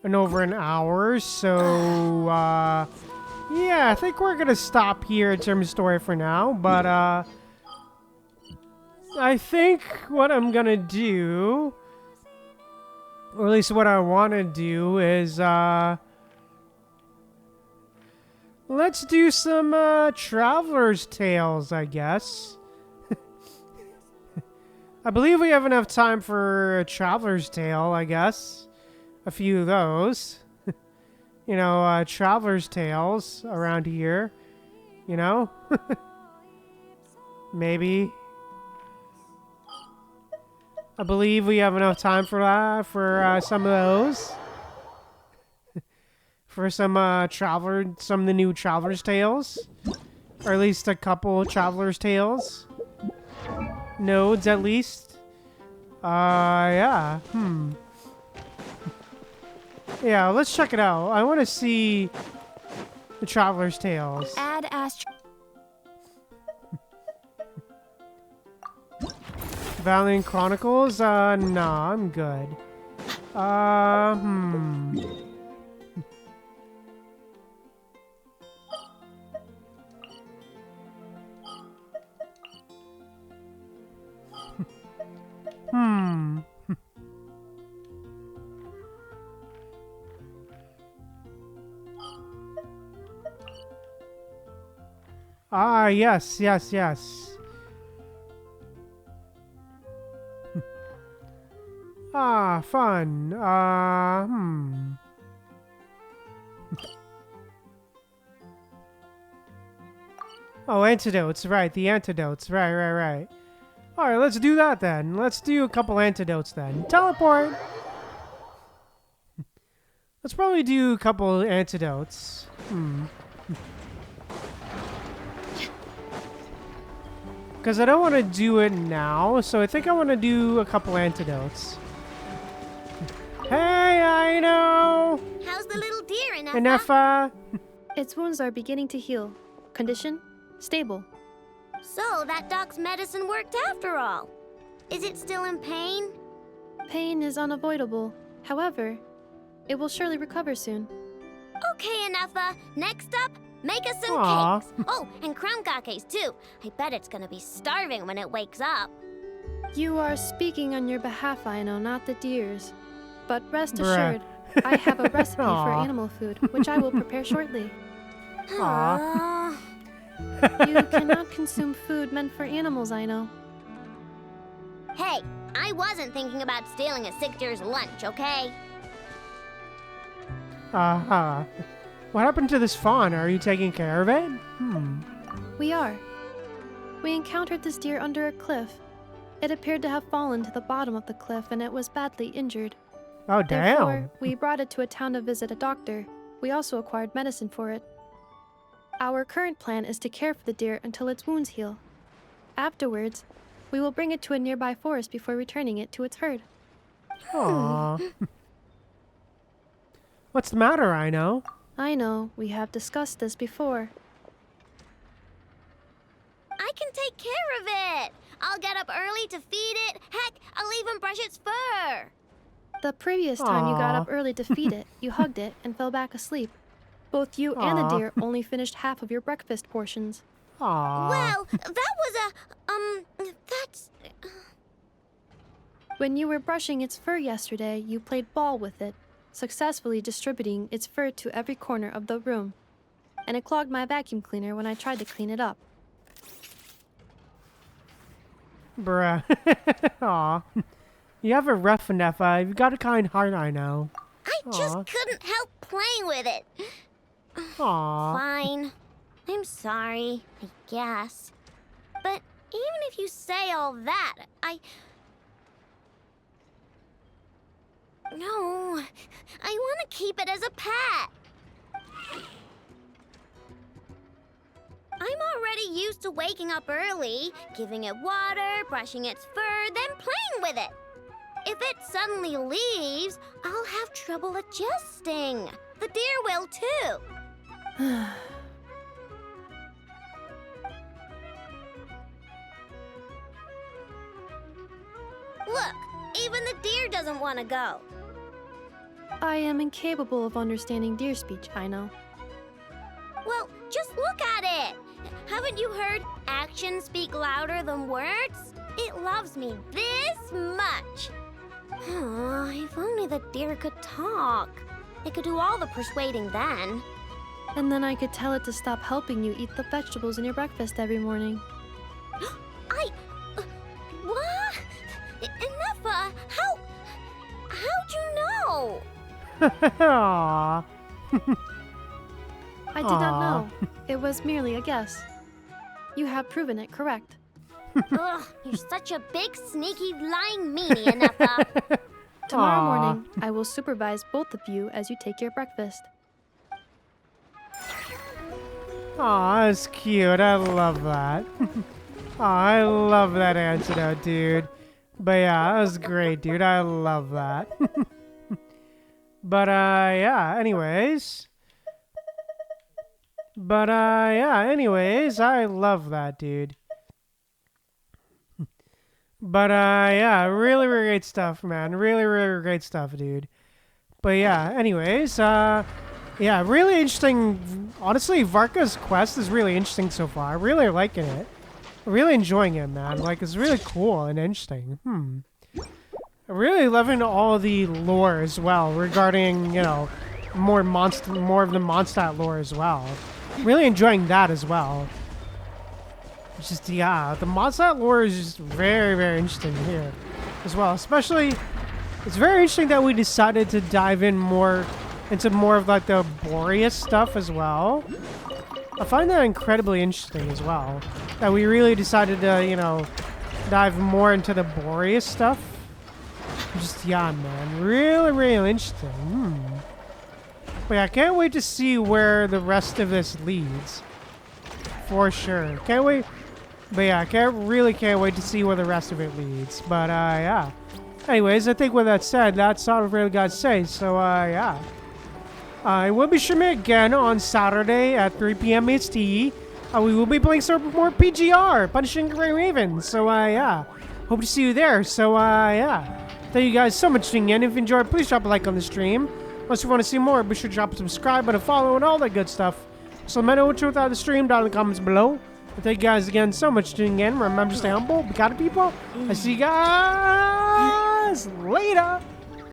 over an hour. So, yeah, I think we're gonna stop here in terms of story for now. But, I think what I'm gonna do, or at least what I want to do, is let's do some Traveler's Tales, I guess. I believe we have enough time for a Traveler's Tale, I guess. A few of those. You know, Traveler's Tales around here. You know? Maybe. I believe we have enough time for that, for some of those. For some some of the new Traveler's Tales. Or at least a couple Traveler's Tales. Nodes, at least. Yeah. Yeah, let's check it out. I want to see the Traveler's Tales. Add Astro. Valiant Chronicles? Nah, I'm good. Ah, yes, yes, yes. Ah, fun. Oh, antidotes, right, the antidotes, right. Alright, let's do that then. Let's do a couple antidotes then. Teleport! Let's probably do a couple antidotes. Because I don't want to do it now, so I think I want to do a couple antidotes. Hey, I know! How's the little deer, Enough? Enough, Its wounds are beginning to heal. Condition? Stable. So, that dog's medicine worked after all. Is it still in pain? Pain is unavoidable. However, it will surely recover soon. Okay, Enough. Next up, make us some Aw. cakes. Oh, and crown cakes too. I bet it's gonna be starving when it wakes up. You are speaking on your behalf, I know, not the deer's. But rest Bruh. assured, I have a recipe for Aw. animal food, which I will prepare shortly. Aw. You cannot consume food meant for animals, I know. Hey, I wasn't thinking about stealing a sick deer's lunch, okay? What happened to this fawn? Are you taking care of it? We are. We encountered this deer under a cliff. It appeared to have fallen to the bottom of the cliff and it was badly injured. Oh, Therefore, damn. we brought it to a town to visit a doctor. We also acquired medicine for it. Our current plan is to care for the deer until its wounds heal. Afterwards, we will bring it to a nearby forest before returning it to its herd. Aww. What's the matter, Rhino? I know, we have discussed this before. I can take care of it. I'll get up early to feed it. Heck, I'll even brush its fur. The previous time you got Aw. up early to feed it, you hugged it and fell back asleep. Both you and the Aw. deer only finished half of your breakfast portions. Aww. Well, that was that's... When you were brushing its fur yesterday, you played ball with it, successfully distributing its fur to every corner of the room. And it clogged my vacuum cleaner when I tried to clean it up. Bruh. Aw. You have a rough enough, you've got a kind heart, I know. I just couldn't help playing with it. Aw. Fine. I'm sorry, I guess. But even if you say all that, No, I want to keep it as a pet. I'm already used to waking up early, giving it water, brushing its fur, then playing with it. If it suddenly leaves, I'll have trouble adjusting. The deer will too. Look, even the deer doesn't want to go. I am incapable of understanding deer speech, I know. Well, just look at it. Haven't you heard actions speak louder than words? It loves me this much. If only the deer could talk. It could do all the persuading then. And then I could tell it to stop helping you eat the vegetables in your breakfast every morning. What? Enough, how'd you know? Aww. I did not know. It was merely a guess. You have proven it correct. Ugh, you're such a big, sneaky, lying meanie, Enough. Tomorrow Aw. morning, I will supervise both of you as you take your breakfast. Aw, that's cute. I love that. Aw, I love that antidote, dude. But yeah, that was great, dude. I love that. But yeah, anyways. I love that, dude. But yeah, really, really great stuff, man. Really, really great stuff, dude. But yeah, anyways, yeah, really interesting. Honestly, Varka's quest is really interesting so far. I'm really liking it. Really enjoying it, man. Like, it's really cool and interesting. I'm really loving all the lore as well regarding, you know, more of the mondstat lore as well. Really enjoying that as well. It's just, yeah, the mondstat lore is just very, very interesting here as well. Especially, it's very interesting that we decided to dive in more into more of like the Boreas stuff as well. I find that incredibly interesting as well. That we really decided to, you know, dive more into the Boreas stuff. Just, yeah, man. Really, really interesting. But yeah, I can't wait to see where the rest of this leads. For sure. Can't wait. But yeah, I can't wait to see where the rest of it leads. But yeah. Anyways, I think with that said, that's all I've really got to say. So yeah. I will be streaming again on Saturday at 3 p.m. EST. We will be playing some more PGR, Punishing Gray Raven. So yeah. Hope to see you there. So yeah. Thank you guys so much for tuning in. If you enjoyed, please drop a like on the stream. Unless you want to see more, be sure to drop a subscribe and a follow and all that good stuff. So let me know what you thought of the stream down in the comments below. And thank you guys again so much for tuning in. Remember to stay humble, be kind to people. I see you guys later.